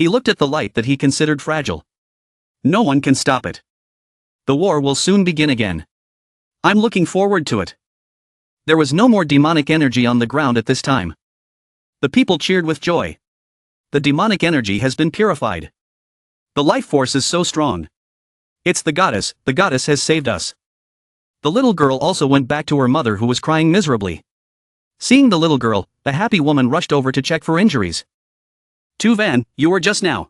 He looked at the light that he considered fragile. No one can stop it. The war will soon begin again. I'm looking forward to it. There was no more demonic energy on the ground at this time. The people cheered with joy. The demonic energy has been purified. The life force is so strong. It's the goddess has saved us. The little girl also went back to her mother, who was crying miserably. Seeing the little girl, the happy woman rushed over to check for injuries. Tuvan, you were just now.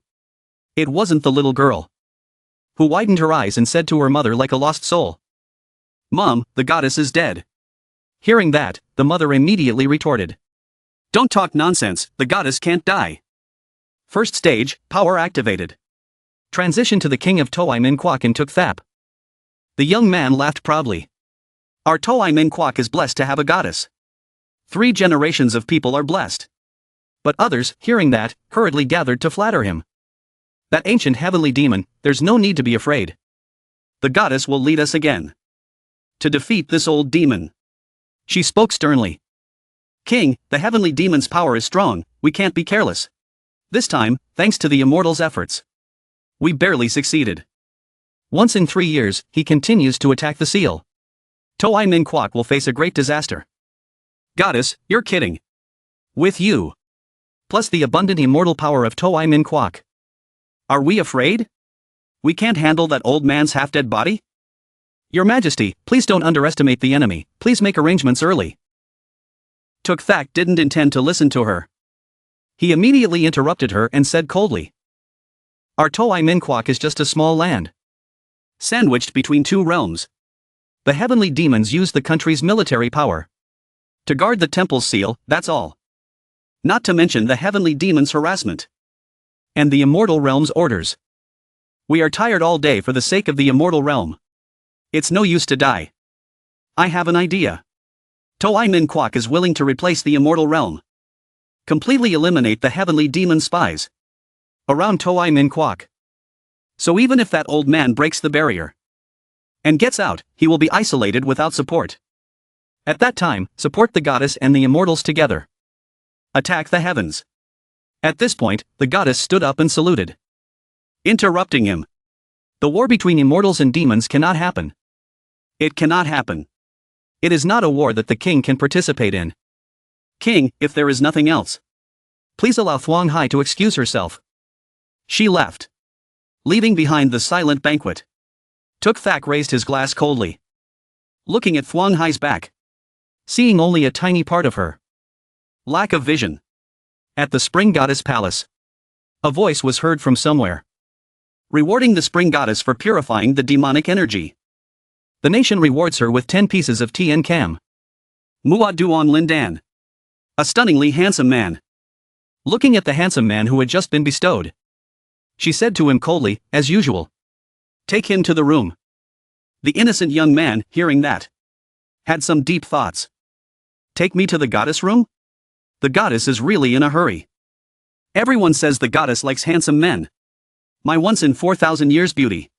It wasn't the little girl. Who widened her eyes and said to her mother like a lost soul. Mom, the goddess is dead. Hearing that, the mother immediately retorted. Don't talk nonsense, the goddess can't die. First stage, power activated. Transition to the king of Toai Min Kwak and took Thap. The young man laughed proudly. Our Toai Min Kwak is blessed to have a goddess. 3 generations of people are blessed. But others, hearing that, hurriedly gathered to flatter him. That ancient heavenly demon, there's no need to be afraid. The goddess will lead us again. To defeat this old demon. She spoke sternly. King, the heavenly demon's power is strong, we can't be careless. This time, thanks to the immortal's efforts. We barely succeeded. Once in 3 years, he continues to attack the seal. Toai Min Kwak will face a great disaster. Goddess, you're kidding. With you. Plus the abundant immortal power of Toai Min Kwak. Are we afraid? We can't handle that old man's half-dead body? Your Majesty, please don't underestimate the enemy, please make arrangements early. Tuk Thak didn't intend to listen to her. He immediately interrupted her and said coldly. Our Toai Min Kwak is just a small land. Sandwiched between 2 realms. The heavenly demons use the country's military power. To guard the temple's seal, that's all. Not to mention the heavenly demon's harassment. And the immortal realm's orders. We are tired all day for the sake of the immortal realm. It's no use to die. I have an idea. Toai Min Kwak is willing to replace the immortal realm. Completely eliminate the heavenly demon spies. Around Toai Min Kwak. So even if that old man breaks the barrier and gets out, he will be isolated without support. At that time, support the goddess and the immortals together. Attack the heavens. At this point, the goddess stood up and saluted. Interrupting him. The war between immortals and demons cannot happen. It cannot happen. It is not a war that the king can participate in. King, if there is nothing else, please allow Thuong Hai to excuse herself. She left, leaving behind the silent banquet. Tuk Thak raised his glass coldly, looking at Thuong Hai's back, seeing only a tiny part of her. Lack of vision. At the Spring Goddess Palace, a voice was heard from somewhere, rewarding the Spring Goddess for purifying the demonic energy. The nation rewards her with 10 pieces of Tien Cam. Mua Duan Lindan. A stunningly handsome man. Looking at the handsome man who had just been bestowed, she said to him coldly, as usual. Take him to the room. The innocent young man, hearing that, had some deep thoughts. Take me to the goddess room? The goddess is really in a hurry. Everyone says the goddess likes handsome men. My once in 4,000 years beauty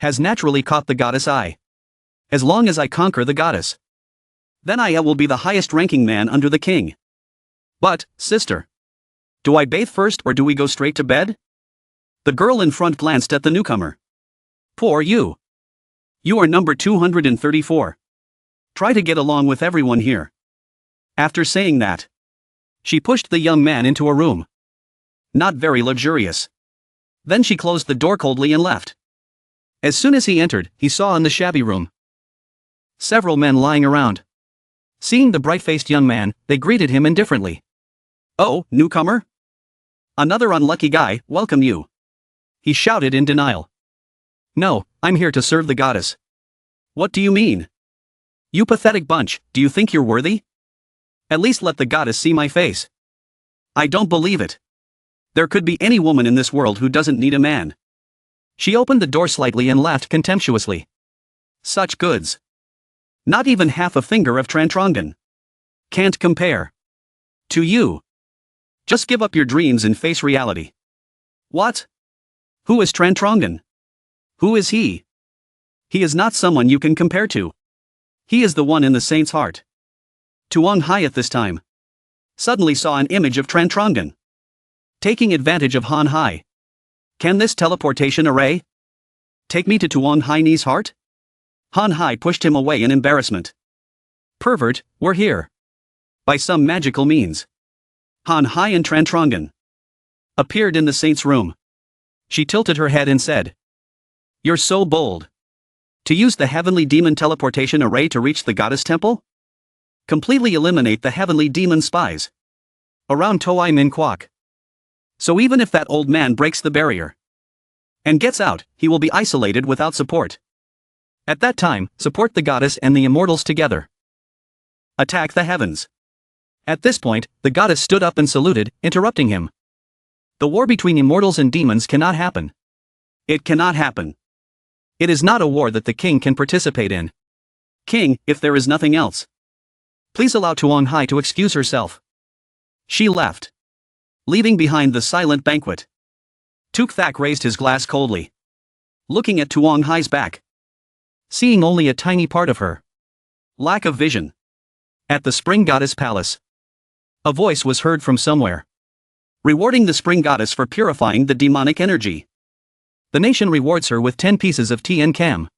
has naturally caught the goddess' eye. As long as I conquer the goddess, then I will be the highest ranking man under the king. But, sister, do I bathe first or do we go straight to bed? The girl in front glanced at the newcomer. Poor you. You are number 234. Try to get along with everyone here. After saying that, she pushed the young man into a room. Not very luxurious. Then she closed the door coldly and left. As soon as he entered, he saw in the shabby room several men lying around. Seeing the bright-faced young man, they greeted him indifferently. Oh, newcomer? Another unlucky guy, welcome you. He shouted in denial. No, I'm here to serve the goddess. What do you mean? You pathetic bunch, do you think you're worthy? At least let the goddess see my face. I don't believe it. There could be any woman in this world who doesn't need a man. She opened the door slightly and laughed contemptuously. Such goods. Not even half a finger of Trantrongan. Can't compare to you. Just give up your dreams and face reality. What? Who is Trantrongan? Who is he? He is not someone you can compare to. He is the one in the saint's heart. Tuong Hai at this time suddenly saw an image of Trantrongan. Taking advantage of Han Hai. Can this teleportation array take me to Tuong Hai-Ni's heart? Han Hai pushed him away in embarrassment. Pervert, we're here. By some magical means. Han Hai and Transmigrated appeared in the saint's room. She tilted her head and said, "You're so bold. To use the heavenly demon teleportation array to reach the goddess temple? Completely eliminate the heavenly demon spies around Toai Min Kwok. So even if that old man breaks the barrier and gets out, he will be isolated without support. At that time, support the goddess and the immortals together. Attack the heavens." At this point, the goddess stood up and saluted, interrupting him. The war between immortals and demons cannot happen. It cannot happen. It is not a war that the king can participate in. King, if there is nothing else, please allow Tuong Hai to excuse herself. She left, leaving behind the silent banquet. Tuk Thak raised his glass coldly, looking at Tuong Hai's back, seeing only a tiny part of her. Lack of vision. At the Spring Goddess Palace, a voice was heard from somewhere, rewarding the Spring Goddess for purifying the demonic energy. The nation rewards her with 10 pieces of tea and cam.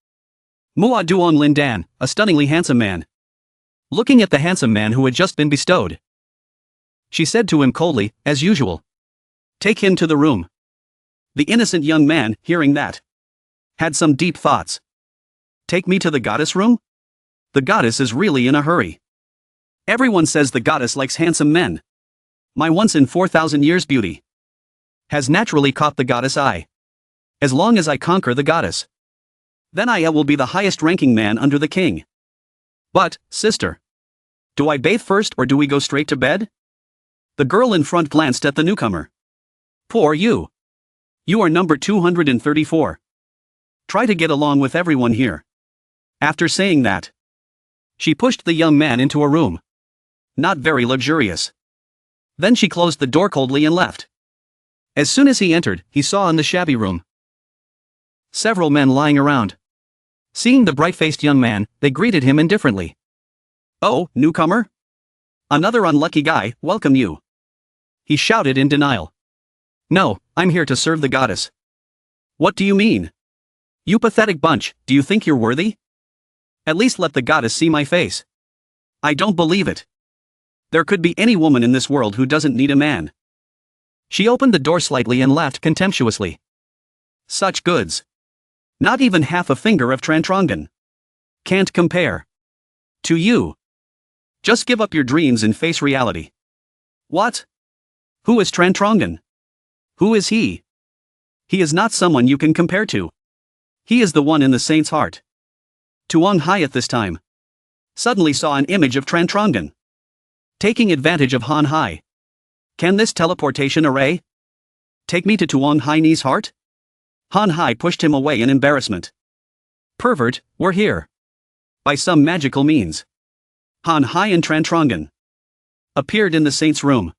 Mua Duong Lindan, a stunningly handsome man. Looking at the handsome man who had just been bestowed, she said to him coldly, as usual, "Take him to the room." The innocent young man, hearing that, had some deep thoughts. Take me to the goddess room? The goddess is really in a hurry. Everyone says the goddess likes handsome men. My once in 4,000 years beauty has naturally caught the goddess' eye. As long as I conquer the goddess, then I will be the highest ranking man under the king. But, sister, do I bathe first or do we go straight to bed? The girl in front glanced at the newcomer. Poor you. You are number 234. Try to get along with everyone here. After saying that, she pushed the young man into a room. Not very luxurious. Then she closed the door coldly and left. As soon as he entered, he saw in the shabby room several men lying around. Seeing the bright-faced young man, they greeted him indifferently. "Oh, newcomer? Another unlucky guy, welcome you." He shouted in denial. "No, I'm here to serve the goddess." "What do you mean? You pathetic bunch, do you think you're worthy? At least let the goddess see my face." "I don't believe it. There could be any woman in this world who doesn't need a man." She opened the door slightly and laughed contemptuously. "Such goods. Not even half a finger of Transmigrated. Can't compare to you. Just give up your dreams and face reality." "What? Who is Transmigrated? Who is he?" "He is not someone you can compare to. He is the one in the saint's heart." Tuong Hai at this time suddenly saw an image of Transmigrated. Taking advantage of Han Hai. Can this teleportation array take me to Tuong Hai-Ni's heart? Han Hai pushed him away in embarrassment. Pervert, we're here. By some magical means. Han Hai and Transmigrated appeared in the saint's room.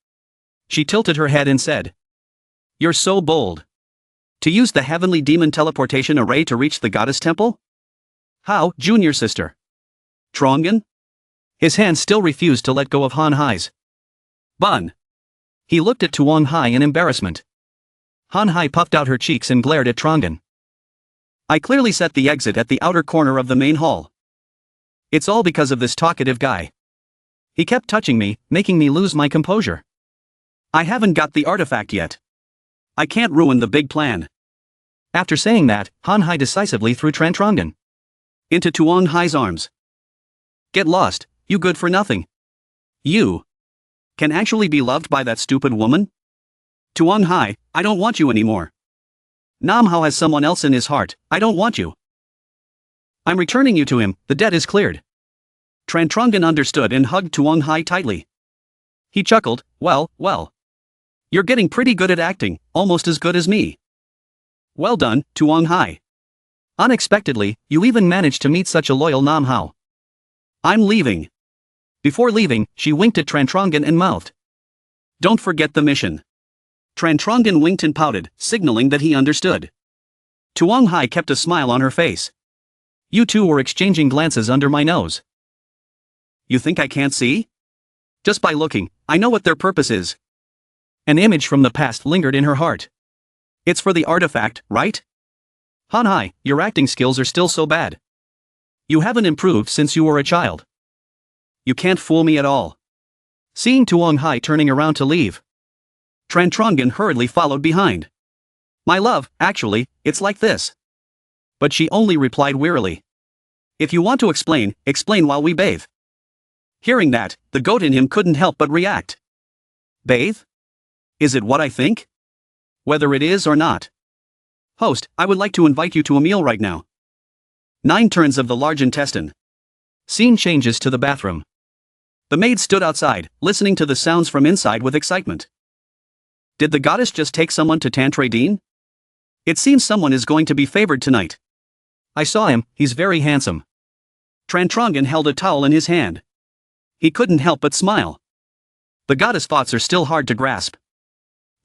She tilted her head and said, "You're so bold. To use the heavenly demon teleportation array to reach the goddess temple? How, junior sister? Trongan?" His hand still refused to let go of Han Hai's. "Bun." He looked at Tuong Hai in embarrassment. Han Hai puffed out her cheeks and glared at Transmigrated. "I clearly set the exit at the outer corner of the main hall. It's all because of this talkative guy. He kept touching me, making me lose my composure. I haven't got the artifact yet. I can't ruin the big plan." After saying that, Han Hai decisively threw Transmigrated into Tuong Hai's arms. "Get lost, you good for nothing. You can actually be loved by that stupid woman? Tuong Hai, I don't want you anymore. Nam Hao has someone else in his heart, I don't want you. I'm returning you to him, the debt is cleared." Transmigrated understood and hugged Tuong Hai tightly. He chuckled, well. You're getting pretty good at acting, almost as good as me. Well done, Tuong Hai. Unexpectedly, you even managed to meet such a loyal Nam Hao. I'm leaving. Before leaving, she winked at Transmigrated and mouthed, "Don't forget the mission." Transmigrated winked and pouted, signaling that he understood. Tuong Hai kept a smile on her face. You two were exchanging glances under my nose. You think I can't see? Just by looking, I know what their purpose is. An image from the past lingered in her heart. It's for the artifact, right? Hanhai, your acting skills are still so bad. You haven't improved since you were a child. You can't fool me at all. Seeing Tuong Hai turning around to leave, Trantrongan hurriedly followed behind. My love, actually, it's like this. But she only replied wearily. If you want to explain, explain while we bathe. Hearing that, the goat in him couldn't help but react. Bathe? Is it what I think? Whether it is or not. Host, I would like to invite you to a meal right now. 9 turns of the large intestine. Scene changes to the bathroom. The maid stood outside, listening to the sounds from inside with excitement. Did the goddess just take someone to Tantradine? It seems someone is going to be favored tonight. I saw him, he's very handsome. Trantrongan held a towel in his hand. He couldn't help but smile. The goddess' thoughts are still hard to grasp.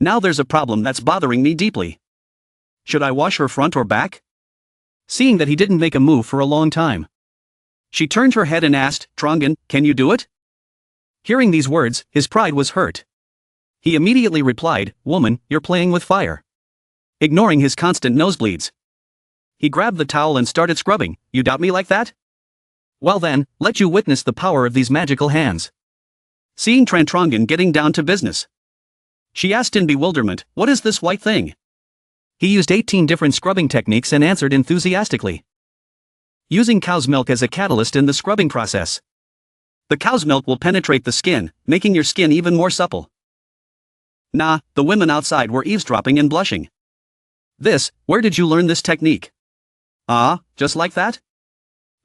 Now there's a problem that's bothering me deeply. Should I wash her front or back? Seeing that he didn't make a move for a long time, she turned her head and asked, Trongan, can you do it? Hearing these words, his pride was hurt. He immediately replied, Woman, you're playing with fire. Ignoring his constant nosebleeds, he grabbed the towel and started scrubbing. You doubt me like that? Well then, let you witness the power of these magical hands. Seeing Trantrongan getting down to business, she asked in bewilderment, what is this white thing? He used 18 different scrubbing techniques and answered enthusiastically. Using cow's milk as a catalyst in the scrubbing process. The cow's milk will penetrate the skin, making your skin even more supple. Nah, the women outside were eavesdropping and blushing. Where did you learn this technique? Ah, just like that?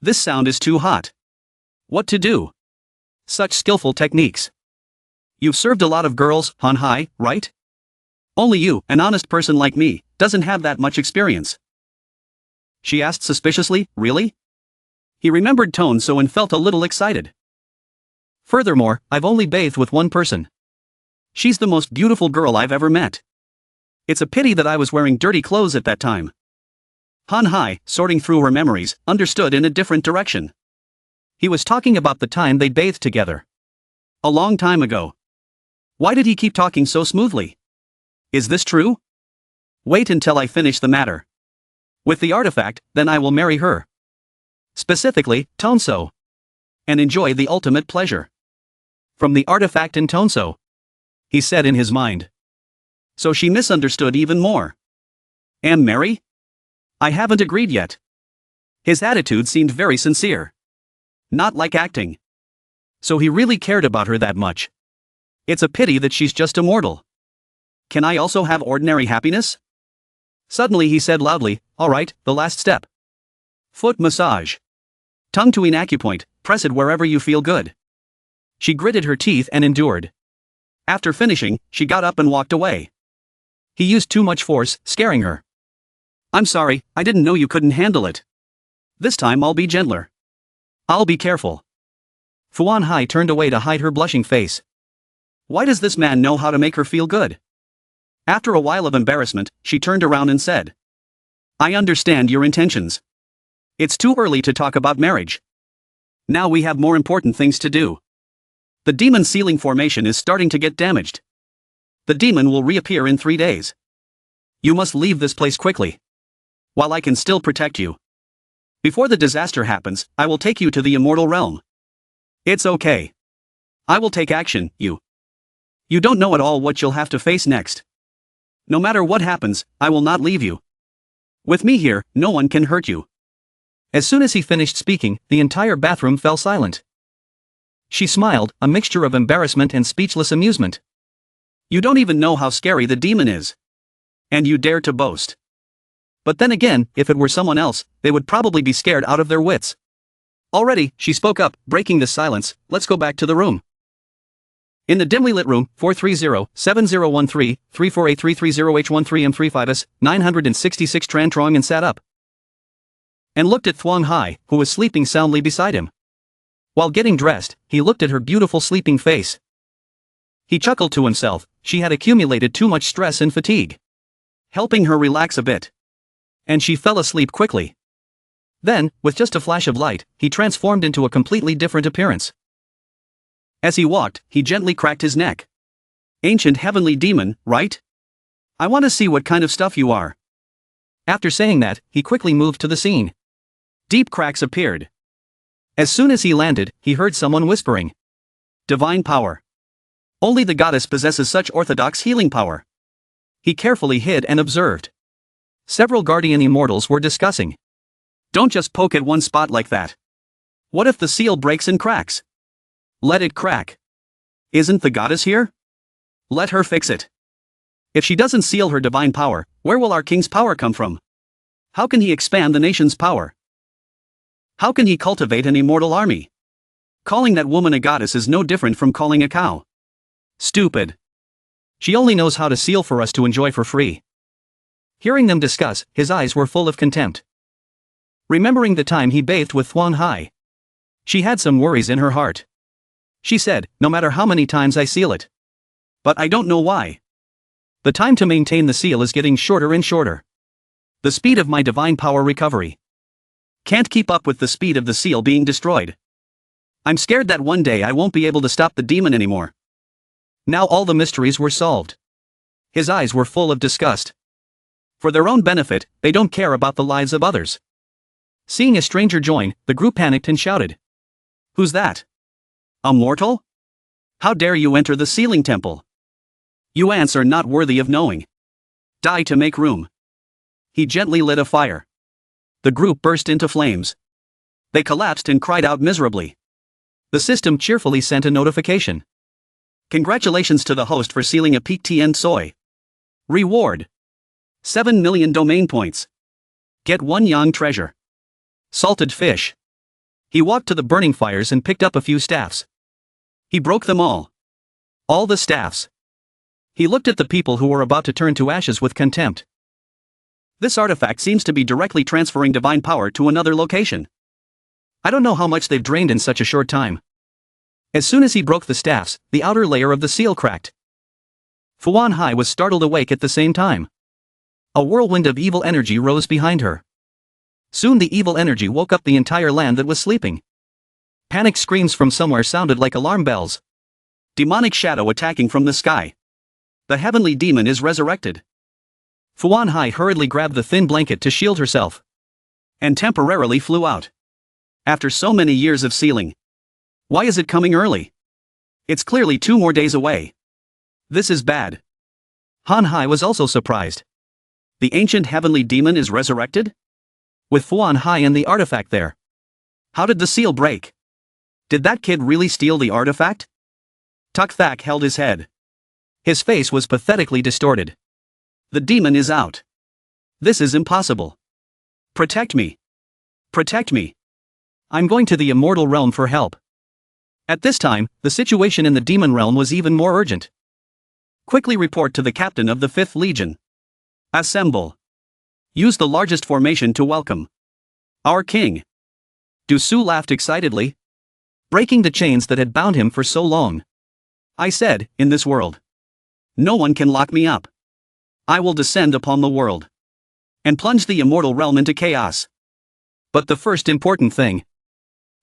This sound is too hot. What to do? Such skillful techniques. You've served a lot of girls, Hanhai, right? Only you, an honest person like me, doesn't have that much experience. She asked suspiciously, really? He remembered Tone-so and felt a little excited. Furthermore, I've only bathed with one person. She's the most beautiful girl I've ever met. It's a pity that I was wearing dirty clothes at that time. Hanhai, sorting through her memories, understood in a different direction. He was talking about the time they bathed together. A long time ago. Why did he keep talking so smoothly? Is this true? Wait until I finish the matter. With the artifact, then I will marry her. Specifically, Tone-so. And enjoy the ultimate pleasure. From the artifact in Tone-so, he said in his mind. So she misunderstood even more. Am marry? I haven't agreed yet. His attitude seemed very sincere. Not like acting. So he really cared about her that much. It's a pity that she's just immortal. Can I also have ordinary happiness? Suddenly he said loudly, alright, the last step. Foot massage. Tongue to an acupoint, press it wherever you feel good. She gritted her teeth and endured. After finishing, she got up and walked away. He used too much force, scaring her. I'm sorry, I didn't know you couldn't handle it. This time I'll be gentler. I'll be careful. Fuan Hai turned away to hide her blushing face. Why does this man know how to make her feel good? After a while of embarrassment, she turned around and said, I understand your intentions. It's too early to talk about marriage. Now we have more important things to do. The demon ceiling formation is starting to get damaged. The demon will reappear in 3 days. You must leave this place quickly. While I can still protect you. Before the disaster happens, I will take you to the immortal realm. It's okay. I will take action, you. You don't know at all what you'll have to face next. No matter what happens, I will not leave you. With me here, no one can hurt you. As soon as he finished speaking, the entire bathroom fell silent. She smiled, a mixture of embarrassment and speechless amusement. You don't even know how scary the demon is. And you dare to boast. But then again, if it were someone else, they would probably be scared out of their wits. Already, she spoke up, breaking the silence, let's go back to the room. In the dimly lit room, 430-7013-348-330H13M35S, 966 Tran Trong and sat up. And looked at Thuong Hai, who was sleeping soundly beside him. While getting dressed, he looked at her beautiful sleeping face. He chuckled to himself, she had accumulated too much stress and fatigue. Helping her relax a bit. And she fell asleep quickly. Then, with just a flash of light, he transformed into a completely different appearance. As he walked, he gently cracked his neck. Ancient heavenly demon, right? I want to see what kind of stuff you are. After saying that, he quickly moved to the scene. Deep cracks appeared. As soon as he landed, he heard someone whispering. Divine power. Only the goddess possesses such orthodox healing power. He carefully hid and observed. Several guardian immortals were discussing. Don't just poke at one spot like that. What if the seal breaks and cracks? Let it crack. Isn't the goddess here? Let her fix it. If she doesn't seal her divine power, where will our king's power come from? How can he expand the nation's power? How can he cultivate an immortal army? Calling that woman a goddess is no different from calling a cow. Stupid. She only knows how to seal for us to enjoy for free. Hearing them discuss, his eyes were full of contempt. Remembering the time he bathed with Thuan Hai, she had some worries in her heart. She said, no matter how many times I seal it. But I don't know why. The time to maintain the seal is getting shorter and shorter. The speed of my divine power recovery can't keep up with the speed of the seal being destroyed. I'm scared that one day I won't be able to stop the demon anymore. Now all the mysteries were solved. His eyes were full of disgust. For their own benefit, they don't care about the lives of others. Seeing a stranger join, the group panicked and shouted. Who's that? A mortal? How dare you enter the sealing temple? You ants are not worthy of knowing. Die to make room. He gently lit a fire. The group burst into flames. They collapsed and cried out miserably. The system cheerfully sent a notification. Congratulations to the host for sealing a PTN soy. Reward. 7 million domain points. Get 1 yang treasure. Salted fish. He walked to the burning fires and picked up a few staffs. He broke them all. All the staffs. He looked at the people who were about to turn to ashes with contempt. This artifact seems to be directly transferring divine power to another location. I don't know how much they've drained in such a short time. As soon as he broke the staffs, the outer layer of the seal cracked. Thuan Hai was startled awake at the same time. A whirlwind of evil energy rose behind her. Soon the evil energy woke up the entire land that was sleeping. Panic screams from somewhere sounded like alarm bells. Demonic shadow attacking from the sky. The heavenly demon is resurrected. Thuan Hai hurriedly grabbed the thin blanket to shield herself. And temporarily flew out. After so many years of sealing. Why is it coming early? It's clearly 2 more days away. This is bad. Han Hai was also surprised. The ancient heavenly demon is resurrected? With Thuan Hai and the artifact there. How did the seal break? Did that kid really steal the artifact? Tuk Thak held his head. His face was pathetically distorted. The demon is out. This is impossible. Protect me. Protect me. I'm going to the immortal realm for help. At this time, the situation in the demon realm was even more urgent. Quickly report to the captain of the 5th Legion. Assemble. Use the largest formation to welcome our king. Du Su laughed excitedly, breaking the chains that had bound him for so long. I said, in this world, no one can lock me up. I will descend upon the world and plunge the immortal realm into chaos. But the first important thing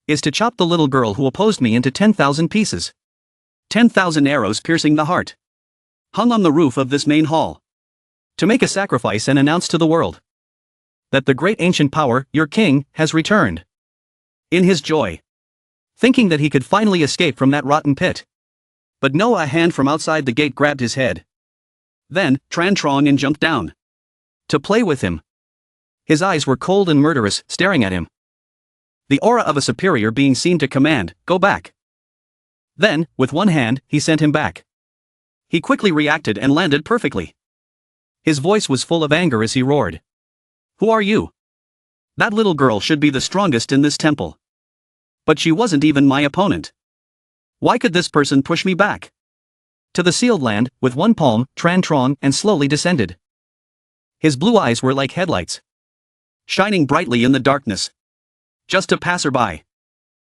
is to chop the little girl who opposed me into 10,000 pieces. 10,000 arrows piercing the heart. Hung on the roof of this main hall. To make a sacrifice and announce to the world that the great ancient power, your king, has returned. In his joy. Thinking that he could finally escape from that rotten pit. But no, a hand from outside the gate grabbed his head. Then, Tran Trong and jumped down. To play with him. His eyes were cold and murderous, staring at him. The aura of a superior being seemed to command, go back. Then, with one hand, he sent him back. He quickly reacted and landed perfectly. His voice was full of anger as he roared. Who are you? That little girl should be the strongest in this temple. But she wasn't even my opponent. Why could this person push me back? To the sealed land, with one palm, Tran Trong, and slowly descended. His blue eyes were like headlights. Shining brightly in the darkness. Just a passerby.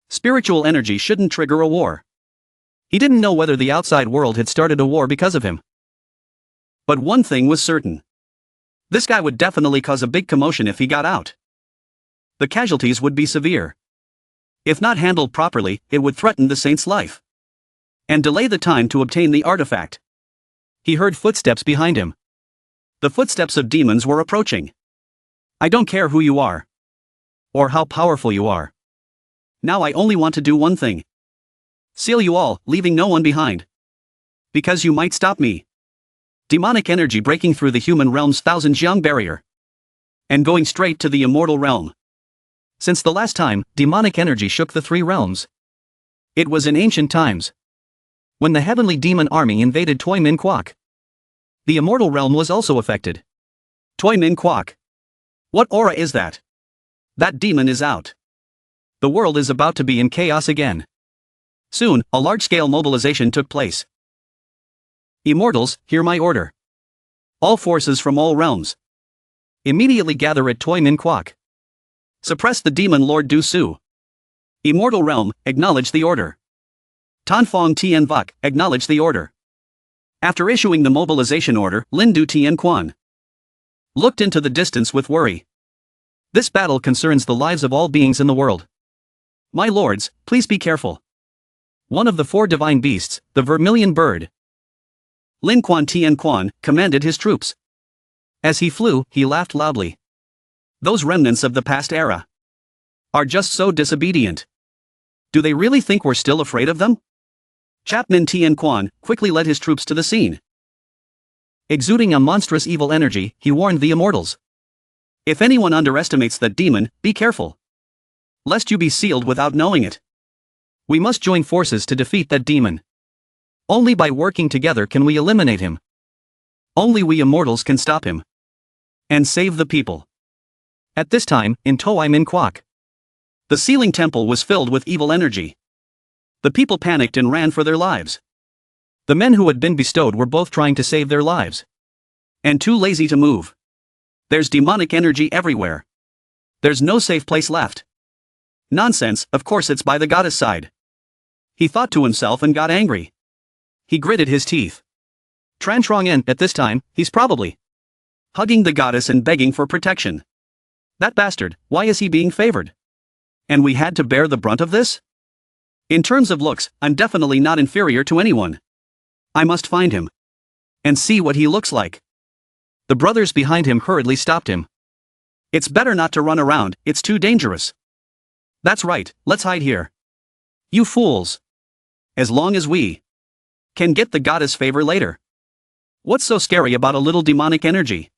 Spiritual energy shouldn't trigger a war. He didn't know whether the outside world had started a war because of him. But one thing was certain. This guy would definitely cause a big commotion if he got out. The casualties would be severe. If not handled properly, it would threaten the saint's life. And delay the time to obtain the artifact. He heard footsteps behind him. The footsteps of demons were approaching. I don't care who you are. Or how powerful you are. Now I only want to do one thing. Seal you all, leaving no one behind. Because you might stop me. Demonic energy breaking through the human realm's thousand-year barrier. And going straight to the immortal realm. Since the last time, demonic energy shook the three realms. It was in ancient times. When the heavenly demon army invaded Toi Min Kwok. The immortal realm was also affected. Toi Min Kwok. What aura is that? That demon is out. The world is about to be in chaos again. Soon, a large-scale mobilization took place. Immortals, hear my order. All forces from all realms. Immediately gather at Toi Min Kwok. Suppress the demon Lord Du Su. Immortal realm, acknowledge the order. Tan Fong Tien Vuk, acknowledge the order. After issuing the mobilization order, Lin Du Tien Quan looked into the distance with worry. This battle concerns the lives of all beings in the world. My lords, please be careful. One of the four divine beasts, the vermilion bird, Lin Quan Tien Quan, commanded his troops. As he flew, he laughed loudly. Those remnants of the past era are just so disobedient. Do they really think we're still afraid of them? Chapman Tien Quan quickly led his troops to the scene. Exuding a monstrous evil energy, he warned the immortals. If anyone underestimates that demon, be careful. Lest you be sealed without knowing it. We must join forces to defeat that demon. Only by working together can we eliminate him. Only we immortals can stop him. And save the people. At this time, in Toi Min Kwok, the sealing temple was filled with evil energy. The people panicked and ran for their lives. The men who had been bestowed were both trying to save their lives. And too lazy to move. There's demonic energy everywhere. There's no safe place left. Nonsense, of course it's by the goddess side. He thought to himself and got angry. He gritted his teeth. Tran Trong En, at this time, he's probably hugging the goddess and begging for protection. That bastard, why is he being favored? And we had to bear the brunt of this? In terms of looks, I'm definitely not inferior to anyone. I must find him. And see what he looks like. The brothers behind him hurriedly stopped him. It's better not to run around, it's too dangerous. That's right, let's hide here. You fools. As long as we can get the goddess favor later. What's so scary about a little demonic energy?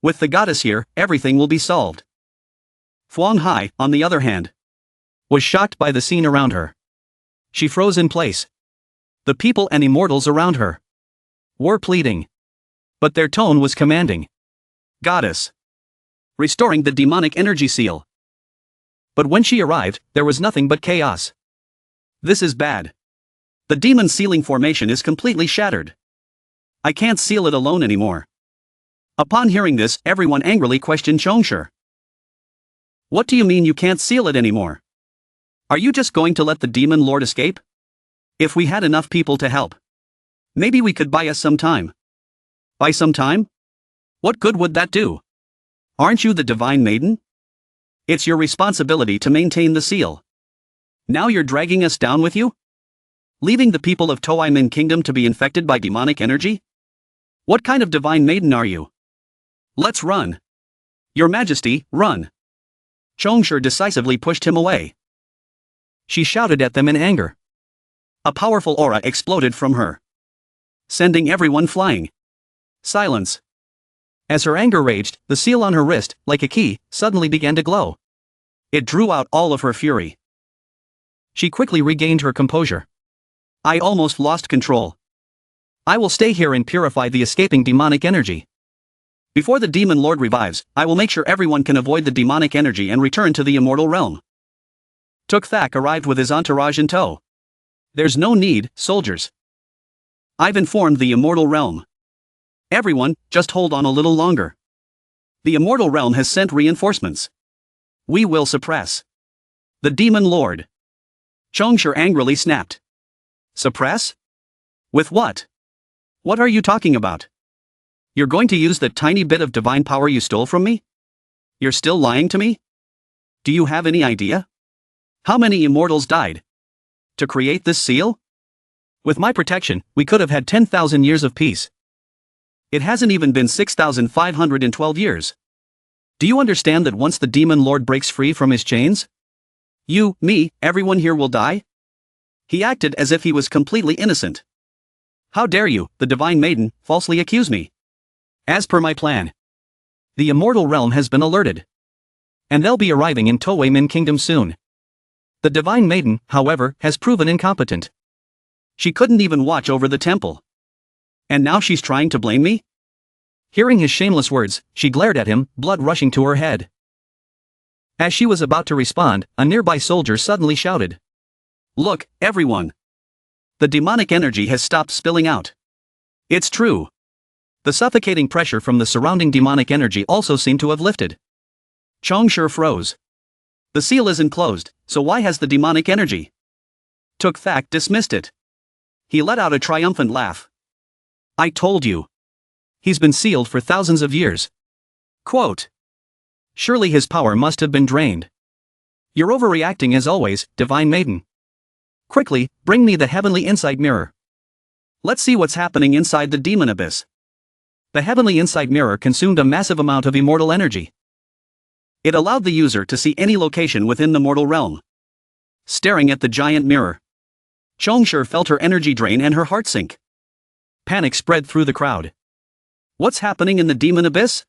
With the goddess here, everything will be solved. Fuang Hai, on the other hand, was shocked by the scene around her. She froze in place. The people and immortals around her were pleading. But their tone was commanding. Goddess. Restoring the demonic energy seal. But when she arrived, there was nothing but chaos. This is bad. The demon sealing formation is completely shattered. I can't seal it alone anymore. Upon hearing this, everyone angrily questioned Chongshi. What do you mean you can't seal it anymore? Are you just going to let the demon lord escape? If we had enough people to help, maybe we could buy us some time. Buy some time? What good would that do? Aren't you the divine maiden? It's your responsibility to maintain the seal. Now you're dragging us down with you? Leaving the people of Toi Min Kingdom to be infected by demonic energy? What kind of divine maiden are you? Let's run. Your Majesty, run. Chongshi decisively pushed him away. She shouted at them in anger. A powerful aura exploded from her, sending everyone flying. Silence. As her anger raged, the seal on her wrist, like a key, suddenly began to glow. It drew out all of her fury. She quickly regained her composure. I almost lost control. I will stay here and purify the escaping demonic energy. Before the demon lord revives, I will make sure everyone can avoid the demonic energy and return to the immortal realm. Tuk Thak arrived with his entourage in tow. There's no need, soldiers. I've informed the immortal realm. Everyone, just hold on a little longer. The immortal realm has sent reinforcements. We will suppress the demon lord. Chongshi angrily snapped. Suppress? With what? What are you talking about? You're going to use that tiny bit of divine power you stole from me? You're still lying to me? Do you have any idea? How many immortals died to create this seal? With my protection, we could have had 10,000 years of peace. It hasn't even been 6,512 years. Do you understand that once the demon lord breaks free from his chains? You, me, everyone here will die? He acted as if he was completely innocent. How dare you, the divine maiden, falsely accuse me? As per my plan, the immortal realm has been alerted. And they'll be arriving in Toei Min Kingdom soon. The divine maiden, however, has proven incompetent. She couldn't even watch over the temple. And now she's trying to blame me? Hearing his shameless words, she glared at him, blood rushing to her head. As she was about to respond, a nearby soldier suddenly shouted, "Look, everyone! The demonic energy has stopped spilling out." It's true. The suffocating pressure from the surrounding demonic energy also seemed to have lifted. Chongshi froze. The seal isn't closed, so why has the demonic energy? Tuk Thak dismissed it. He let out a triumphant laugh. I told you. He's been sealed for thousands of years. Quote. Surely his power must have been drained. You're overreacting as always, divine maiden. Quickly, bring me the heavenly insight mirror. Let's see what's happening inside the demon abyss. The heavenly insight mirror consumed a massive amount of immortal energy. It allowed the user to see any location within the mortal realm. Staring at the giant mirror, Chongshi felt her energy drain and her heart sink. Panic spread through the crowd. What's happening in the demon abyss?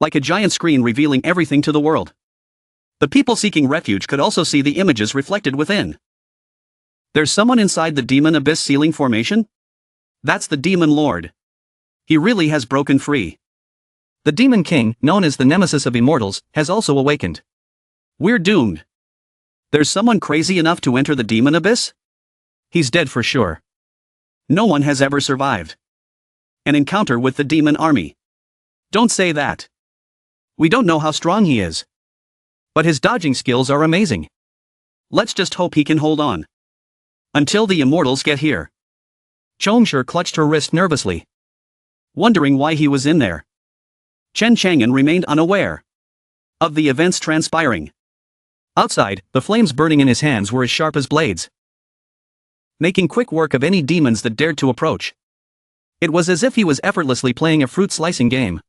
Like a giant screen revealing everything to the world. The people seeking refuge could also see the images reflected within. There's someone inside the demon abyss ceiling formation? That's the demon lord. He really has broken free. The demon king, known as the nemesis of immortals, has also awakened. We're doomed. There's someone crazy enough to enter the demon abyss? He's dead for sure. No one has ever survived an encounter with the demon army. Don't say that. We don't know how strong he is. But his dodging skills are amazing. Let's just hope he can hold on. Until the immortals get here. Chongshi clutched her wrist nervously, wondering why he was in there. Chen Chang'an remained unaware of the events transpiring. Outside, the flames burning in his hands were as sharp as blades, making quick work of any demons that dared to approach. It was as if he was effortlessly playing a fruit-slicing game.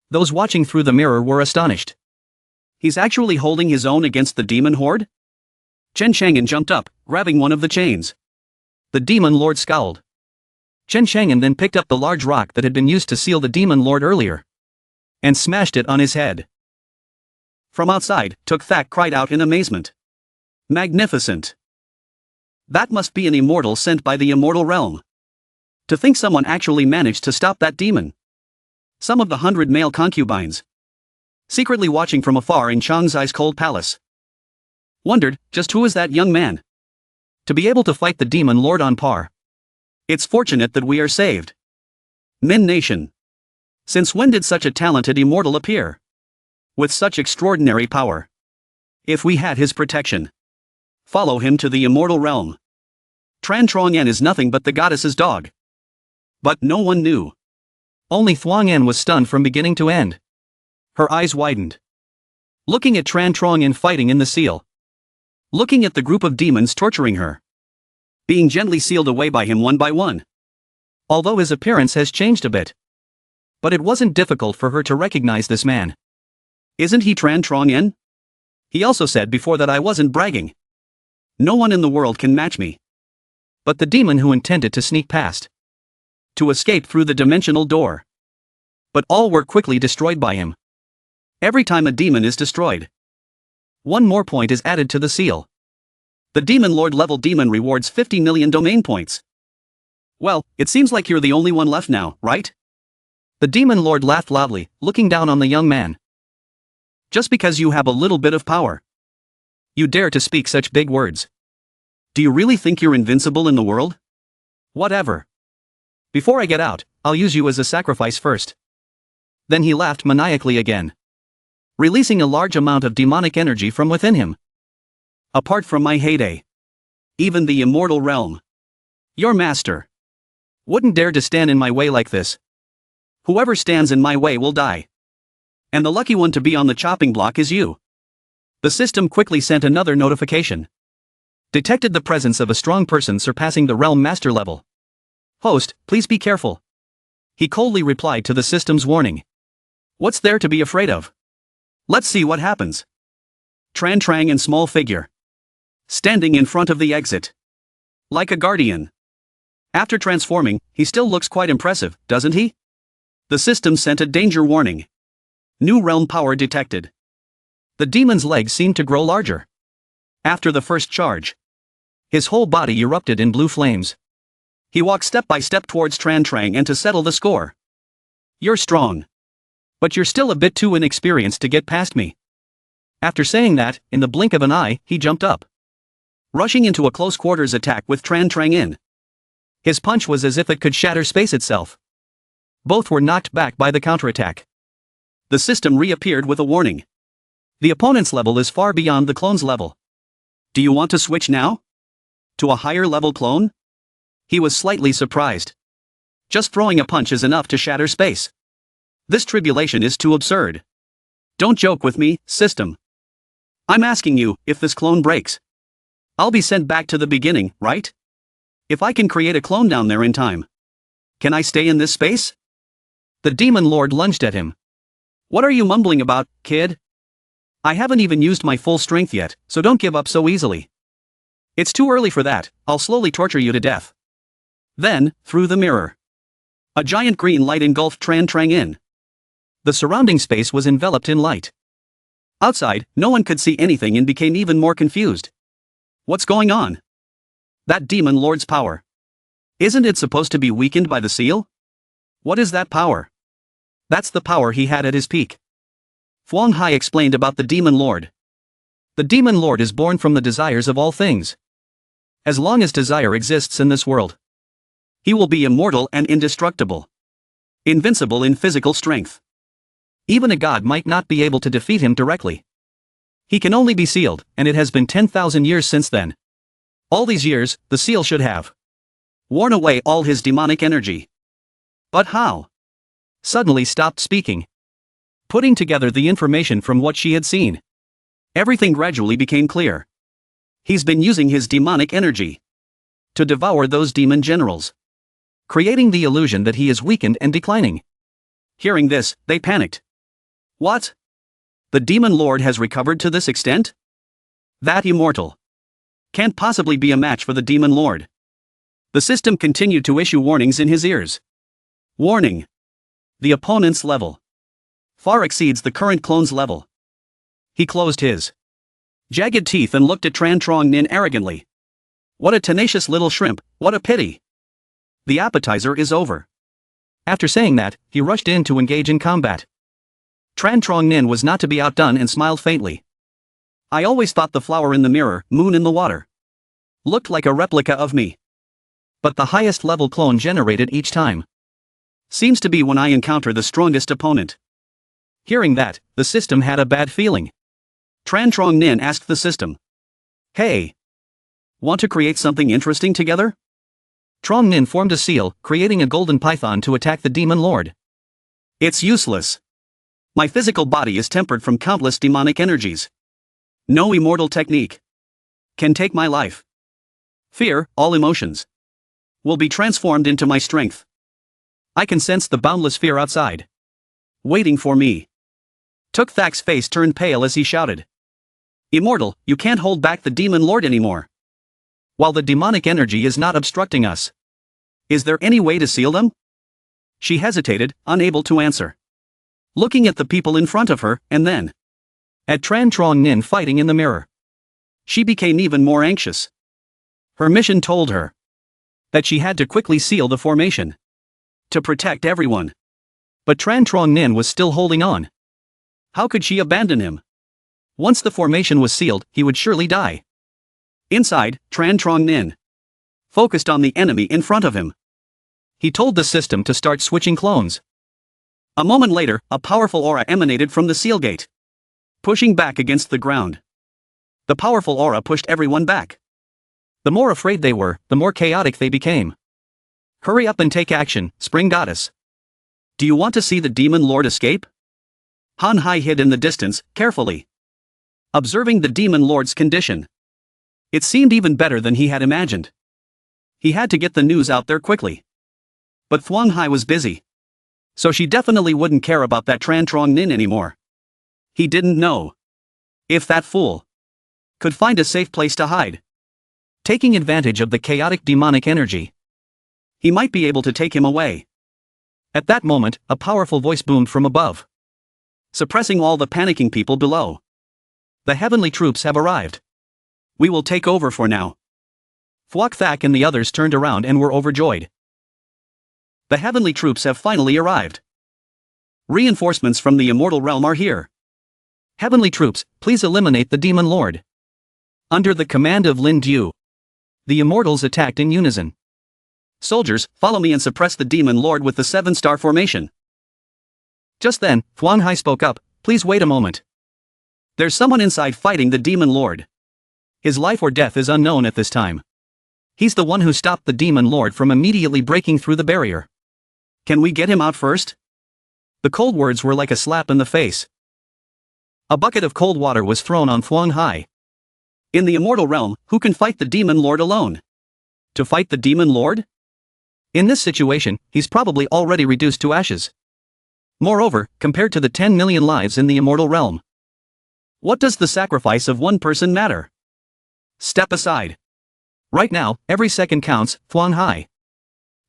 Those watching through the mirror were astonished. He's actually holding his own against the demon horde? Chen Chang'an jumped up, grabbing one of the chains. The demon lord scowled. Chen Chang'an then picked up the large rock that had been used to seal the demon lord earlier, and smashed it on his head. From outside, Tuk Thak cried out in amazement. Magnificent! That must be an immortal sent by the immortal realm. To think someone actually managed to stop that demon. Some of the 100 male concubines, secretly watching from afar in Changzai's cold palace, wondered, just who is that young man? To be able to fight the demon lord on par. It's fortunate that we are saved. Min Nation. Since when did such a talented immortal appear? With such extraordinary power. If we had his protection. Follow him to the immortal realm. Tran Truong'an is nothing but the goddess's dog. But no one knew. Only Thuong'an was stunned from beginning to end. Her eyes widened, looking at Tran Truong'an fighting in the seal. Looking at the group of demons torturing her. Being gently sealed away by him one by one. Although his appearance has changed a bit. But it wasn't difficult for her to recognize this man. Isn't he Tran Truong'an? He also said before that I wasn't bragging. No one in the world can match me. But the demon who intended to sneak past, to escape through the dimensional door. But all were quickly destroyed by him. Every time a demon is destroyed, one more point is added to the seal. The demon lord level demon rewards 50 million domain points. Well, it seems like you're the only one left now, right? The demon lord laughed loudly, looking down on the young man. Just because you have a little bit of power, you dare to speak such big words. Do you really think you're invincible in the world? Whatever. Before I get out, I'll use you as a sacrifice first. Then he laughed maniacally again, releasing a large amount of demonic energy from within him. Apart from my heyday, even the immortal realm, your master, wouldn't dare to stand in my way like this. Whoever stands in my way will die. And the lucky one to be on the chopping block is you. The system quickly sent another notification. Detected the presence of a strong person surpassing the realm master level. Host, please be careful. He coldly replied to the system's warning. What's there to be afraid of? Let's see what happens. Tran Trang in small figure. Standing in front of the exit. Like a guardian. After transforming, he still looks quite impressive, doesn't he? The system sent a danger warning. New realm power detected. The demon's legs seemed to grow larger. After the first charge, his whole body erupted in blue flames. He walked step by step towards Tran Trang and to settle the score. You're strong. But you're still a bit too inexperienced to get past me. After saying that, in the blink of an eye, he jumped up, rushing into a close quarters attack with Tran Trang in. His punch was as if it could shatter space itself. Both were knocked back by the counterattack. The system reappeared with a warning. The opponent's level is far beyond the clone's level. Do you want to switch now? To a higher level clone? He was slightly surprised. Just throwing a punch is enough to shatter space. This tribulation is too absurd. Don't joke with me, system. I'm asking you, if this clone breaks, I'll be sent back to the beginning, right? If I can create a clone down there in time, can I stay in this space? The demon lord lunged at him. What are you mumbling about, kid? I haven't even used my full strength yet, so don't give up so easily. It's too early for that, I'll slowly torture you to death. Then, through the mirror, a giant green light engulfed Tran Trang in. The surrounding space was enveloped in light. Outside, no one could see anything and became even more confused. What's going on? That demon lord's power. Isn't it supposed to be weakened by the seal? What is that power? That's the power he had at his peak. Huang Hai explained about the demon lord. The demon lord is born from the desires of all things. As long as desire exists in this world, he will be immortal and indestructible. Invincible in physical strength. Even a god might not be able to defeat him directly. He can only be sealed, and it has been 10,000 years since then. All these years, the seal should have worn away all his demonic energy. But how? Suddenly stopped speaking. Putting together the information from what she had seen, everything gradually became clear. He's been using his demonic energy to devour those demon generals, creating the illusion that he is weakened and declining. Hearing this, they panicked. What? The demon lord has recovered to this extent? That immortal can't possibly be a match for the demon lord. The system continued to issue warnings in his ears. Warning. The opponent's level far exceeds the current clone's level. He closed his jagged teeth and looked at Tran Trang Nin arrogantly. What a tenacious little shrimp, what a pity. The appetizer is over. After saying that, he rushed in to engage in combat. Tran Trang Nin was not to be outdone and smiled faintly. I always thought the flower in the mirror, moon in the water, looked like a replica of me. But the highest level clone generated each time seems to be when I encounter the strongest opponent. Hearing that, the system had a bad feeling. Tran Trang Nin asked the system. Hey! Want to create something interesting together? Trong Nin formed a seal, creating a golden python to attack the demon lord. It's useless. My physical body is tempered from countless demonic energies. No immortal technique can take my life. Fear, all emotions, will be transformed into my strength. I can sense the boundless fear outside, waiting for me. Tuk Thak's face turned pale as he shouted. Immortal, you can't hold back the demon lord anymore. While the demonic energy is not obstructing us, is there any way to seal them? She hesitated, unable to answer. Looking at the people in front of her, and then at Tran Trang Nin fighting in the mirror, she became even more anxious. Her mission told her that she had to quickly seal the formation to protect everyone. But Tran Trang Nin was still holding on. How could she abandon him? Once the formation was sealed, he would surely die. Inside, Tran Trang Nin focused on the enemy in front of him. He told the system to start switching clones. A moment later, a powerful aura emanated from the seal gate, pushing back against the ground. The powerful aura pushed everyone back. The more afraid they were, the more chaotic they became. Hurry up and take action, Spring Goddess. Do you want to see the demon lord escape? Han Hai hid in the distance, carefully observing the demon lord's condition. It seemed even better than he had imagined. He had to get the news out there quickly. But Huang Hai was busy So she definitely wouldn't care about that Tran Trong Nin anymore. He didn't know. If that fool could find a safe place to hide, taking advantage of the chaotic demonic energy, he might be able to take him away. At that moment, a powerful voice boomed from above, suppressing all the panicking people below. The heavenly troops have arrived. We will take over for now. Phuoc Thak and the others turned around and were overjoyed. The heavenly troops have finally arrived. Reinforcements from the immortal realm are here. Heavenly troops, please eliminate the demon lord. Under the command of Lin Du, the immortals attacked in unison. Soldiers, follow me and suppress the demon lord with the 7-star formation. Just then, Huang Hai spoke up, please wait a moment. There's someone inside fighting the demon lord. His life or death is unknown at this time. He's the one who stopped the demon lord from immediately breaking through the barrier. Can we get him out first? The cold words were like a slap in the face. A bucket of cold water was thrown on Huang Hai. In the immortal realm, who can fight the demon lord alone? To fight the demon lord? In this situation, he's probably already reduced to ashes. Moreover, compared to the 10 million lives in the immortal realm, what does the sacrifice of one person matter? Step aside. Right now, every second counts, Huang Hai.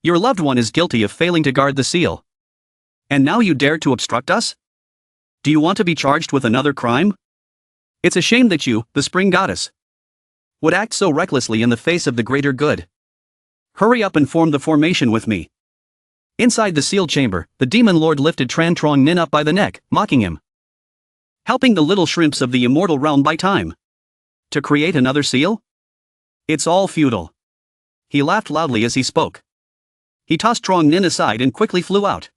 Your loved one is guilty of failing to guard the seal. And now you dare to obstruct us? Do you want to be charged with another crime? It's a shame that you, the spring goddess, would act so recklessly in the face of the greater good. Hurry up and form the formation with me. Inside the sealed chamber, the demon lord lifted Tran Trong Nin up by the neck, mocking him. Helping the little shrimps of the immortal realm buy time to create another seal? It's all futile. He laughed loudly as he spoke. He tossed Trong Nin aside and quickly flew out.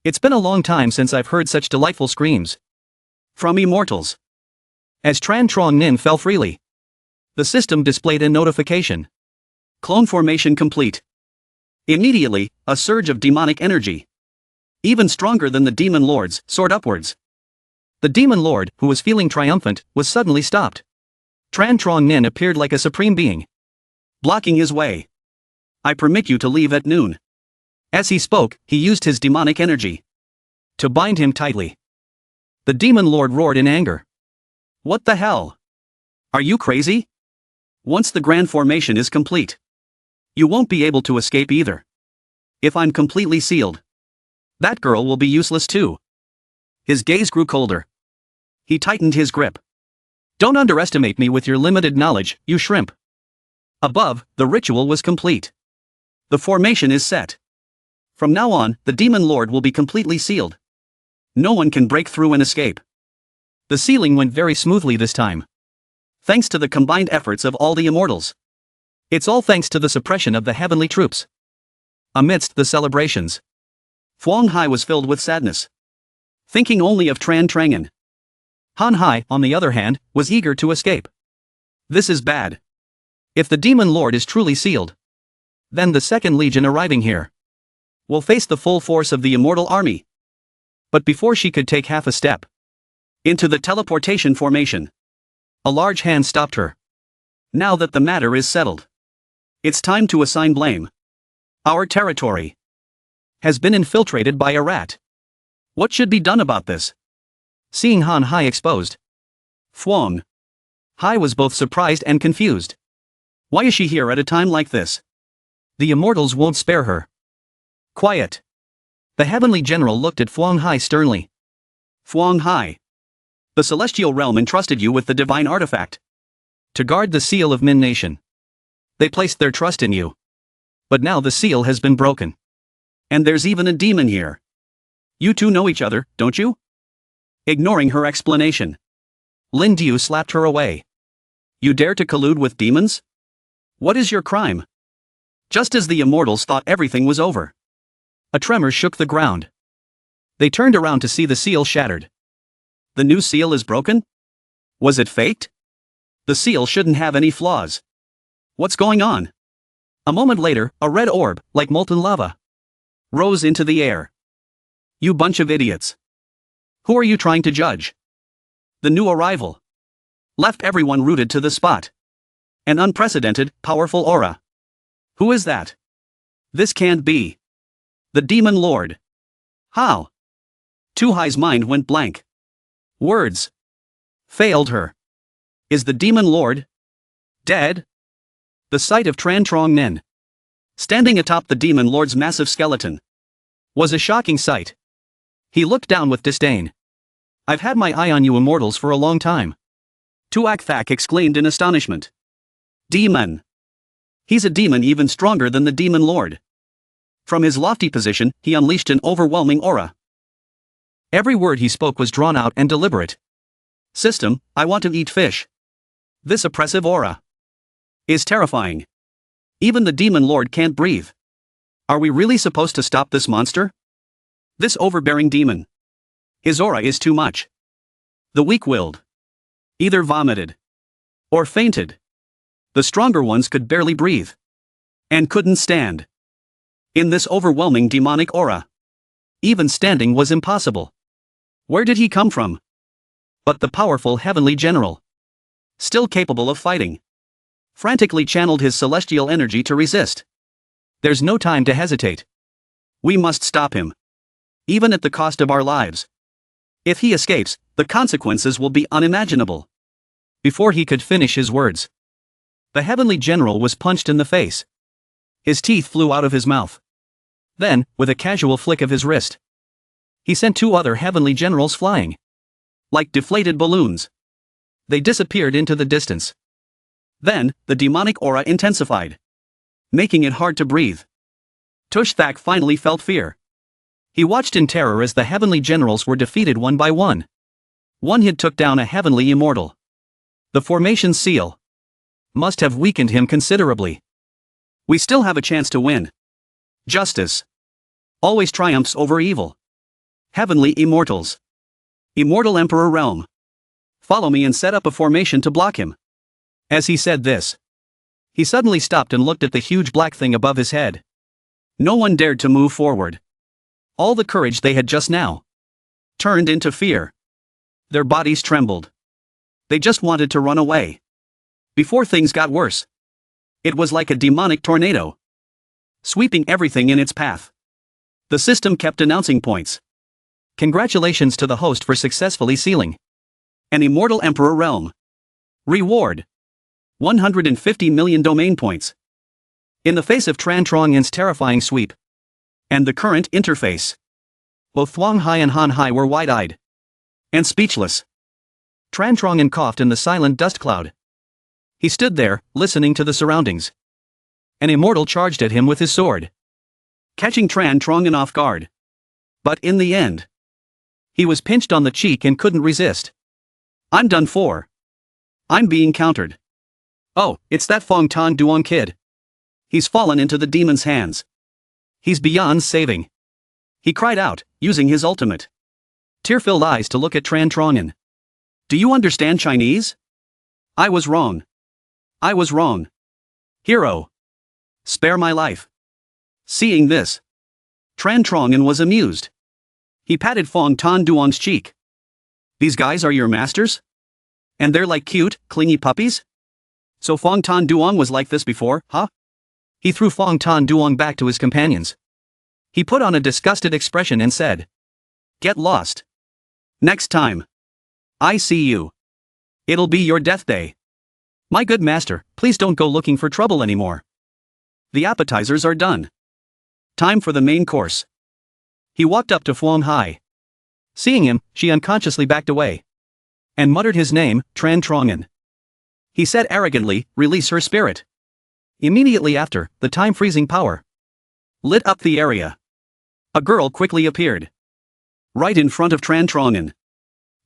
It's been a long time since I've heard such delightful screams from immortals. As Tran Trong Nin fell freely, the system displayed a notification. Clone formation complete. Immediately, a surge of demonic energy, even stronger than the demon lord's, soared upwards. The demon lord, who was feeling triumphant, was suddenly stopped. Tran Trong Nin appeared like a supreme being, blocking his way. I permit you to leave at noon. As he spoke, he used his demonic energy to bind him tightly. The demon lord roared in anger. What the hell? Are you crazy? Once the grand formation is complete, you won't be able to escape either. If I'm completely sealed, that girl will be useless too. His gaze grew colder. He tightened his grip. Don't underestimate me with your limited knowledge, you shrimp. Above, the ritual was complete. The formation is set. From now on, the demon lord will be completely sealed. No one can break through and escape. The sealing went very smoothly this time, thanks to the combined efforts of all the immortals. It's all thanks to the suppression of the heavenly troops. Amidst the celebrations, Huang Hai was filled with sadness, thinking only of Tran Trangan. Han Hai, on the other hand, was eager to escape. This is bad. If the demon lord is truly sealed, then the second legion arriving here will face the full force of the immortal army. But before she could take half a step into the teleportation formation, a large hand stopped her. Now that the matter is settled, it's time to assign blame. Our territory has been infiltrated by a rat. What should be done about this? Seeing Han Hai exposed, Huang Hai was both surprised and confused. Why is she here at a time like this? The immortals won't spare her. Quiet. The heavenly general looked at Huang Hai sternly. Huang Hai, the celestial realm entrusted you with the divine artifact to guard the seal of Min Nation. They placed their trust in you. But now the seal has been broken. And there's even a demon here. You two know each other, don't you? Ignoring her explanation, Lin Du slapped her away. You dare to collude with demons? What is your crime? Just as the immortals thought everything was over, a tremor shook the ground. They turned around to see the seal shattered. The new seal is broken? Was it faked? The seal shouldn't have any flaws. What's going on? A moment later, a red orb, like molten lava, rose into the air. You bunch of idiots. Who are you trying to judge? The new arrival left everyone rooted to the spot. An unprecedented, powerful aura. Who is that? This can't be the demon lord. How? Tu Hai's mind went blank. Words failed her. Is the demon lord dead? The sight of Tran Trong Nen standing atop the demon lord's massive skeleton was a shocking sight. He looked down with disdain. I've had my eye on you immortals for a long time. Tuak Thak exclaimed in astonishment. Demon! He's a demon even stronger than the demon lord. From his lofty position, he unleashed an overwhelming aura. Every word he spoke was drawn out and deliberate. System, I want to eat fish. This oppressive aura is terrifying. Even the demon lord can't breathe. Are we really supposed to stop this monster? This overbearing demon. His aura is too much. The weak-willed either vomited or fainted. The stronger ones could barely breathe and couldn't stand. In this overwhelming demonic aura, even standing was impossible. Where did he come from? But the powerful heavenly general, still capable of fighting, frantically channeled his celestial energy to resist. There's no time to hesitate. We must stop him, even at the cost of our lives. If he escapes, the consequences will be unimaginable. Before he could finish his words, the heavenly general was punched in the face. His teeth flew out of his mouth. Then, with a casual flick of his wrist, he sent two other heavenly generals flying like deflated balloons. They disappeared into the distance. Then, the demonic aura intensified, making it hard to breathe. Tush Thak finally felt fear. He watched in terror as the heavenly generals were defeated one by one. One hit took down a heavenly immortal. The formation seal must have weakened him considerably. We still have a chance to win. Justice always triumphs over evil. Heavenly immortals. Immortal Emperor Realm. Follow me and set up a formation to block him. As he said this, he suddenly stopped and looked at the huge black thing above his head. No one dared to move forward. All the courage they had just now turned into fear. Their bodies trembled. They just wanted to run away. Before things got worse, it was like a demonic tornado, sweeping everything in its path. The system kept announcing points. Congratulations to the host for successfully sealing an immortal Emperor Realm. Reward: 150 million domain points. In the face of Tran Trong Nen's terrifying sweep and the current interface, both Thuong Hai and Han Hai were wide-eyed and speechless. Tran Trong Nen coughed in the silent dust cloud. He stood there, listening to the surroundings. An immortal charged at him with his sword, catching Tran Trong Nen off guard. But in the end, he was pinched on the cheek and couldn't resist. I'm done for. I'm being countered. Oh, it's that Phong Tan Duong kid. He's fallen into the demon's hands. He's beyond saving. He cried out, using his ultimate tear-filled eyes to look at Tran Trong Nen. Do you understand Chinese? I was wrong. I was wrong. Hero. Spare my life. Seeing this, Tran Trong Nen was amused. He patted Phong Tan Duong's cheek. These guys are your masters? And they're like cute, clingy puppies? So Phong Tan Duong was like this before, huh? He threw Phong Tan Duong back to his companions. He put on a disgusted expression and said, Get lost. Next time I see you, it'll be your death day. My good master, please don't go looking for trouble anymore. The appetizers are done. Time for the main course. He walked up to Thuong Hai. Seeing him, she unconsciously backed away and muttered his name, Tran Trong Nen. He said arrogantly, Release her spirit. Immediately after, the time-freezing power lit up the area. A girl quickly appeared right in front of Tran Trong Nen.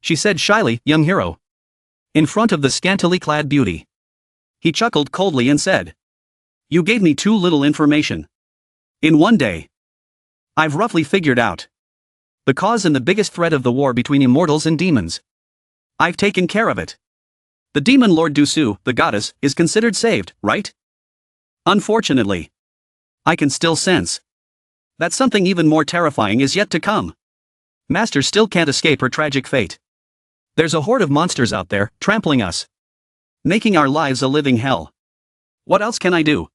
She said shyly, Young hero. In front of the scantily clad beauty. He chuckled coldly and said, You gave me too little information. In one day, I've roughly figured out the cause and the biggest threat of the war between immortals and demons. I've taken care of it. The demon Lord Dusu, the goddess, is considered saved, right? Unfortunately, I can still sense that something even more terrifying is yet to come. Master still can't escape her tragic fate. There's a horde of monsters out there, trampling us, making our lives a living hell. What else can I do?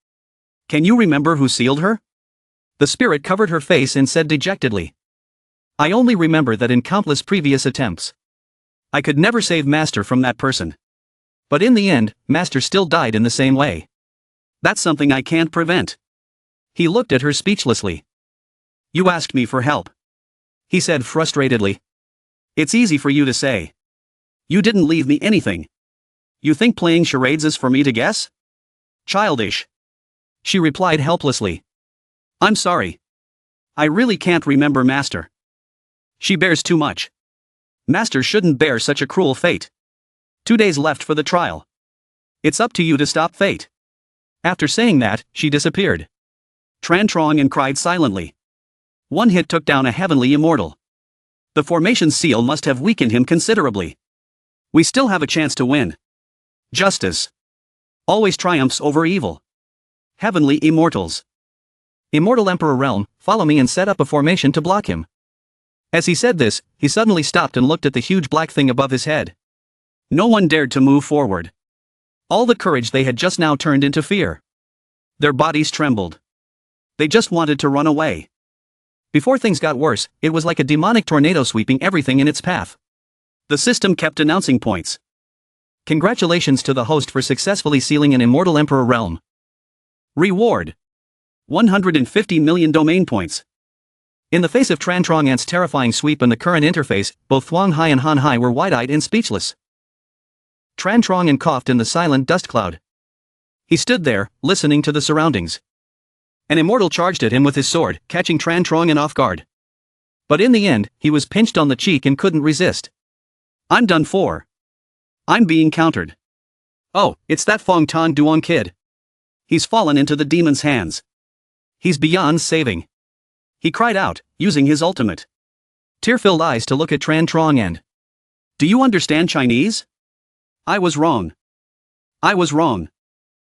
Can you remember who sealed her? The spirit covered her face and said dejectedly, I only remember that in countless previous attempts, I could never save Master from that person. But in the end, Master still died in the same way. That's something I can't prevent. He looked at her speechlessly. You asked me for help, he said frustratedly. It's easy for you to say. You didn't leave me anything. You think playing charades is for me to guess? Childish. She replied helplessly. I'm sorry. I really can't remember Master. She bears too much. Master shouldn't bear such a cruel fate. 2 days left for the trial. It's up to you to stop fate. After saying that, she disappeared. Tran Trong and cried silently. One hit took down a heavenly immortal. The formation seal must have weakened him considerably. We still have a chance to win. Justice always triumphs over evil. Heavenly immortals. Immortal Emperor Realm, follow me and set up a formation to block him. As he said this, he suddenly stopped and looked at the huge black thing above his head. No one dared to move forward. All the courage they had just now turned into fear. Their bodies trembled. They just wanted to run away. Before things got worse, it was like a demonic tornado sweeping everything in its path. The system kept announcing points. Congratulations to the host for successfully sealing an Immortal Emperor Realm. Reward: 150 million domain points. In the face of Tran Trong Ant's terrifying sweep and the current interface, both Thuong Hai and Han Hai were wide-eyed and speechless. Tran Trong Ant coughed in the silent dust cloud. He stood there, listening to the surroundings. An immortal charged at him with his sword, catching Tran Trong Ant off guard. But in the end, he was pinched on the cheek and couldn't resist. I'm done for. I'm being countered. Oh, it's that Phong Tan Duong kid. He's fallen into the demon's hands. He's beyond saving. He cried out, using his ultimate tear-filled eyes to look at Tran Trong Ant. Do you understand Chinese? I was wrong. I was wrong.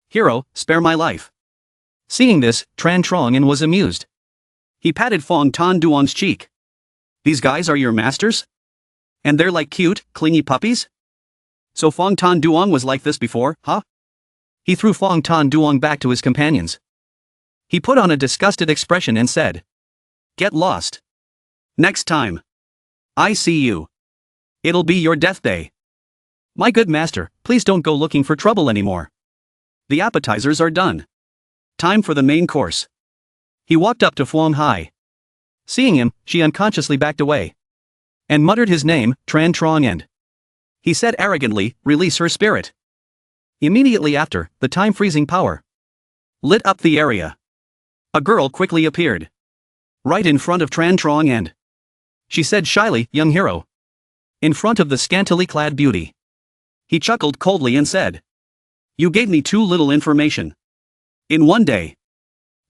Hero, spare my life. Seeing this, Tran Trong Ant was amused. He patted Phong Tan Duong's cheek. These guys are your masters? And they're like cute, clingy puppies? So Phong Tan Duong was like this before, huh? He threw Phong Tan Duong back to his companions. He put on a disgusted expression and said, Get lost. Next time I see you, it'll be your death day. My good master, please don't go looking for trouble anymore. The appetizers are done. Time for the main course. He walked up to Thuong Hai. Seeing him, she unconsciously backed away. And muttered his name, Tran Trong Ant. He said arrogantly, release her spirit. Immediately after, the time-freezing power lit up the area. A girl quickly appeared. Right in front of Tran Trong Ant. She said shyly, young hero. In front of the scantily clad beauty. He chuckled coldly and said, You gave me too little information. In 1 day,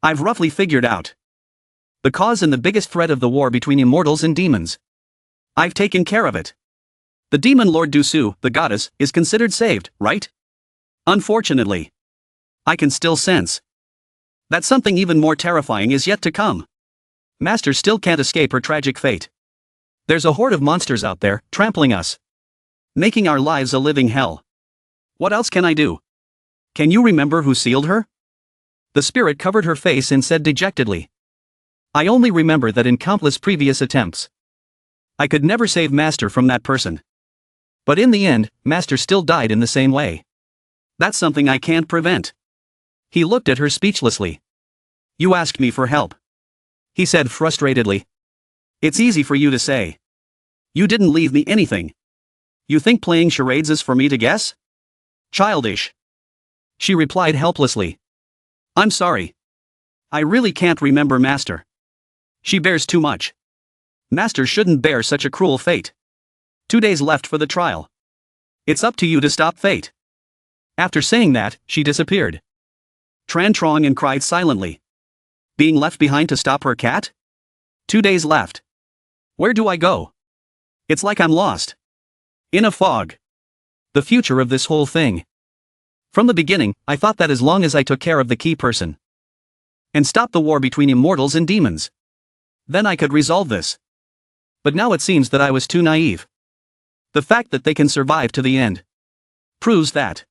I've roughly figured out the cause and the biggest threat of the war between immortals and demons. I've taken care of it. The demon Lord Du Su, the goddess, is considered saved, right? Unfortunately, I can still sense that something even more terrifying is yet to come. Master still can't escape her tragic fate. There's a horde of monsters out there, trampling us, making our lives a living hell. What else can I do? Can you remember who sealed her? The spirit covered her face and said dejectedly, I only remember that in countless previous attempts, I could never save Master from that person. But in the end, Master still died in the same way. That's something I can't prevent. He looked at her speechlessly. You asked me for help, he said frustratedly. It's easy for you to say. You didn't leave me anything. You think playing charades is for me to guess? Childish. She replied helplessly. I'm sorry. I really can't remember Master. She bears too much. Master shouldn't bear such a cruel fate. 2 days left for the trial. It's up to you to stop fate. After saying that, she disappeared. Tran Trong Ant cried silently. Being left behind to stop her cat? 2 days left. Where do I go? It's like I'm lost in a fog. The future of this whole thing. From the beginning, I thought that as long as I took care of the key person and stopped the war between immortals and demons, then I could resolve this. But now it seems that I was too naive. The fact that they can survive to the end proves that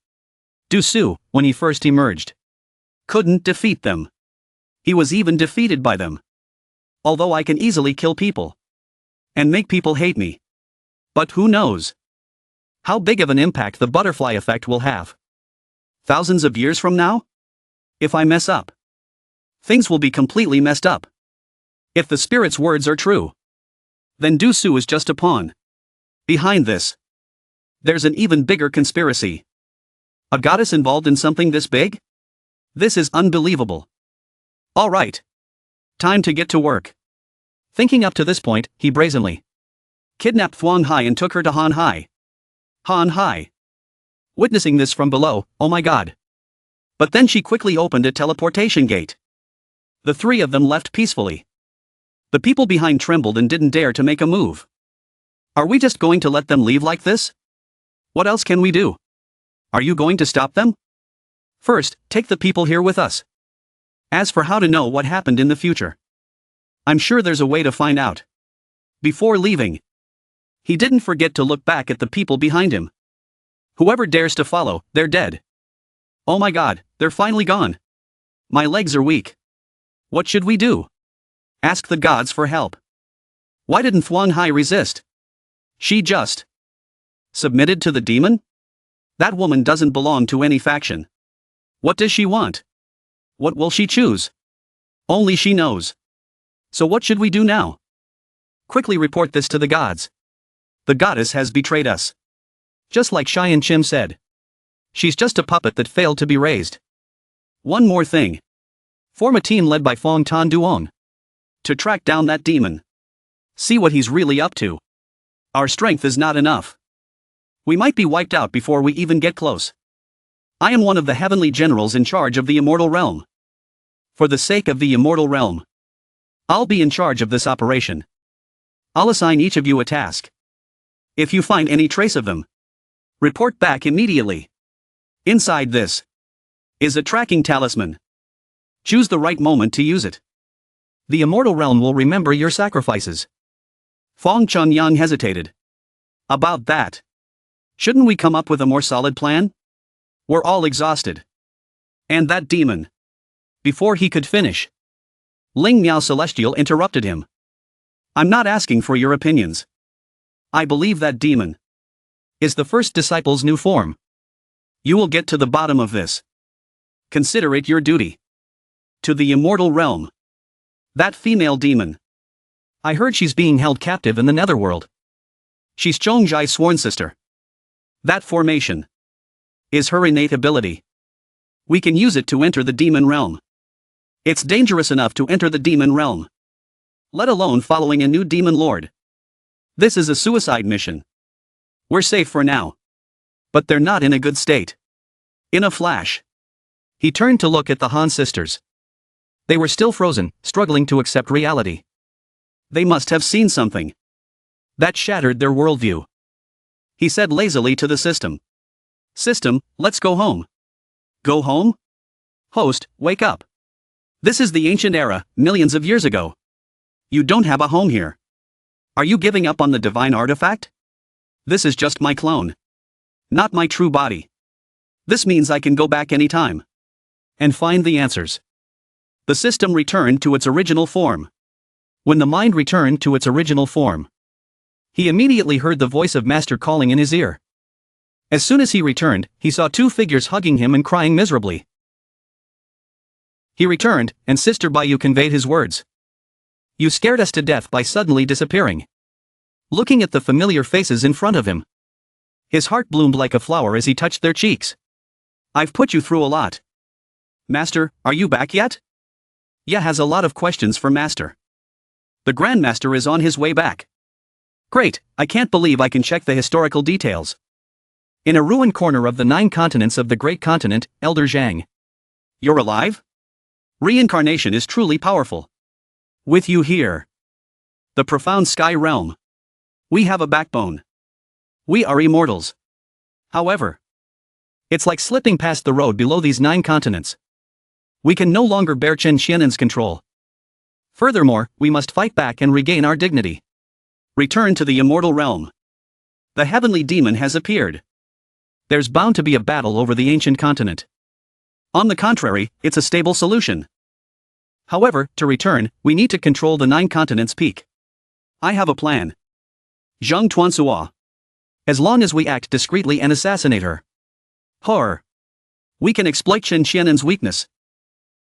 Du Su, when he first emerged, couldn't defeat them. He was even defeated by them. Although I can easily kill people, and make people hate me. But who knows how big of an impact the butterfly effect will have? Thousands of years from now? If I mess up, things will be completely messed up. If the spirit's words are true, then Du Su is just a pawn. Behind this, there's an even bigger conspiracy. A goddess involved in something this big? This is unbelievable. All right. Time to get to work. Thinking up to this point, he brazenly kidnapped Thuong Hai and took her to Han Hai. Han Hai. Witnessing this from below, oh my god. But then she quickly opened a teleportation gate. The three of them left peacefully. The people behind trembled and didn't dare to make a move. Are we just going to let them leave like this? What else can we do? Are you going to stop them? First, take the people here with us. As for how to know what happened in the future, I'm sure there's a way to find out. Before leaving, he didn't forget to look back at the people behind him. Whoever dares to follow, they're dead. Oh my god, they're finally gone. My legs are weak. What should we do? Ask the gods for help. Why didn't Thuong Hai resist? She just submitted to the demon? That woman doesn't belong to any faction. What does she want? What will she choose? Only she knows. So what should we do now? Quickly report this to the gods. The goddess has betrayed us. Just like Cheyenne Chim said. She's just a puppet that failed to be raised. One more thing. Form a team led by Phong Tan Duong to track down that demon. See what he's really up to. Our strength is not enough. We might be wiped out before we even get close. I am one of the heavenly generals in charge of the immortal realm. For the sake of the immortal realm, I'll be in charge of this operation. I'll assign each of you a task. If you find any trace of them, report back immediately. Inside this is a tracking talisman. Choose the right moment to use it. The immortal realm will remember your sacrifices. Fong Chunyang hesitated. About that, shouldn't we come up with a more solid plan? We're all exhausted. And that demon. Before he could finish, Ling Miao Celestial interrupted him. I'm not asking for your opinions. I believe that demon is the first disciple's new form. You will get to the bottom of this. Consider it your duty. To the immortal realm. That female demon. I heard she's being held captive in the netherworld. She's Chongjai's sworn sister. That formation is her innate ability. We can use it to enter the demon realm. It's dangerous enough to enter the demon realm, let alone following a new demon lord. This is a suicide mission. We're safe for now. But they're not in a good state. In a flash, he turned to look at the Han sisters. They were still frozen, struggling to accept reality. They must have seen something that shattered their worldview. He said lazily to the system. System, let's go home. Go home? Host, wake up. This is the ancient era, millions of years ago. You don't have a home here. Are you giving up on the divine artifact? This is just my clone. Not my true body. This means I can go back anytime and find the answers. The system returned to its original form. When the mind returned to its original form, he immediately heard the voice of Master calling in his ear. As soon as he returned, he saw two figures hugging him and crying miserably. He returned, and Sister Bayu conveyed his words. You scared us to death by suddenly disappearing. Looking at the familiar faces in front of him, his heart bloomed like a flower as he touched their cheeks. I've put you through a lot. Master, are you back yet? Ya has a lot of questions for Master. The Grandmaster is on his way back. Great, I can't believe I can check the historical details. In a ruined corner of the 9 continents of the Great Continent, Elder Zhang. You're alive? Reincarnation is truly powerful. With you here, the profound sky realm, we have a backbone. We are immortals. However, it's like slipping past the road below these 9 continents. We can no longer bear Chen Xian'an's control. Furthermore, we must fight back and regain our dignity. Return to the immortal realm. The heavenly demon has appeared. There's bound to be a battle over the ancient continent. On the contrary, it's a stable solution. However, to return, we need to control the 9 continents' peak. I have a plan. Zhang Tuansua. As long as we act discreetly and assassinate her. Horror. We can exploit Chen Xianan's weakness.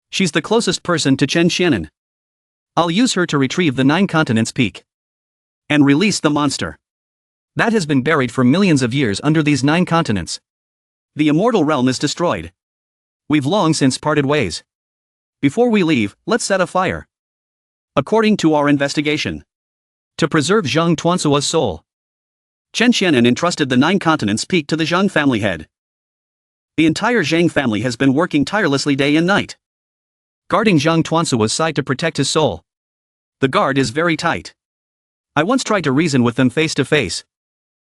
She's the closest person to Chen Xianan. I'll use her to retrieve the 9 continents peak. And release the monster. That has been buried for millions of years under these 9 continents. The immortal realm is destroyed. We've long since parted ways. Before we leave, let's set a fire. According to our investigation. To preserve Zhang Tuansua's soul. Chen Xianan entrusted the 9 continents peak to the Zhang family head. The entire Zhang family has been working tirelessly day and night. Guarding Zhang Tuansua's side to protect his soul. The guard is very tight. I once tried to reason with them face to face.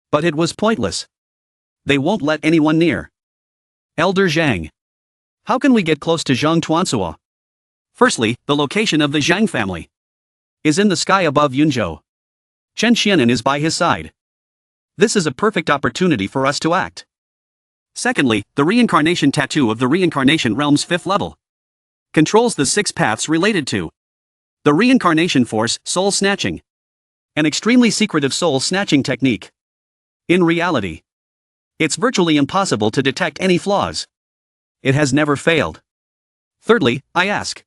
But it was pointless. They won't let anyone near. Elder Zhang. How can we get close to Zhang Tuansua? Firstly, the location of the Zhang family is in the sky above Yunzhou. Chen Xianan is by his side. This is a perfect opportunity for us to act. Secondly, the reincarnation tattoo of the reincarnation realm's 5th level controls the 6 paths related to the reincarnation force, soul snatching. An extremely secretive soul snatching technique. In reality, it's virtually impossible to detect any flaws. It has never failed. Thirdly, I ask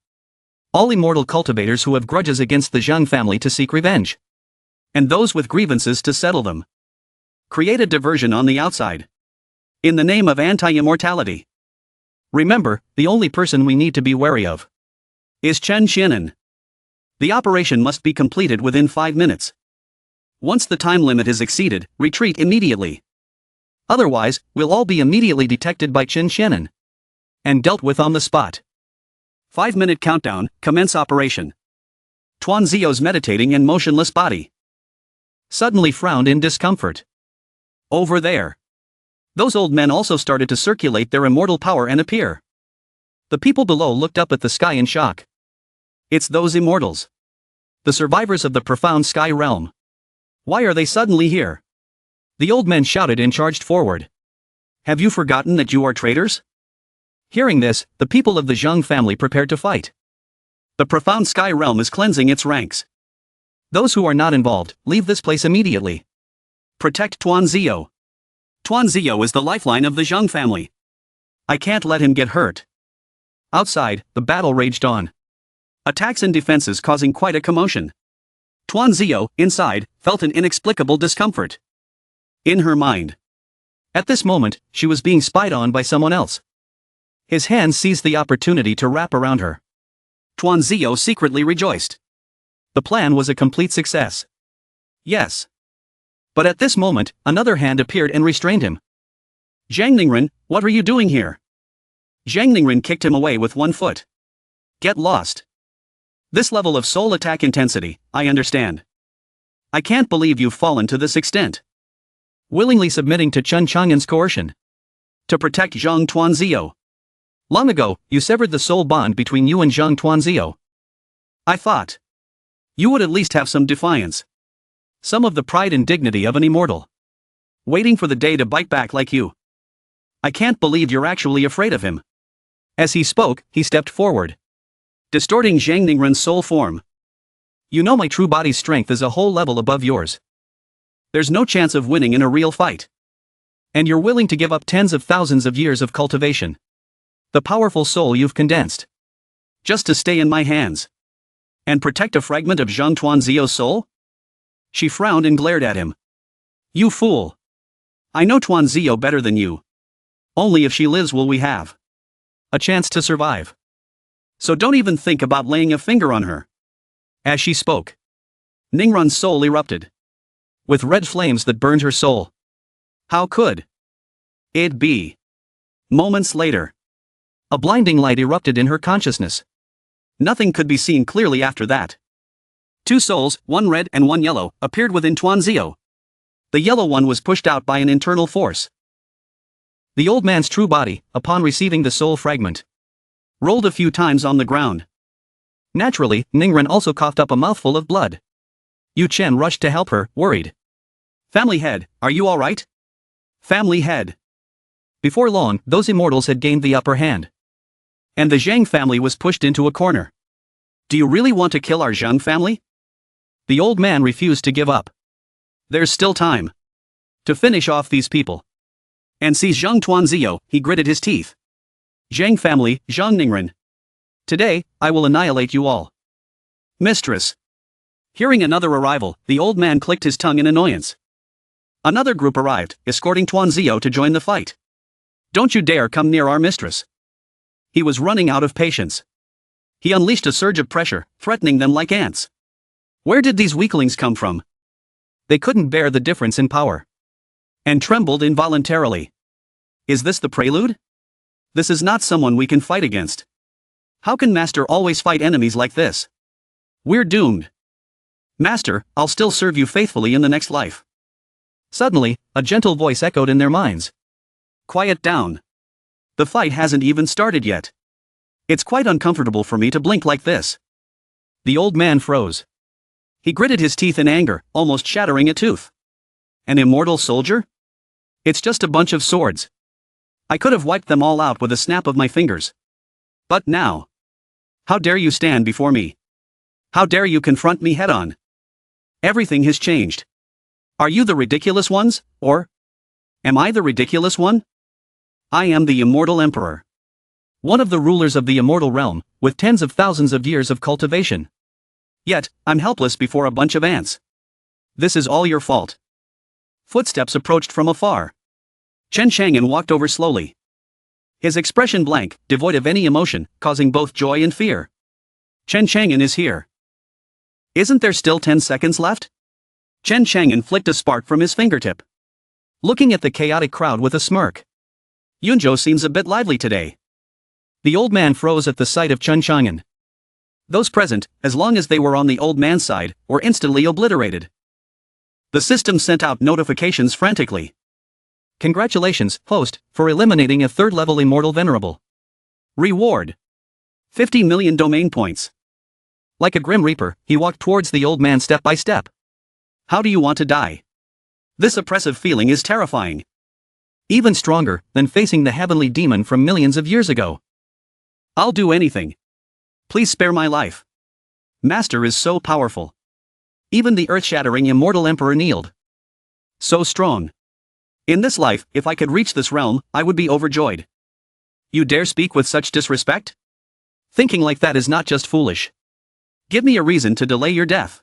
all immortal cultivators who have grudges against the Zhang family to seek revenge. And those with grievances to settle them. Create a diversion on the outside. In the name of anti-immortality. Remember, the only person we need to be wary of is Chen Xianan. The operation must be completed within 5 minutes. Once the time limit is exceeded, retreat immediately. Otherwise, we'll all be immediately detected by Chen Xianan and dealt with on the spot. 5-minute countdown, commence operation. Tuan Zio's meditating and motionless body suddenly frowned in discomfort. Over there. Those old men also started to circulate their immortal power and appear. The people below looked up at the sky in shock. It's those immortals. The survivors of the profound sky realm. Why are they suddenly here? The old men shouted and charged forward. Have you forgotten that you are traitors? Hearing this, the people of the Zhang family prepared to fight. The profound sky realm is cleansing its ranks. Those who are not involved, leave this place immediately. Protect Tuan Zio. Tuan Zio is the lifeline of the Zhang family. I can't let him get hurt. Outside, the battle raged on. Attacks and defenses causing quite a commotion. Tuan Zio, inside, felt an inexplicable discomfort. In her mind. At this moment, she was being spied on by someone else. His hand seized the opportunity to wrap around her. Tuan Zio secretly rejoiced. The plan was a complete success. Yes. But at this moment, another hand appeared and restrained him. Zhang Ningren, what are you doing here? Zhang Ningren kicked him away with one foot. Get lost. This level of soul attack intensity, I understand. I can't believe you've fallen to this extent. Willingly submitting to Chen Chang'an's coercion. To protect Zhang Tuanzio. Long ago, you severed the soul bond between you and Zhang Tuanzio. I thought you would at least have some defiance. Some of the pride and dignity of an immortal. Waiting for the day to bite back like you. I can't believe you're actually afraid of him. As he spoke, he stepped forward. Distorting Zhang Ningren's soul form. You know my true body's strength is a whole level above yours. There's no chance of winning in a real fight. And you're willing to give up tens of thousands of years of cultivation. The powerful soul you've condensed. Just to stay in my hands. And protect a fragment of Zhang Tuanzio's soul? She frowned and glared at him. You fool. I know Tuanzio better than you. Only if she lives will we have a chance to survive. So don't even think about laying a finger on her. As she spoke, Ningran's soul erupted. With red flames that burned her soul. How could it be? Moments later, a blinding light erupted in her consciousness. Nothing could be seen clearly after that. Two souls, one red and one yellow, appeared within Tuanzio. The yellow one was pushed out by an internal force. The old man's true body, upon receiving the soul fragment, rolled a few times on the ground. Naturally, Ningren also coughed up a mouthful of blood. Yu Chen rushed to help her, worried. Family head, are you all right? Family head. Before long, those immortals had gained the upper hand. And the Zhang family was pushed into a corner. Do you really want to kill our Zhang family? The old man refused to give up. There's still time to finish off these people. And see Zhang Tuanzio, he gritted his teeth. Zhang family, Zhang Ningren. Today, I will annihilate you all. Mistress. Hearing another arrival, the old man clicked his tongue in annoyance. Another group arrived, escorting Tuanzio to join the fight. Don't you dare come near our mistress. He was running out of patience. He unleashed a surge of pressure, threatening them like ants. Where did these weaklings come from? They couldn't bear the difference in power. And trembled involuntarily. Is this the prelude? This is not someone we can fight against. How can Master always fight enemies like this? We're doomed. Master, I'll still serve you faithfully in the next life. Suddenly, a gentle voice echoed in their minds. Quiet down. The fight hasn't even started yet. It's quite uncomfortable for me to blink like this. The old man froze. He gritted his teeth in anger, almost shattering a tooth. An immortal soldier? It's just a bunch of swords. I could have wiped them all out with a snap of my fingers. But now. How dare you stand before me? How dare you confront me head-on? Everything has changed. Are you the ridiculous ones, or am I the ridiculous one? I am the immortal emperor. One of the rulers of the immortal realm, with tens of thousands of years of cultivation. Yet, I'm helpless before a bunch of ants. This is all your fault. Footsteps approached from afar. Chen Chang'an walked over slowly. His expression blank, devoid of any emotion, causing both joy and fear. Chen Chang'an is here. Isn't there still 10 seconds left? Chen Chang'an flicked a spark from his fingertip. Looking at the chaotic crowd with a smirk. Yunzhou seems a bit lively today. The old man froze at the sight of Chen Chang'an. Those present, as long as they were on the old man's side, were instantly obliterated. The system sent out notifications frantically. Congratulations, host, for eliminating a third-level immortal venerable. Reward. 50 million domain points. Like a grim reaper, he walked towards the old man step by step. How do you want to die? This oppressive feeling is terrifying. Even stronger than facing the heavenly demon from millions of years ago. I'll do anything. Please spare my life. Master is so powerful. Even the earth-shattering immortal emperor kneeled. So strong. In this life, if I could reach this realm, I would be overjoyed. You dare speak with such disrespect? Thinking like that is not just foolish. Give me a reason to delay your death.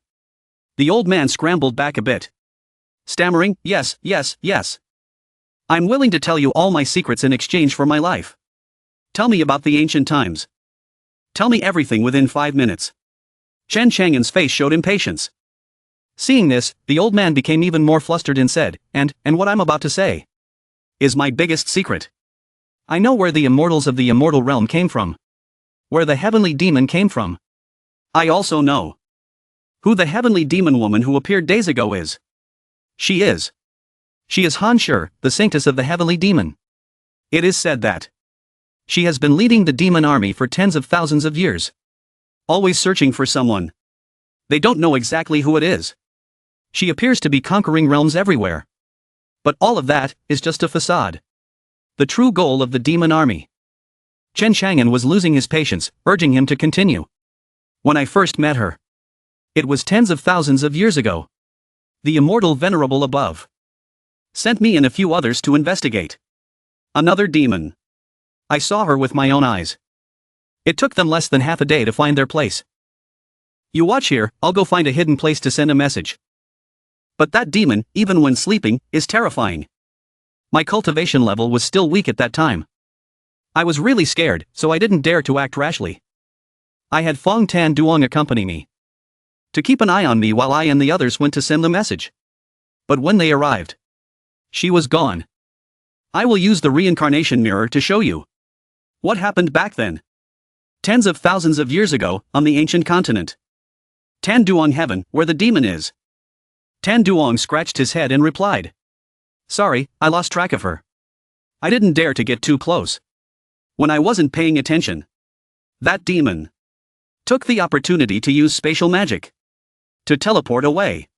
The old man scrambled back a bit. Stammering, yes, yes, yes. I'm willing to tell you all my secrets in exchange for my life. Tell me about the ancient times. Tell me everything within 5 minutes. Chen Chang'an's face showed impatience. Seeing this, the old man became even more flustered and said, and what I'm about to say is my biggest secret. I know where the immortals of the immortal realm came from. Where the heavenly demon came from. I also know who the heavenly demon woman who appeared days ago is. She is Han Shi, the saintess of the heavenly demon. It is said that she has been leading the demon army for tens of thousands of years. Always searching for someone. They don't know exactly who it is. She appears to be conquering realms everywhere. But all of that is just a facade. The true goal of the demon army. Chen Chang'an was losing his patience, urging him to continue. When I first met her, it was tens of thousands of years ago. The immortal venerable above sent me and a few others to investigate another demon. I saw her with my own eyes. It took them less than half a day to find their place. You watch here, I'll go find a hidden place to send a message. But that demon, even when sleeping, is terrifying. My cultivation level was still weak at that time. I was really scared, so I didn't dare to act rashly. I had Fong Tan Duong accompany me to keep an eye on me while I and the others went to send the message. But when they arrived, she was gone. I will use the reincarnation mirror to show you what happened back then. Tens of thousands of years ago, on the ancient continent. Tan Duong Heaven, where the demon is. Tan Duong scratched his head and replied. Sorry, I lost track of her. I didn't dare to get too close. When I wasn't paying attention, that demon took the opportunity to use spatial magic to teleport away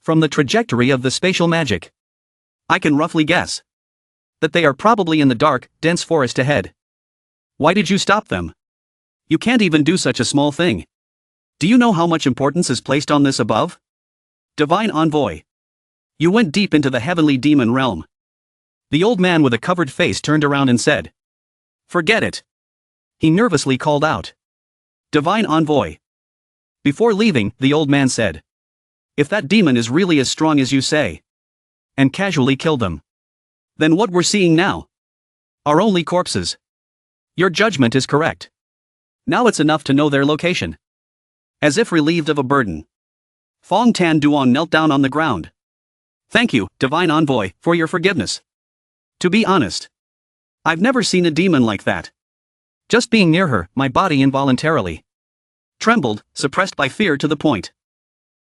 from the trajectory of the spatial magic. I can roughly guess that they are probably in the dark, dense forest ahead. Why did you stop them? You can't even do such a small thing. Do you know how much importance is placed on this above? Divine Envoy. You went deep into the heavenly demon realm. The old man with a covered face turned around and said. Forget it. He nervously called out. Divine Envoy. Before leaving, the old man said. If that demon is really as strong as you say. And casually killed them. Then what we're seeing now are only corpses. Your judgment is correct. Now it's enough to know their location. As if relieved of a burden, Fong Tan Duan knelt down on the ground. Thank you, Divine Envoy, for your forgiveness. To be honest, I've never seen a demon like that. Just being near her, my body involuntarily trembled, suppressed by fear to the point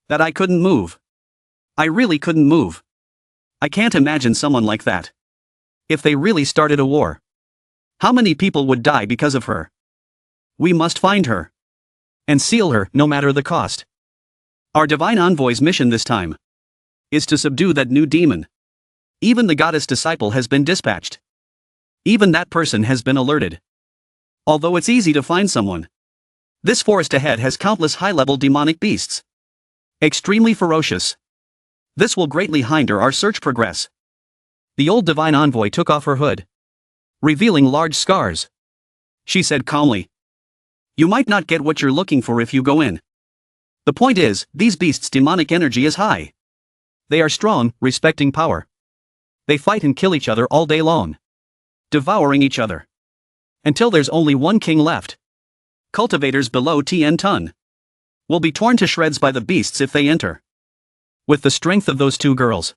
that I couldn't move. I really couldn't move. I can't imagine someone like that. If they really started a war, how many people would die because of her? We must find her and seal her, no matter the cost. Our Divine Envoy's mission this time is to subdue that new demon. Even the goddess disciple has been dispatched. Even that person has been alerted. Although it's easy to find someone, this forest ahead has countless high-level demonic beasts. Extremely ferocious. This will greatly hinder our search progress. The old Divine Envoy took off her hood, revealing large scars. She said calmly. You might not get what you're looking for if you go in. The point is, these beasts' demonic energy is high. They are strong, respecting power. They fight and kill each other all day long, devouring each other, until there's only one king left. Cultivators below Tien Tun will be torn to shreds by the beasts if they enter. With the strength of those two girls,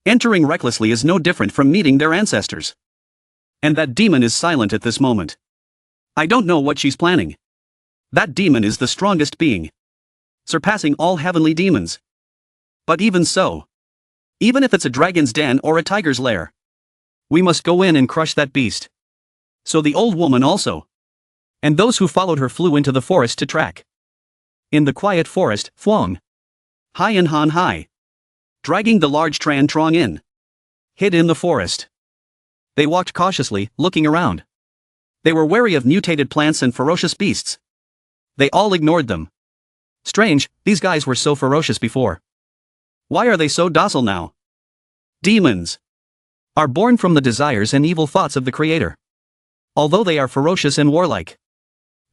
entering recklessly is no different from meeting their ancestors. And that demon is silent at this moment. I don't know what she's planning. That demon is the strongest being, surpassing all heavenly demons. But even so, even if it's a dragon's den or a tiger's lair, we must go in and crush that beast. So the old woman also, and those who followed her, flew into the forest to track. In the quiet forest, Thuong Hai and Han Hai, dragging the large Tran Trong in, hid in the forest. They walked cautiously, looking around. They were wary of mutated plants and ferocious beasts. They all ignored them. Strange, these guys were so ferocious before. Why are they so docile now? Demons are born from the desires and evil thoughts of the Creator. Although they are ferocious and warlike,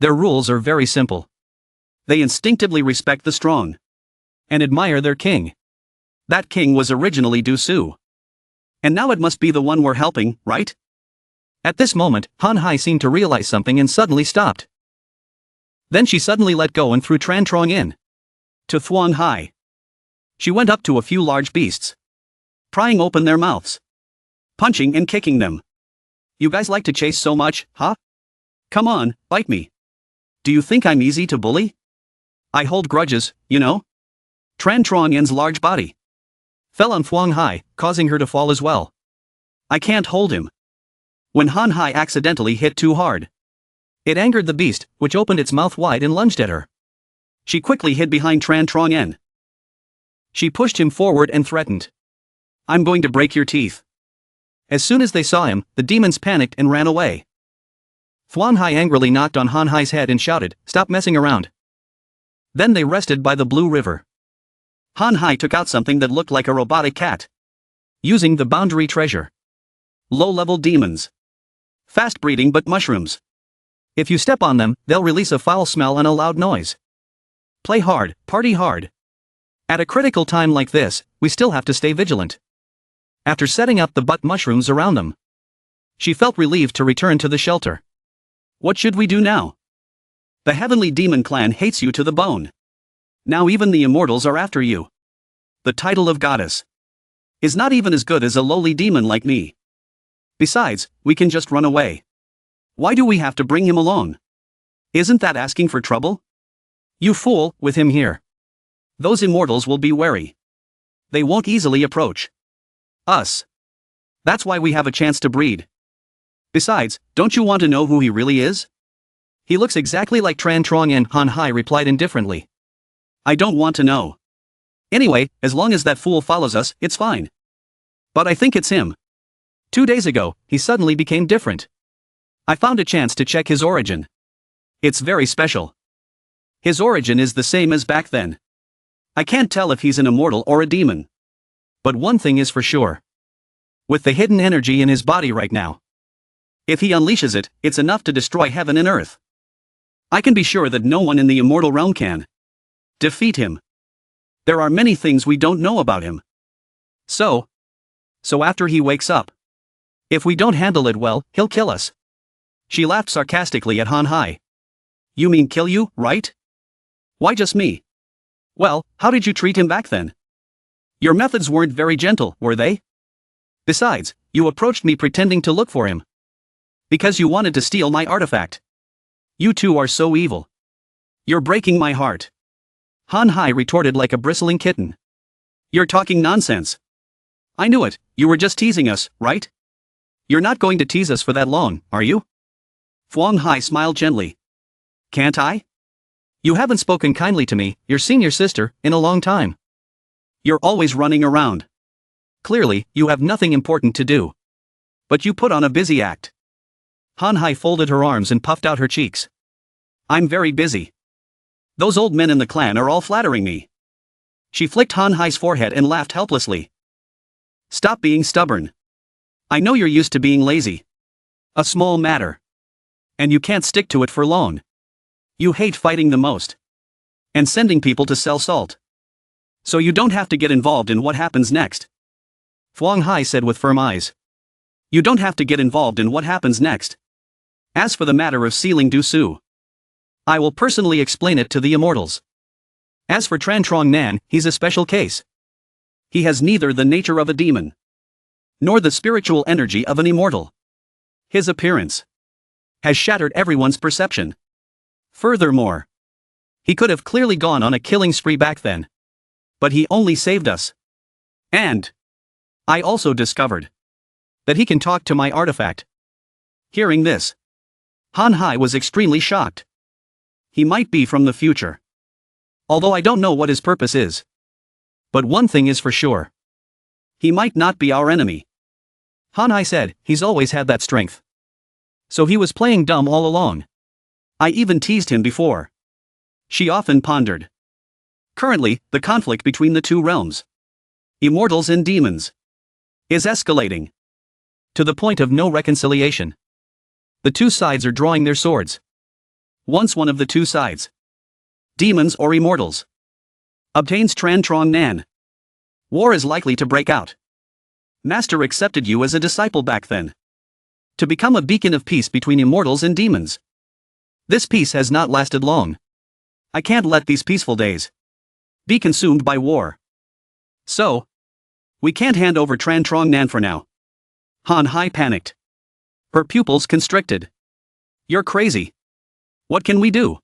their rules are very simple. They instinctively respect the strong and admire their king. That king was originally Du Su. And now it must be the one we're helping, right? At this moment, Han Hai seemed to realize something and suddenly stopped. Then she suddenly let go and threw Tran Trong in to Thuong Hai. She went up to a few large beasts, prying open their mouths, punching and kicking them. You guys like to chase so much, huh? Come on, bite me. Do you think I'm easy to bully? I hold grudges, you know? Tran Trong Yen's large body fell on Thuong Hai, causing her to fall as well. I can't hold him. When Han Hai accidentally hit too hard, it angered the beast, which opened its mouth wide and lunged at her. She quickly hid behind Tran Trong Yen. She pushed him forward and threatened. I'm going to break your teeth. As soon as they saw him, the demons panicked and ran away. Thuong Hai angrily knocked on Han Hai's head and shouted, "Stop messing around." Then they rested by the Blue River. Han Hai took out something that looked like a robotic cat, using the boundary treasure. Low-level demons. Fast-breeding but mushrooms. If you step on them, they'll release a foul smell and a loud noise. Play hard, party hard. At a critical time like this, we still have to stay vigilant. After setting up the butt mushrooms around them, she felt relieved to return to the shelter. What should we do now? The heavenly demon clan hates you to the bone. Now even the immortals are after you. The title of goddess is not even as good as a lowly demon like me. Besides, we can just run away. Why do we have to bring him along? Isn't that asking for trouble? You fool, with him here, those immortals will be wary. They won't easily approach us. That's why we have a chance to breed. Besides, don't you want to know who he really is? He looks exactly like Tran Trong Yen, Han Hai replied indifferently. I don't want to know. Anyway, as long as that fool follows us, it's fine. But I think it's him. 2 days ago, he suddenly became different. I found a chance to check his origin. It's very special. His origin is the same as back then. I can't tell if he's an immortal or a demon. But one thing is for sure. With the hidden energy in his body right now, if he unleashes it, it's enough to destroy heaven and earth. I can be sure that no one in the immortal realm can defeat him. There are many things we don't know about him. So after he wakes up, if we don't handle it well, he'll kill us. She laughed sarcastically at Han Hai. You mean kill you, right? Why just me? Well, how did you treat him back then? Your methods weren't very gentle, were they? Besides, you approached me pretending to look for him. Because you wanted to steal my artifact. You two are so evil. You're breaking my heart. Han Hai retorted like a bristling kitten. You're talking nonsense. I knew it, you were just teasing us, right? You're not going to tease us for that long, are you? Huang Hai smiled gently. Can't I? You haven't spoken kindly to me, your senior sister, in a long time. You're always running around. Clearly, you have nothing important to do. But you put on a busy act. Han Hai folded her arms and puffed out her cheeks. I'm very busy. Those old men in the clan are all flattering me. She flicked Han Hai's forehead and laughed helplessly. Stop being stubborn. I know you're used to being lazy. A small matter. And you can't stick to it for long. You hate fighting the most. And sending people to sell salt. So you don't have to get involved in what happens next. Huang Hai said with firm eyes. You don't have to get involved in what happens next. As for the matter of sealing Du Su, I will personally explain it to the immortals. As for Tran Trong Nan, he's a special case. He has neither the nature of a demon, nor the spiritual energy of an immortal. His appearance has shattered everyone's perception. Furthermore, he could have clearly gone on a killing spree back then. But he only saved us. And I also discovered that he can talk to my artifact. Hearing this, Han Hai was extremely shocked. He might be from the future. Although I don't know what his purpose is. But one thing is for sure. He might not be our enemy. Han Hai said, he's always had that strength. So he was playing dumb all along. I even teased him before. She often pondered. Currently, the conflict between the two realms, immortals and demons, is escalating to the point of no reconciliation. The two sides are drawing their swords. Once one of the two sides, demons or immortals, obtains Tran Trong Nan, war is likely to break out. Master accepted you as a disciple back then, to become a beacon of peace between immortals and demons. This peace has not lasted long. I can't let these peaceful days be consumed by war. So, we can't hand over Tran Trong Nan for now. Han Hai panicked. Her pupils constricted. You're crazy. What can we do?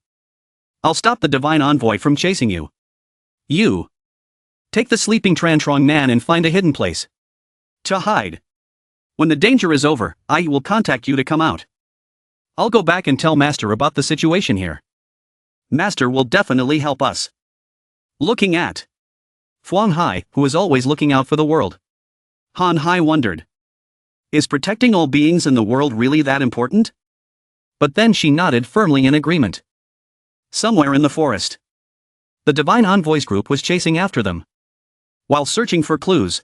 I'll stop the divine envoy from chasing you. You take the sleeping Tran Trong Nan and find a hidden place to hide. When the danger is over, I will contact you to come out. I'll go back and tell Master about the situation here. Master will definitely help us. Looking at Huang Hai, who is always looking out for the world, Han Hai wondered. Is protecting all beings in the world really that important? But then she nodded firmly in agreement. Somewhere in the forest, the Divine Envoys group was chasing after them. While searching for clues,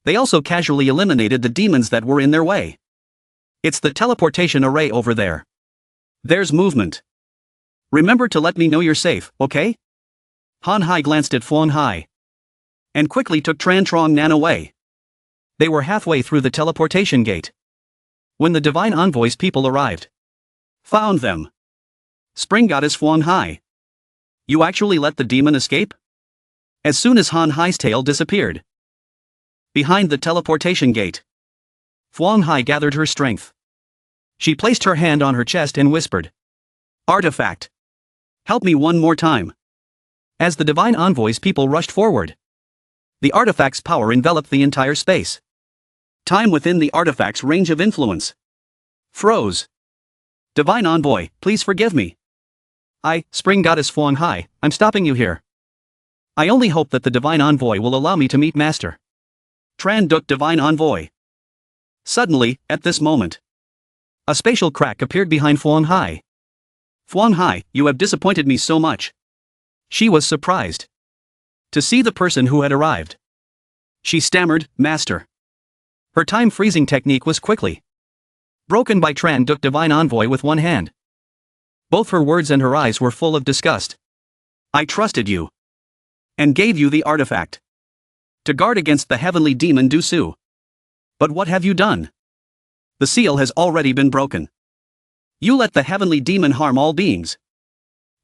they also casually eliminated the demons that were in their way. It's the teleportation array over there. There's movement. Remember to let me know you're safe, okay? Han Hai glanced at Huang Hai and quickly took Tran Trong Nan away. They were halfway through the teleportation gate when the Divine Envoys people arrived. Found them. Spring Goddess Huang Hai. You actually let the demon escape? As soon as Han Hai's tail disappeared behind the teleportation gate, Huang Hai gathered her strength. She placed her hand on her chest and whispered, Artifact. Help me one more time. As the Divine Envoys people rushed forward, the artifact's power enveloped the entire space. Time within the artifact's range of influence froze. Divine Envoy, please forgive me. Spring Goddess Huang Hai, I'm stopping you here. I only hope that the Divine Envoy will allow me to meet Master. Tran Duk Divine Envoy. Suddenly, at this moment, a spatial crack appeared behind Huang Hai. Huang Hai, you have disappointed me so much. She was surprised to see the person who had arrived. She stammered, Master. Her time-freezing technique was quickly broken by Tran Duk Divine Envoy with one hand. Both her words and her eyes were full of disgust. I trusted you. And gave you the artifact to guard against the heavenly demon Du Su. But what have you done? The seal has already been broken. You let the heavenly demon harm all beings.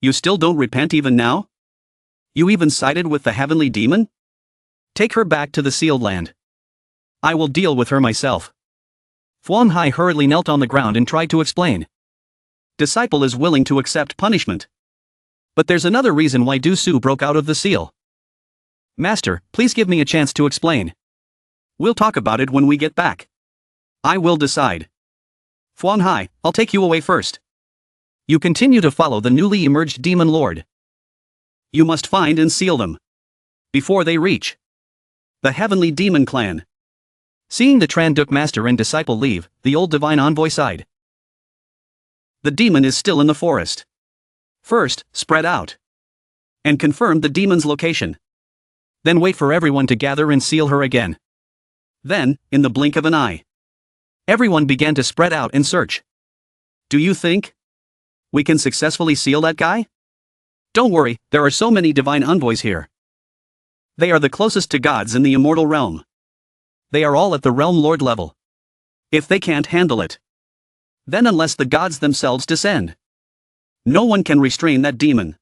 You still don't repent even now? You even sided with the heavenly demon? Take her back to the sealed land. I will deal with her myself. Fuang Hai hurriedly knelt on the ground and tried to explain. Disciple is willing to accept punishment. But there's another reason why Du Su broke out of the seal. Master, please give me a chance to explain. We'll talk about it when we get back. I will decide. Fuang Hai, I'll take you away first. You continue to follow the newly emerged demon lord. You must find and seal them before they reach the heavenly demon clan. Seeing the Tran Duk master and disciple leave, the old divine envoy sighed. The demon is still in the forest. First, spread out and confirm the demon's location. Then wait for everyone to gather and seal her again. Then, in the blink of an eye, everyone began to spread out and search. Do you think we can successfully seal that guy? Don't worry, there are so many divine envoys here. They are the closest to gods in the immortal realm. They are all at the realm lord level. If they can't handle it, then unless the gods themselves descend, no one can restrain that demon.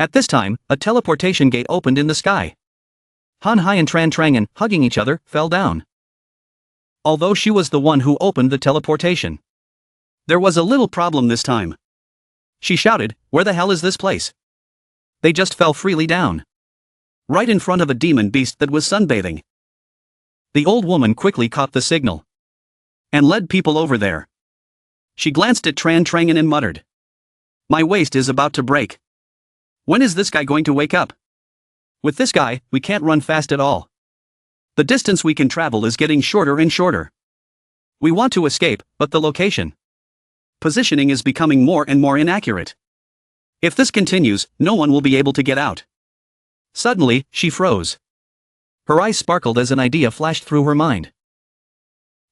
At this time, a teleportation gate opened in the sky. Han Hai and Tran Trangan, hugging each other, fell down. Although she was the one who opened the teleportation, there was a little problem this time. She shouted, where the hell is this place? They just fell freely down. Right in front of a demon beast that was sunbathing. The old woman quickly caught the signal and led people over there. She glanced at Tran Trangan and muttered. My waist is about to break. When is this guy going to wake up? With this guy, we can't run fast at all. The distance we can travel is getting shorter and shorter. We want to escape, but the location positioning is becoming more and more inaccurate. If this continues, no one will be able to get out. Suddenly, she froze. Her eyes sparkled as an idea flashed through her mind.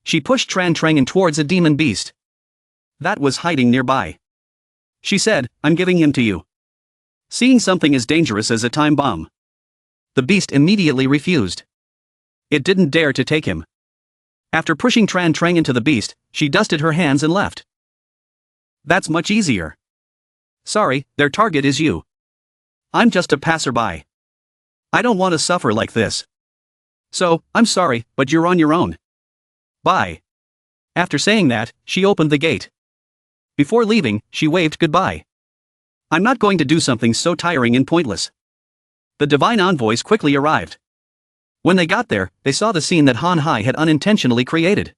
She pushed Tran Trangan towards a demon beast that was hiding nearby. She said, I'm giving him to you. Seeing something as dangerous as a time bomb, the beast immediately refused. It didn't dare to take him. After pushing Tran Trangan to the beast, she dusted her hands and left. That's much easier. Sorry, their target is you. I'm just a passerby. I don't want to suffer like this. So, I'm sorry, but you're on your own. Bye. After saying that, she opened the gate. Before leaving, she waved goodbye. I'm not going to do something so tiring and pointless. The divine envoys quickly arrived. When they got there, they saw the scene that Han Hai had unintentionally created.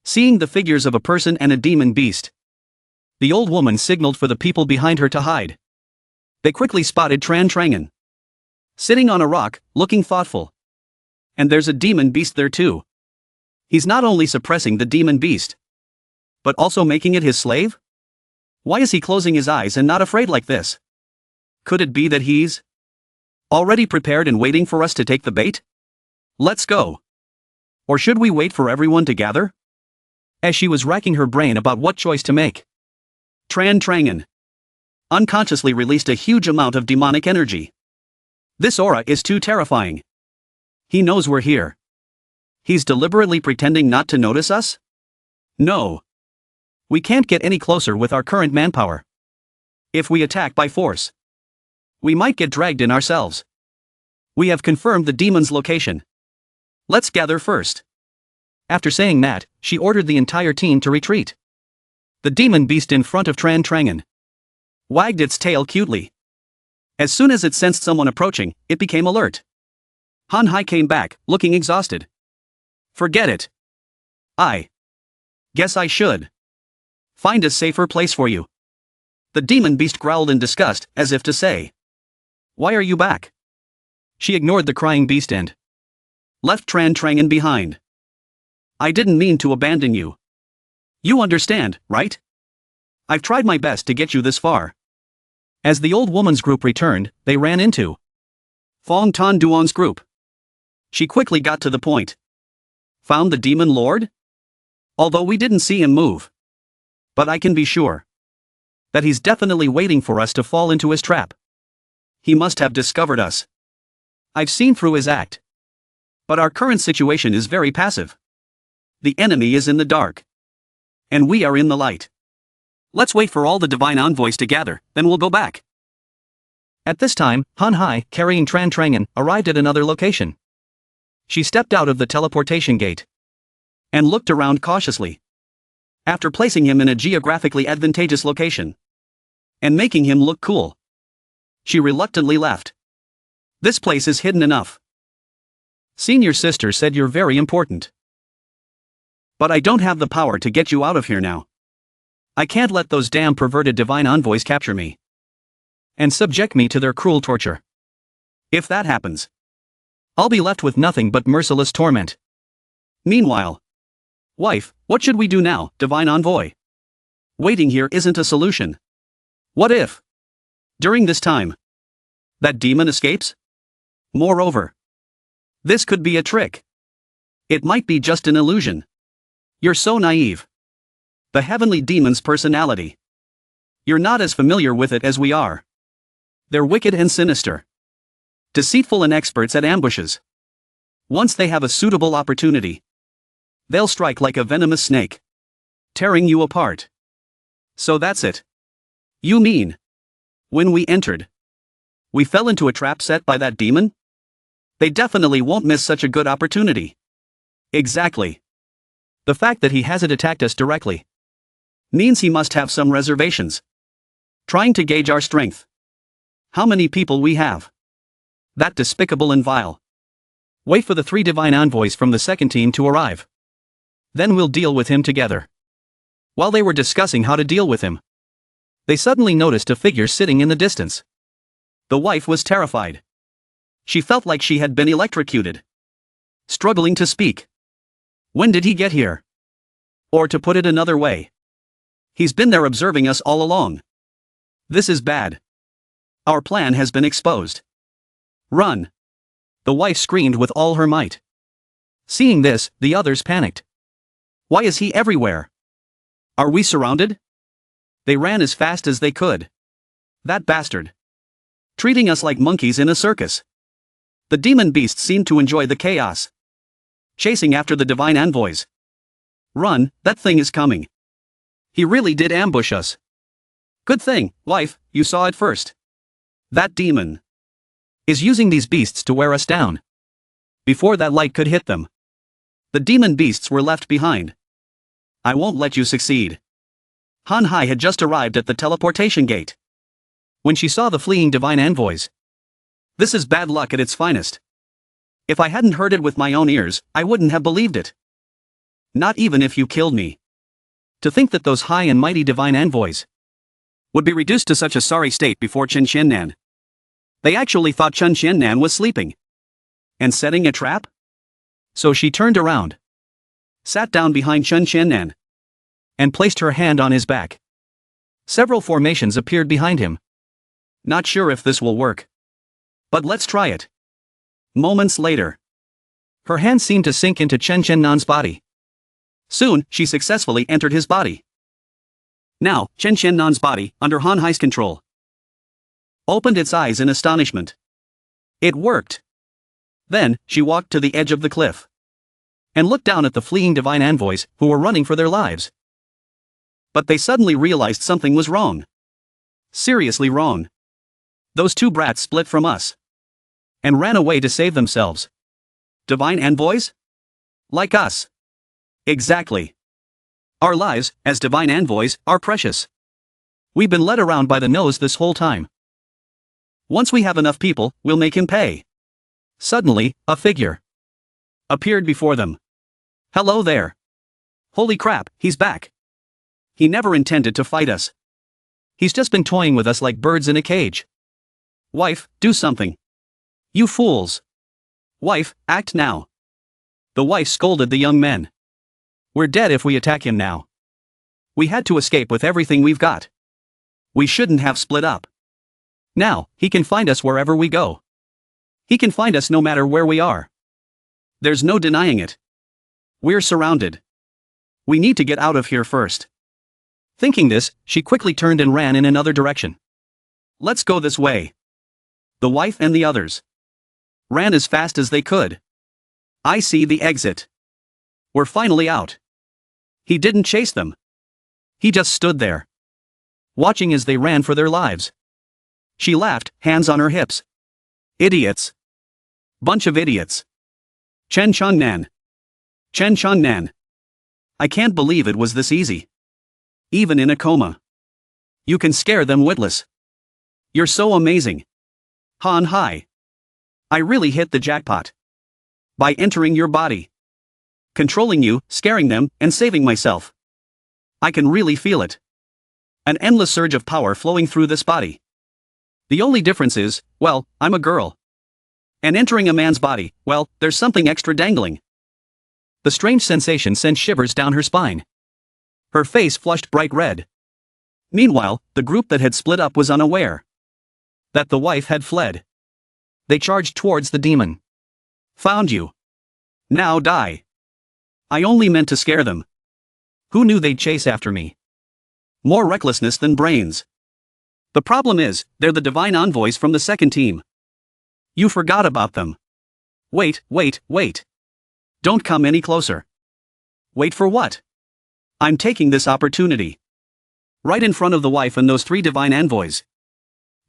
Seeing the figures of a person and a demon beast, the old woman signaled for the people behind her to hide. They quickly spotted Tran Trangan sitting on a rock, looking thoughtful. And there's a demon beast there too. He's not only suppressing the demon beast, but also making it his slave? Why is he closing his eyes and not afraid like this? Could it be that he's already prepared and waiting for us to take the bait? Let's go. Or should we wait for everyone to gather? As she was racking her brain about what choice to make, Tran Trangan unconsciously released a huge amount of demonic energy. This aura is too terrifying. He knows we're here. He's deliberately pretending not to notice us? No. We can't get any closer with our current manpower. If we attack by force, we might get dragged in ourselves. We have confirmed the demon's location. Let's gather first. After saying that, she ordered the entire team to retreat. The demon beast in front of Tran Trangan wagged its tail cutely. As soon as it sensed someone approaching, it became alert. Han Hai came back, looking exhausted. Forget it. I guess I should find a safer place for you. The demon beast growled in disgust, as if to say, why are you back? She ignored the crying beast and left Tran Trangan behind. I didn't mean to abandon you. You understand, right? I've tried my best to get you this far. As the old woman's group returned, they ran into Fong Tan Duan's group. She quickly got to the point. Found the demon lord? Although we didn't see him move. But I can be sure that he's definitely waiting for us to fall into his trap. He must have discovered us. I've seen through his act. But our current situation is very passive. The enemy is in the dark. And we are in the light. Let's wait for all the divine envoys to gather, then we'll go back. At this time, Han Hai, carrying Tran Trangan, arrived at another location. She stepped out of the teleportation gate and looked around cautiously. After placing him in a geographically advantageous location and making him look cool, she reluctantly left. This place is hidden enough. Senior sister said you're very important. But I don't have the power to get you out of here now. I can't let those damn perverted divine envoys capture me and subject me to their cruel torture. If that happens, I'll be left with nothing but merciless torment. Meanwhile, wife, what should we do now, divine envoy? Waiting here isn't a solution. What if, during this time, that demon escapes? Moreover, this could be a trick. It might be just an illusion. You're so naive. The heavenly demon's personality. You're not as familiar with it as we are. They're wicked and sinister. Deceitful and experts at ambushes. Once they have a suitable opportunity, they'll strike like a venomous snake, tearing you apart. So that's it. You mean, when we entered, we fell into a trap set by that demon? They definitely won't miss such a good opportunity. Exactly. The fact that he hasn't attacked us directly means he must have some reservations. Trying to gauge our strength. How many people we have. That despicable and vile. Wait for the 3 divine envoys from the second team to arrive. Then we'll deal with him together. While they were discussing how to deal with him, they suddenly noticed a figure sitting in the distance. The wife was terrified. She felt like she had been electrocuted. Struggling to speak. When did he get here? Or to put it another way, he's been there observing us all along. This is bad. Our plan has been exposed. Run! The wife screamed with all her might. Seeing this, the others panicked. Why is he everywhere? Are we surrounded? They ran as fast as they could. That bastard. Treating us like monkeys in a circus. The demon beast seemed to enjoy the chaos. Chasing after the divine envoys. Run, that thing is coming. He really did ambush us. Good thing, wife, you saw it first. That demon is using these beasts to wear us down. Before that light could hit them, the demon beasts were left behind. I won't let you succeed. Han Hai had just arrived at the teleportation gate when she saw the fleeing divine envoys. This is bad luck at its finest. If I hadn't heard it with my own ears, I wouldn't have believed it. Not even if you killed me. To think that those high and mighty divine envoys would be reduced to such a sorry state before Chen Xiannan. They actually thought Chen Xiannan was sleeping and setting a trap? So she turned around, sat down behind Chen Xiannan, and placed her hand on his back. Several formations appeared behind him. Not sure if this will work, but let's try it. Moments later, her hand seemed to sink into Chen Xiannan's body. Soon, she successfully entered his body. Now, Chen Xiannan's body, under Han Hai's control, opened its eyes in astonishment. It worked. Then, she walked to the edge of the cliff and looked down at the fleeing divine envoys who were running for their lives. But they suddenly realized something was wrong. Seriously wrong. Those 2 brats split from us and ran away to save themselves. Divine envoys? Like us. Exactly. Our lives, as divine envoys, are precious. We've been led around by the nose this whole time. Once we have enough people, we'll make him pay. Suddenly, a figure appeared before them. Hello there. Holy crap, he's back. He never intended to fight us. He's just been toying with us like birds in a cage. Wife, do something. You fools. Wife, act now. The wife scolded the young men. We're dead if we attack him now. We had to escape with everything we've got. We shouldn't have split up. Now, he can find us wherever we go. He can find us no matter where we are. There's no denying it. We're surrounded. We need to get out of here first. Thinking this, she quickly turned and ran in another direction. Let's go this way. The wife and the others ran as fast as they could. I see the exit. We're finally out. He didn't chase them. He just stood there, watching as they ran for their lives. She laughed, hands on her hips. Idiots. Bunch of idiots. Chen Changnan. Chen Changnan. I can't believe it was this easy. Even in a coma. You can scare them witless. You're so amazing. Han Hai. I really hit the jackpot. By entering your body. Controlling you, scaring them, and saving myself. I can really feel it. An endless surge of power flowing through this body. The only difference is, well, I'm a girl. And entering a man's body, well, there's something extra dangling. The strange sensation sent shivers down her spine. Her face flushed bright red. Meanwhile, the group that had split up was unaware that the wife had fled. They charged towards the demon. Found you. Now die. I only meant to scare them. Who knew they'd chase after me? More recklessness than brains. The problem is, they're the divine envoys from the second team. You forgot about them. Wait. Don't come any closer. Wait for what? I'm taking this opportunity. Right in front of the wife and those 3 divine envoys.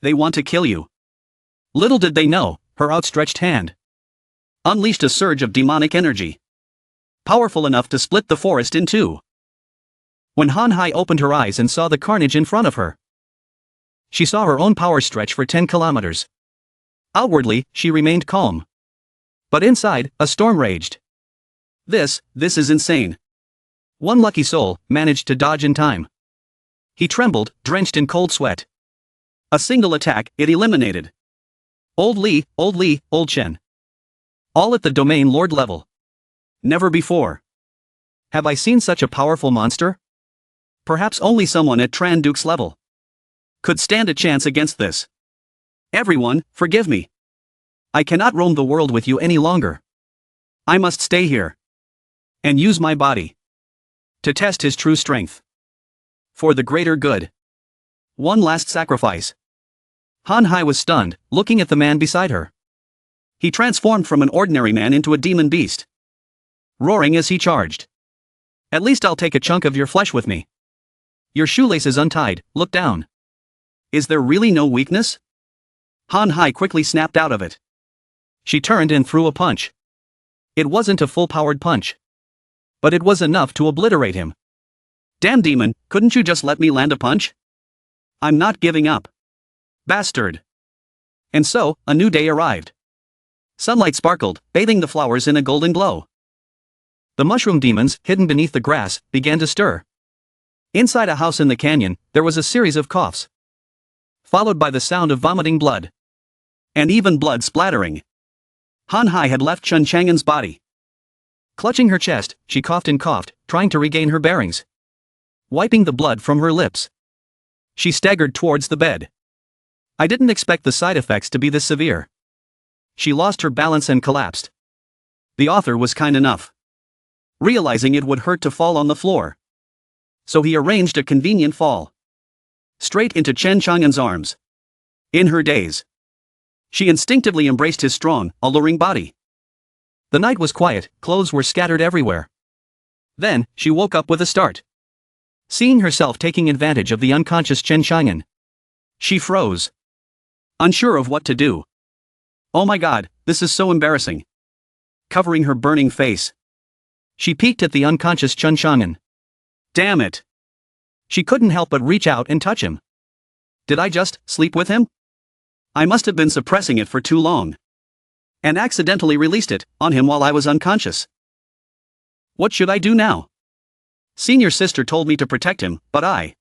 They want to kill you. Little did they know, her outstretched hand unleashed a surge of demonic energy. Powerful enough to split the forest in 2. When Han Hai opened her eyes and saw the carnage in front of her, she saw her own power stretch for 10 kilometers. Outwardly, she remained calm. But inside, a storm raged. This is insane. One lucky soul managed to dodge in time. He trembled, drenched in cold sweat. A single attack, it eliminated. Old Li, Old Chen. All at the Domain Lord level. Never before. Have I seen such a powerful monster? Perhaps only someone at Tran Duke's level could stand a chance against this. Everyone, forgive me. I cannot roam the world with you any longer. I must stay here and use my body to test his true strength. For the greater good. One last sacrifice. Han Hai was stunned, looking at the man beside her. He transformed from an ordinary man into a demon beast, roaring as he charged. At least I'll take a chunk of your flesh with me. Your shoelace is untied, look down. Is there really no weakness? Han Hai quickly snapped out of it. She turned and threw a punch. It wasn't a full-powered punch, but it was enough to obliterate him. Damn demon, couldn't you just let me land a punch? I'm not giving up. Bastard. And so, a new day arrived. Sunlight sparkled, bathing the flowers in a golden glow. The mushroom demons, hidden beneath the grass, began to stir. Inside a house in the canyon, there was a series of coughs, followed by the sound of vomiting blood. And even blood splattering. Han Hai had left Chen Chang'an's body. Clutching her chest, she coughed and coughed, trying to regain her bearings. Wiping the blood from her lips, she staggered towards the bed. I didn't expect the side effects to be this severe. She lost her balance and collapsed. The author was kind enough, realizing it would hurt to fall on the floor, so he arranged a convenient fall straight into Chen Chang'an's arms. In her daze, she instinctively embraced his strong, alluring body. The night was quiet, clothes were scattered everywhere. Then, she woke up with a start. Seeing herself taking advantage of the unconscious Chen Chang'an, she froze, unsure of what to do. Oh my god, this is so embarrassing. Covering her burning face, she peeked at the unconscious Chen Chang'an. Damn it. She couldn't help but reach out and touch him. Did I just sleep with him? I must have been suppressing it for too long, and accidentally released it on him while I was unconscious. What should I do now? Senior sister told me to protect him, but I.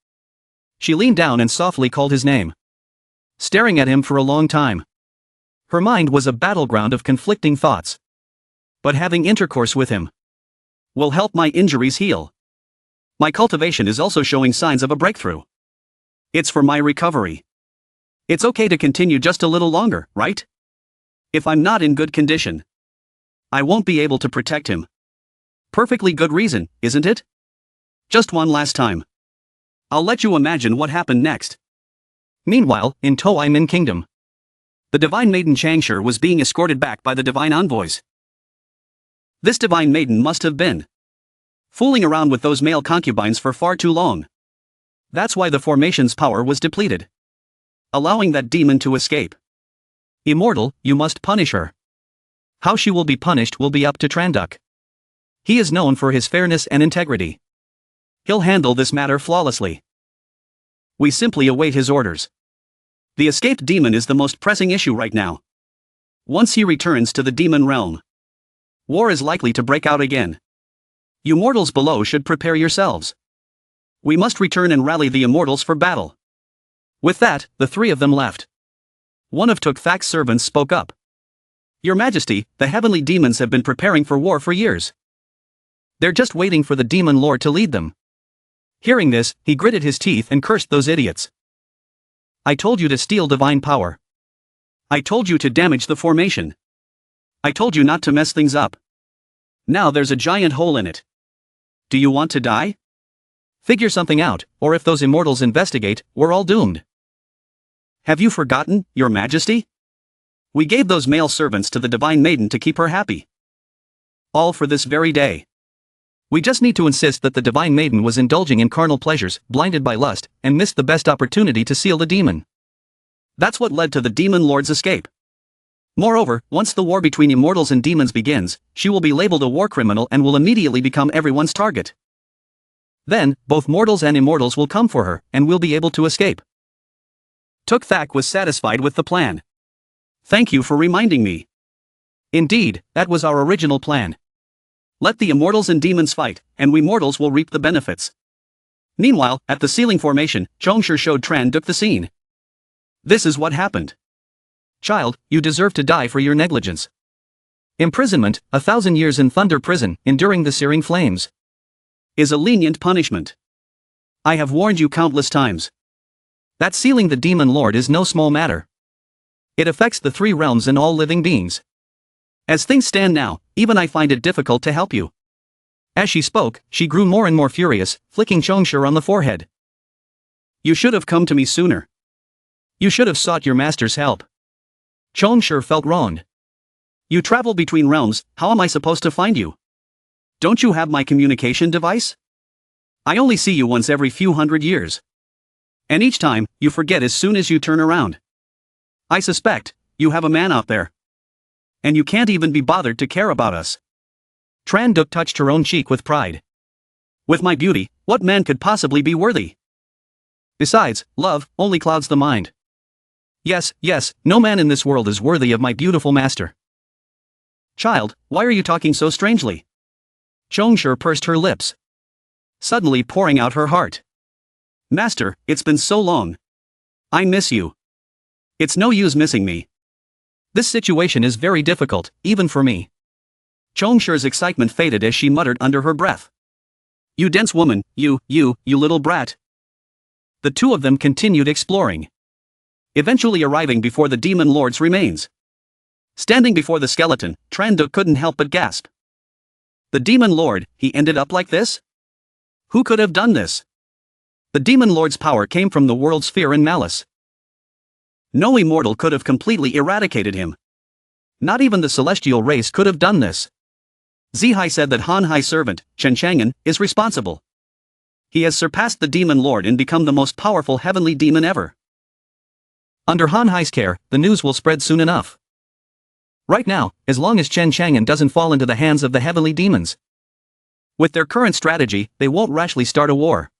She leaned down and softly called his name, staring at him for a long time. Her mind was a battleground of conflicting thoughts. But having intercourse with him will help my injuries heal. My cultivation is also showing signs of a breakthrough. It's for my recovery. It's okay to continue just a little longer, right? If I'm not in good condition, I won't be able to protect him. Perfectly good reason, isn't it? Just one last time. I'll let you imagine what happened next. Meanwhile, in Toei Min Kingdom, the divine maiden Changshi was being escorted back by the divine envoys. This divine maiden must have been fooling around with those male concubines for far too long. That's why the formation's power was depleted, allowing that demon to escape. Immortal, you must punish her. How she will be punished will be up to Tranduk. He is known for his fairness and integrity. He'll handle this matter flawlessly. We simply await his orders. The escaped demon is the most pressing issue right now. Once he returns to the demon realm, war is likely to break out again. You mortals below should prepare yourselves. We must return and rally the immortals for battle. With that, the three of them left. One of Tuk Thak's servants spoke up. Your Majesty, the heavenly demons have been preparing for war for years. They're just waiting for the demon lord to lead them. Hearing this, he gritted his teeth and cursed those idiots. I told you to steal divine power. I told you to damage the formation. I told you not to mess things up. Now there's a giant hole in it. Do you want to die? Figure something out, or if those immortals investigate, we're all doomed. Have you forgotten, Your Majesty? We gave those male servants to the divine maiden to keep her happy. All for this very day. We just need to insist that the divine maiden was indulging in carnal pleasures, blinded by lust, and missed the best opportunity to seal the demon. That's what led to the demon lord's escape. Moreover, once the war between immortals and demons begins, she will be labeled a war criminal and will immediately become everyone's target. Then, both mortals and immortals will come for her, and we'll be able to escape. Tuk Thak was satisfied with the plan. Thank you for reminding me. Indeed, that was our original plan. Let the immortals and demons fight, and we mortals will reap the benefits. Meanwhile, at the ceiling formation, Changshi showed Tranduk the scene. This is what happened. Child, you deserve to die for your negligence. Imprisonment, 1,000 years in Thunder Prison, enduring the searing flames, is a lenient punishment. I have warned you countless times. That sealing the demon lord is no small matter. It affects the three realms and all living beings. As things stand now, even I find it difficult to help you. As she spoke, she grew more and more furious, flicking Changshi on the forehead. You should have come to me sooner. You should have sought your master's help. Changshi felt wronged. You travel between realms, how am I supposed to find you? Don't you have my communication device? I only see you once every few hundred years. And each time, you forget as soon as you turn around. I suspect, you have a man out there. And you can't even be bothered to care about us. Tranduk touched her own cheek with pride. With my beauty, what man could possibly be worthy? Besides, love only clouds the mind. Yes, no man in this world is worthy of my beautiful master. Child, why are you talking so strangely? Changshi pursed her lips, suddenly pouring out her heart. Master, it's been so long. I miss you. It's no use missing me. This situation is very difficult, even for me. Changshi's excitement faded as she muttered under her breath. You dense woman, you little brat. The two of them continued exploring, eventually arriving before the demon lord's remains. Standing before the skeleton, Tranduk couldn't help but gasp. The demon lord, he ended up like this? Who could have done this? The demon lord's power came from the world's fear and malice. No immortal could have completely eradicated him. Not even the celestial race could have done this. Zihai said that Hanhai's servant, Chen Chang'an, is responsible. He has surpassed the demon lord and become the most powerful heavenly demon ever. Under Hanhai's care, the news will spread soon enough. Right now, as long as Chen Chang'an doesn't fall into the hands of the heavenly demons. With their current strategy, they won't rashly start a war.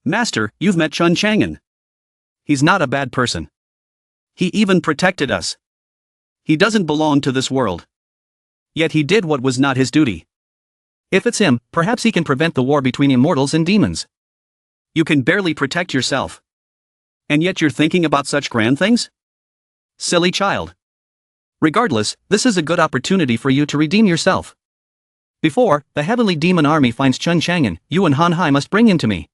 Master, you've met Chen Chang'an. He's not a bad person. He even protected us. He doesn't belong to this world. Yet he did what was not his duty. If it's him, perhaps he can prevent the war between immortals and demons. You can barely protect yourself. And yet you're thinking about such grand things? Silly child. Regardless, this is a good opportunity for you to redeem yourself. Before the heavenly demon army finds Chen Chang'an, you and Hanhai must bring him to me.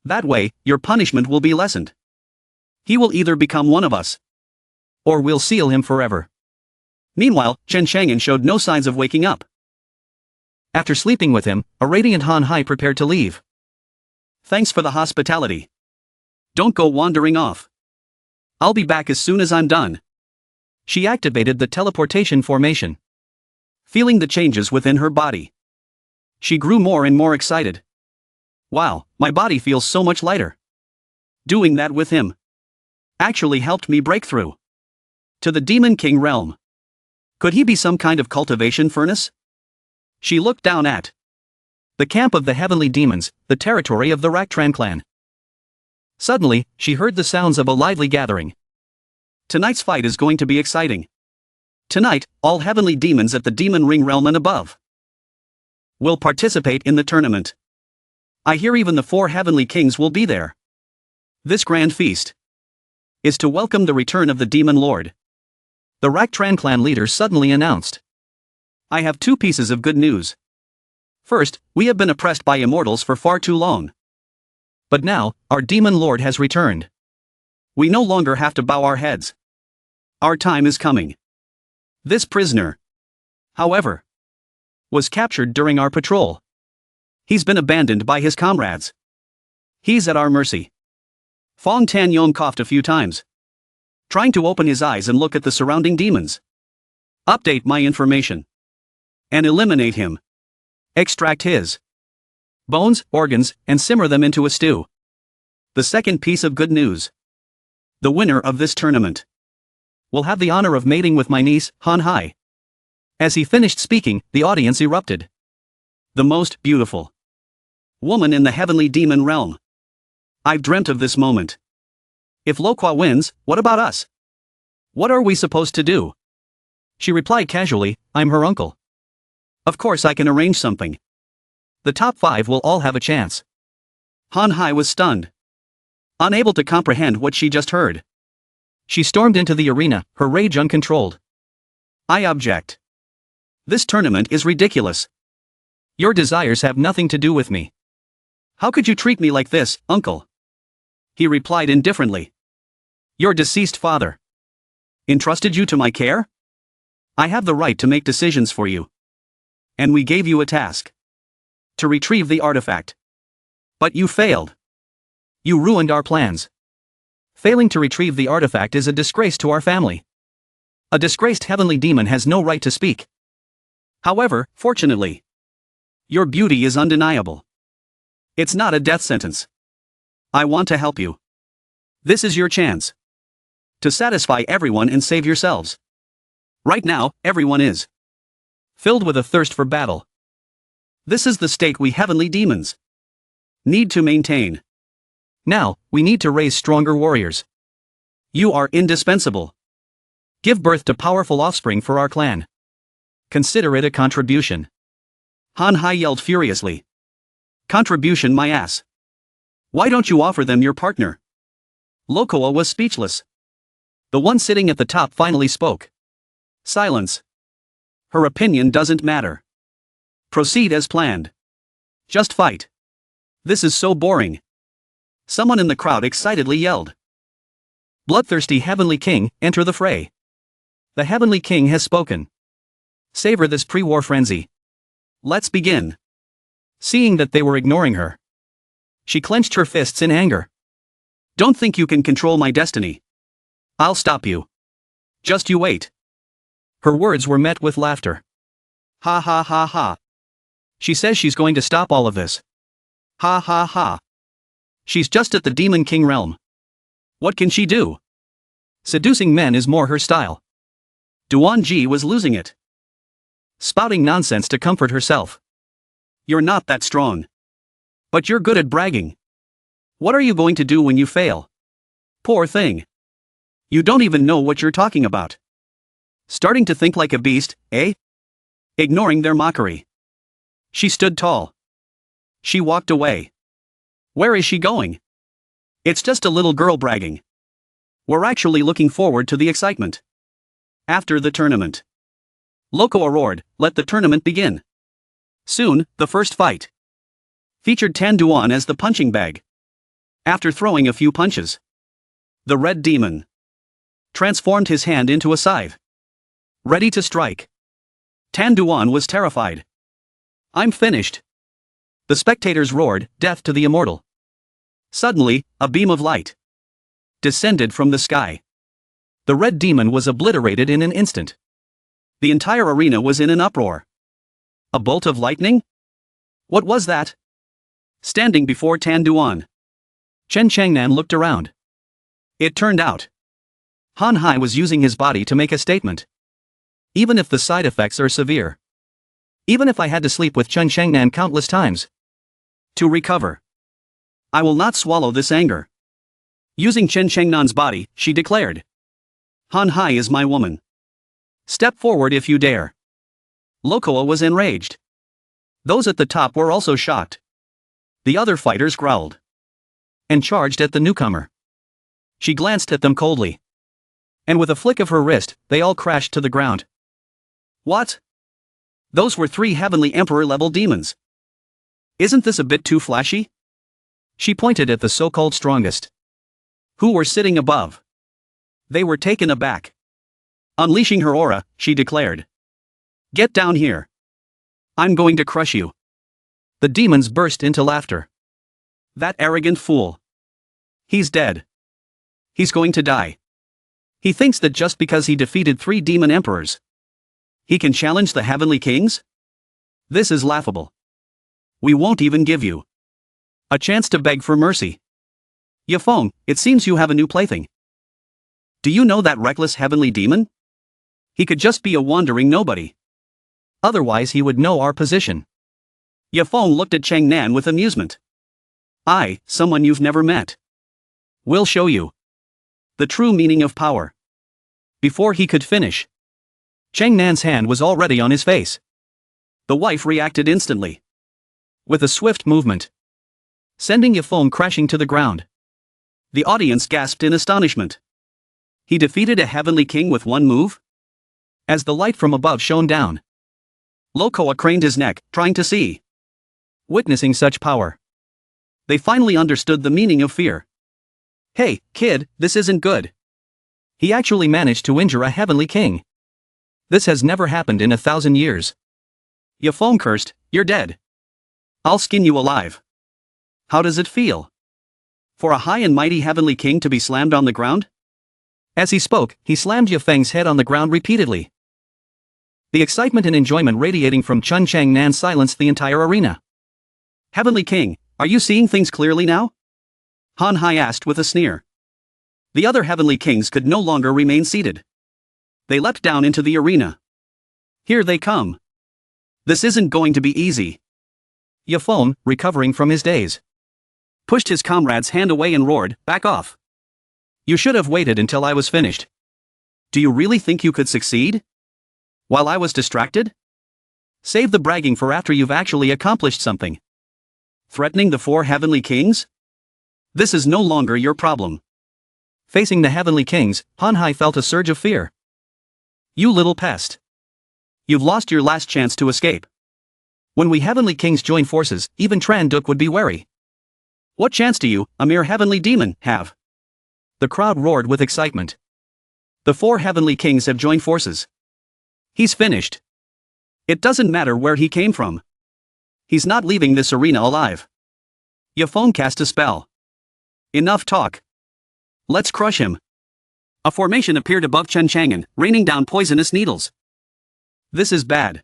That way, your punishment will be lessened. He will either become one of us, or we'll seal him forever. Meanwhile, Chen Chang'an showed no signs of waking up. After sleeping with him, a radiant Han Hai prepared to leave. Thanks for the hospitality. Don't go wandering off. I'll be back as soon as I'm done. She activated the teleportation formation. Feeling the changes within her body, she grew more and more excited. Wow, my body feels so much lighter. Doing that with him actually helped me break through to the Demon King realm. Could he be some kind of cultivation furnace? She looked down at the camp of the heavenly demons, the territory of the Raktran clan. Suddenly, she heard the sounds of a lively gathering. Tonight's fight is going to be exciting. Tonight, all heavenly demons at the Demon Ring realm and above will participate in the tournament. I hear even the 4 heavenly kings will be there. This grand feast is to welcome the return of the Demon Lord. The Raktran clan leader suddenly announced. I have 2 pieces of good news. First, we have been oppressed by immortals for far too long. But now, our Demon Lord has returned. We no longer have to bow our heads. Our time is coming. This prisoner, however, was captured during our patrol. He's been abandoned by his comrades. He's at our mercy. Fong Tanyong coughed a few times, trying to open his eyes and look at the surrounding demons. Update my information. And eliminate him. Extract his bones, organs, and simmer them into a stew. The second piece of good news. The winner of this tournament will have the honor of mating with my niece, Han Hai. As he finished speaking, the audience erupted. The most beautiful woman in the heavenly demon realm. I've dreamt of this moment. If Lo Kwa wins, what about us? What are we supposed to do? She replied casually, I'm her uncle. Of course I can arrange something. The top 5 will all have a chance. Han Hai was stunned, unable to comprehend what she just heard. She stormed into the arena, her rage uncontrolled. I object. This tournament is ridiculous. Your desires have nothing to do with me. How could you treat me like this, uncle? He replied indifferently. Your deceased father entrusted you to my care? I have the right to make decisions for you. And we gave you a task. To retrieve the artifact. But you failed. You ruined our plans. Failing to retrieve the artifact is a disgrace to our family. A disgraced heavenly demon has no right to speak. However, fortunately, your beauty is undeniable. It's not a death sentence. I want to help you. This is your chance to satisfy everyone and save yourselves. Right now, everyone is filled with a thirst for battle. This is the state we heavenly demons need to maintain. Now, we need to raise stronger warriors. You are indispensable. Give birth to powerful offspring for our clan. Consider it a contribution. Han Hai yelled furiously. Contribution my ass. Why don't you offer them your partner? Lokoa was speechless. The one sitting at the top finally spoke. Silence. Her opinion doesn't matter. Proceed as planned. Just fight. This is so boring. Someone in the crowd excitedly yelled. Bloodthirsty Heavenly King, enter the fray. The Heavenly King has spoken. Savor this pre-war frenzy. Let's begin. Seeing that they were ignoring her, she clenched her fists in anger. Don't think you can control my destiny. I'll stop you. Just you wait. Her words were met with laughter. Ha ha ha ha. She says she's going to stop all of this. Ha ha ha. She's just at the Demon King realm. What can she do? Seducing men is more her style. Duan Ji was losing it, spouting nonsense to comfort herself. You're not that strong. But you're good at bragging. What are you going to do when you fail? Poor thing. You don't even know what you're talking about. Starting to think like a beast, eh? Ignoring their mockery, she stood tall. She walked away. Where is she going? It's just a little girl bragging. We're actually looking forward to the excitement. After the tournament, Loco roared, let the tournament begin. Soon, the first fight featured Tan Duan as the punching bag. After throwing a few punches, the red demon transformed his hand into a scythe. ready to strike. Tan Duan was terrified. I'm finished. The spectators roared, death to the immortal. Suddenly, a beam of light descended from the sky. The red demon was obliterated in an instant. The entire arena was in an uproar. A bolt of lightning? What was that? Standing before Tan Duan, Chen Changnan looked around. It turned out Han Hai was using his body to make a statement. Even if the side effects are severe. Even if I had to sleep with Chen Changnan countless times to recover, I will not swallow this anger. Using Chen Changnan's body, she declared. Han Hai is my woman. Step forward if you dare. Lokoa was enraged. Those at the top were also shocked. The other fighters growled and charged at the newcomer. She glanced at them coldly. And with a flick of her wrist, they all crashed to the ground. What? Those were 3 heavenly emperor-level demons. Isn't this a bit too flashy? She pointed at the so-called strongest, who were sitting above. They were taken aback. Unleashing her aura, she declared. Get down here. I'm going to crush you. The demons burst into laughter. That arrogant fool. He's dead. He's going to die. He thinks that just because he defeated 3 demon emperors, he can challenge the heavenly kings? This is laughable. We won't even give you a chance to beg for mercy. Yafeng, it seems you have a new plaything. Do you know that reckless heavenly demon? He could just be a wandering nobody. Otherwise he would know our position. Yafeng looked at Chang Nan with amusement. Someone you've never met. We'll show you the true meaning of power. Before he could finish, Chang Nan's hand was already on his face. The wife reacted instantly, with a swift movement, sending Yafeng crashing to the ground. The audience gasped in astonishment. He defeated a heavenly king with one move? As the light from above shone down, Lokoa craned his neck, trying to see. Witnessing such power, they finally understood the meaning of fear. Hey, kid, this isn't good. He actually managed to injure a heavenly king. This has never happened in 1,000 years. Yafeng cursed, you're dead. I'll skin you alive. How does it feel? For a high and mighty heavenly king to be slammed on the ground? As he spoke, he slammed Yafeng's head on the ground repeatedly. The excitement and enjoyment radiating from Chen Changnan silenced the entire arena. Heavenly King, are you seeing things clearly now? Han Hai asked with a sneer. The other heavenly kings could no longer remain seated. They leapt down into the arena. Here they come. This isn't going to be easy. Yafeng, recovering from his daze, pushed his comrade's hand away and roared, back off. You should have waited until I was finished. Do you really think you could succeed? While I was distracted? Save the bragging for after you've actually accomplished something. Threatening the 4 heavenly kings? This is no longer your problem. Facing the heavenly kings, Han Hai felt a surge of fear. You little pest. You've lost your last chance to escape. When we heavenly kings join forces, even Tran Duk would be wary. What chance do you, a mere heavenly demon, have? The crowd roared with excitement. The 4 heavenly kings have joined forces. He's finished. It doesn't matter where he came from. He's not leaving this arena alive. Yafeng cast a spell. Enough talk. Let's crush him. A formation appeared above Chen Chang'an, raining down poisonous needles. This is bad.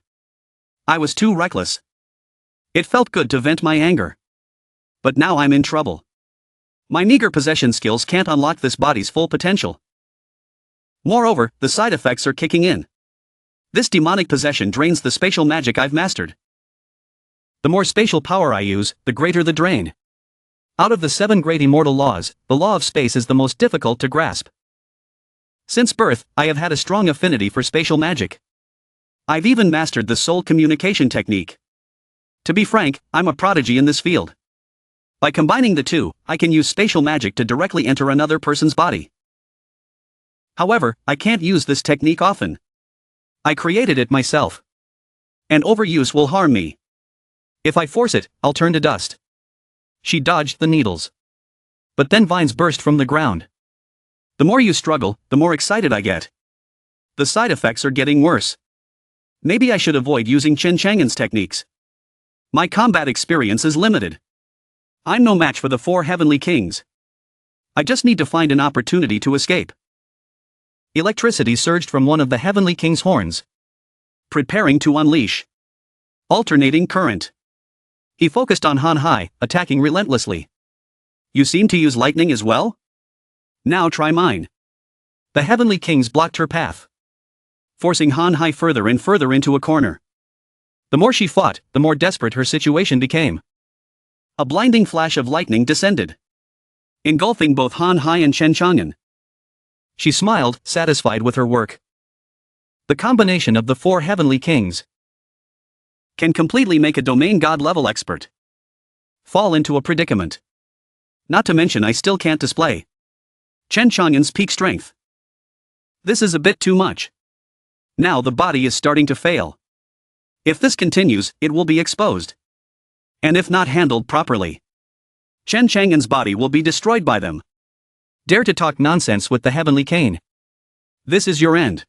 I was too reckless. It felt good to vent my anger. But now I'm in trouble. My meager possession skills can't unlock this body's full potential. Moreover, the side effects are kicking in. This demonic possession drains the spatial magic I've mastered. The more spatial power I use, the greater the drain. Out of the 7 great immortal laws, the law of space is the most difficult to grasp. Since birth, I have had a strong affinity for spatial magic. I've even mastered the soul communication technique. To be frank, I'm a prodigy in this field. By combining the two, I can use spatial magic to directly enter another person's body. However, I can't use this technique often. I created it myself. And overuse will harm me. If I force it, I'll turn to dust. She dodged the needles. But then vines burst from the ground. The more you struggle, the more excited I get. The side effects are getting worse. Maybe I should avoid using Chen Chang'an's techniques. My combat experience is limited. I'm no match for the 4 heavenly kings. I just need to find an opportunity to escape. Electricity surged from one of the heavenly king's horns, preparing to unleash alternating current. He focused on Han Hai, attacking relentlessly. You seem to use lightning as well? Now try mine. The heavenly kings blocked her path, forcing Han Hai further and further into a corner. The more she fought, the more desperate her situation became. A blinding flash of lightning descended, engulfing both Han Hai and Chen Chang'an. She smiled, satisfied with her work. The combination of the 4 heavenly kings can completely make a domain god level expert fall into a predicament. Not to mention I still can't display Chen Chang'an's peak strength. This is a bit too much. Now the body is starting to fail. If this continues, it will be exposed. And if not handled properly, Chen Chang'an's body will be destroyed by them. Dare to talk nonsense with the heavenly cane. This is your end.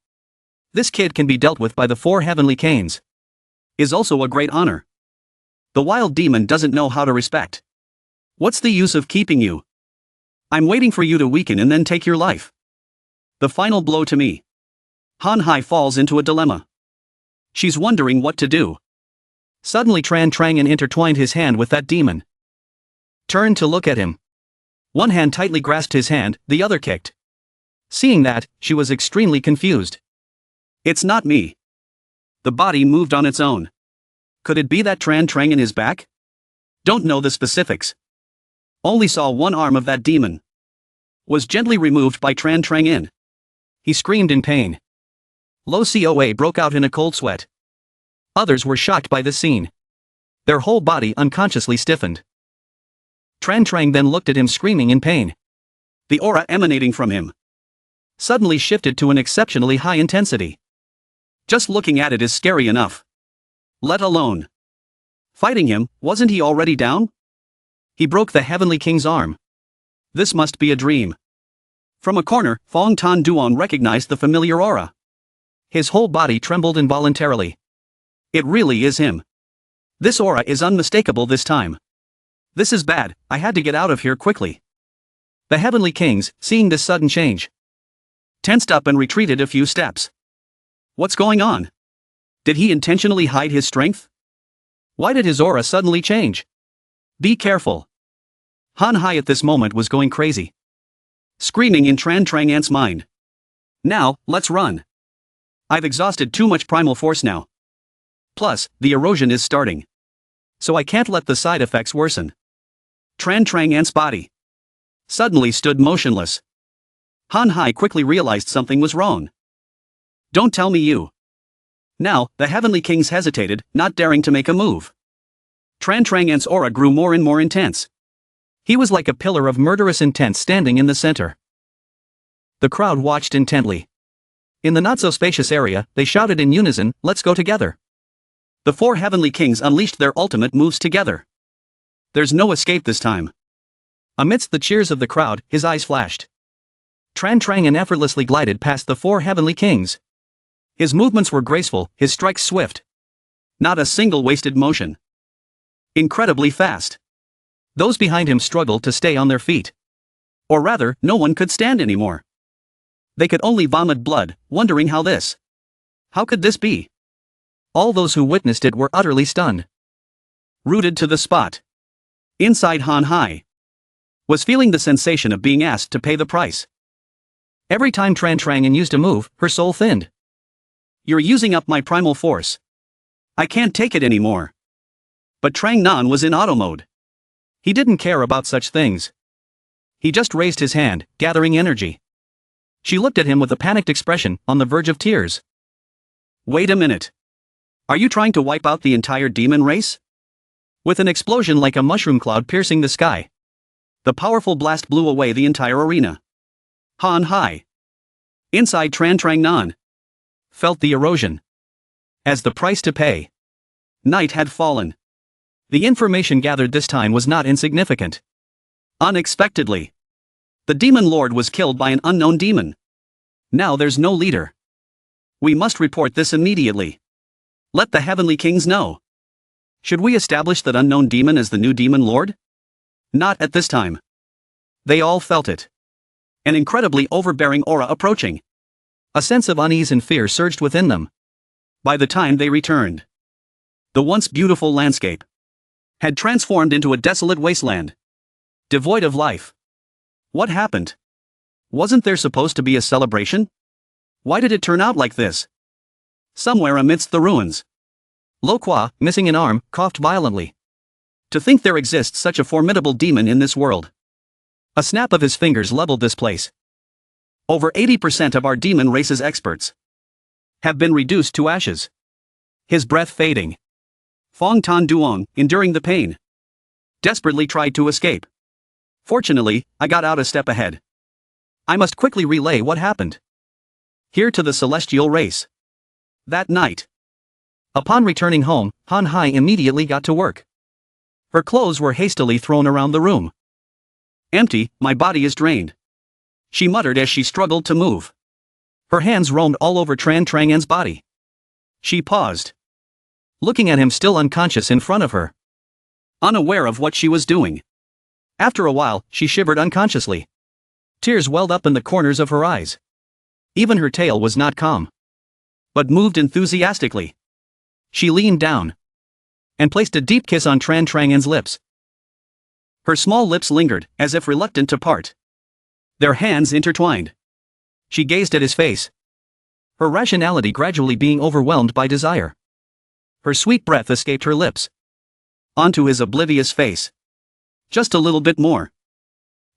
This kid can be dealt with by the 4 heavenly canes. Is also a great honor. The wild demon doesn't know how to respect. What's the use of keeping you? I'm waiting for you to weaken and then take your life. The final blow to me. Han Hai falls into a dilemma. She's wondering what to do. Suddenly Tran Trangan intertwined his hand with that demon. Turned to look at him. One hand tightly grasped his hand, the other kicked. Seeing that, she was extremely confused. It's not me. The body moved on its own. Could it be that Tran Trangan is back? Don't know the specifics. Only saw one arm of that demon was gently removed by Tran Trangan. He screamed in pain. Lo Coa broke out in a cold sweat. Others were shocked by this scene. Their whole body unconsciously stiffened. Tran Trang then looked at him screaming in pain. The aura emanating from him suddenly shifted to an exceptionally high intensity. Just looking at it is scary enough. Let alone fighting him, wasn't he already down? He broke the heavenly king's arm. This must be a dream. From a corner, Fong Tan Duan recognized the familiar aura. His whole body trembled involuntarily. It really is him. This aura is unmistakable this time. This is bad, I had to get out of here quickly. The heavenly kings, seeing this sudden change, tensed up and retreated a few steps. What's going on? Did he intentionally hide his strength? Why did his aura suddenly change? Be careful. Han Hai at this moment was going crazy, screaming in Tran Trangan's mind. Now, let's run. I've exhausted too much primal force now. Plus, the erosion is starting. So I can't let the side effects worsen. Tran Trangan's body suddenly stood motionless. Han Hai quickly realized something was wrong. Don't tell me you. Now, the heavenly kings hesitated, not daring to make a move. Tran Trangan's aura grew more and more intense. He was like a pillar of murderous intent standing in the center. The crowd watched intently. In the not-so-spacious area, they shouted in unison, "Let's go together." The 4 heavenly kings unleashed their ultimate moves together. There's no escape this time. Amidst the cheers of the crowd, his eyes flashed. Tran Trangan effortlessly glided past the 4 heavenly kings. His movements were graceful, his strikes swift. Not a single wasted motion. Incredibly fast. Those behind him struggled to stay on their feet. Or rather, no one could stand anymore. They could only vomit blood, wondering how could this be? All those who witnessed it were utterly stunned. Rooted to the spot. Inside Han Hai was feeling the sensation of being asked to pay the price. Every time Tran Trangan used a move, her soul thinned. You're using up my primal force. I can't take it anymore. But Trang Nan was in auto mode. He didn't care about such things. He just raised his hand, gathering energy. She looked at him with a panicked expression, on the verge of tears. Wait a minute. Are you trying to wipe out the entire demon race? With an explosion like a mushroom cloud piercing the sky, the powerful blast blew away the entire arena. Han Hai, inside Tran Trang Nan, felt the erosion. As the price to pay, night had fallen. The information gathered this time was not insignificant. Unexpectedly, the demon lord was killed by an unknown demon. Now there's no leader. We must report this immediately. Let the heavenly kings know. Should we establish that unknown demon as the new demon lord? Not at this time. They all felt it. An incredibly overbearing aura approaching. A sense of unease and fear surged within them. By the time they returned, the once beautiful landscape had transformed into a desolate wasteland, devoid of life. What happened? Wasn't there supposed to be a celebration? Why did it turn out like this? Somewhere amidst the ruins, Lo Kwa, missing an arm, coughed violently. To think there exists such a formidable demon in this world. A snap of his fingers leveled this place. Over 80% of our demon race's experts have been reduced to ashes. His breath fading. Fong Tan Duong, enduring the pain, desperately tried to escape. Fortunately, I got out a step ahead. I must quickly relay what happened here to the celestial race. That night, upon returning home, Han Hai immediately got to work. Her clothes were hastily thrown around the room. Empty, my body is drained, she muttered as she struggled to move. Her hands roamed all over Tran Trangan's body. She paused, looking at him still unconscious in front of her, unaware of what she was doing. After a while, she shivered unconsciously. Tears welled up in the corners of her eyes. Even her tail was not calm, but moved enthusiastically. She leaned down and placed a deep kiss on Tran Trangan's lips. Her small lips lingered, as if reluctant to part. Their hands intertwined. She gazed at his face, her rationality gradually being overwhelmed by desire. Her sweet breath escaped her lips onto his oblivious face. Just a little bit more.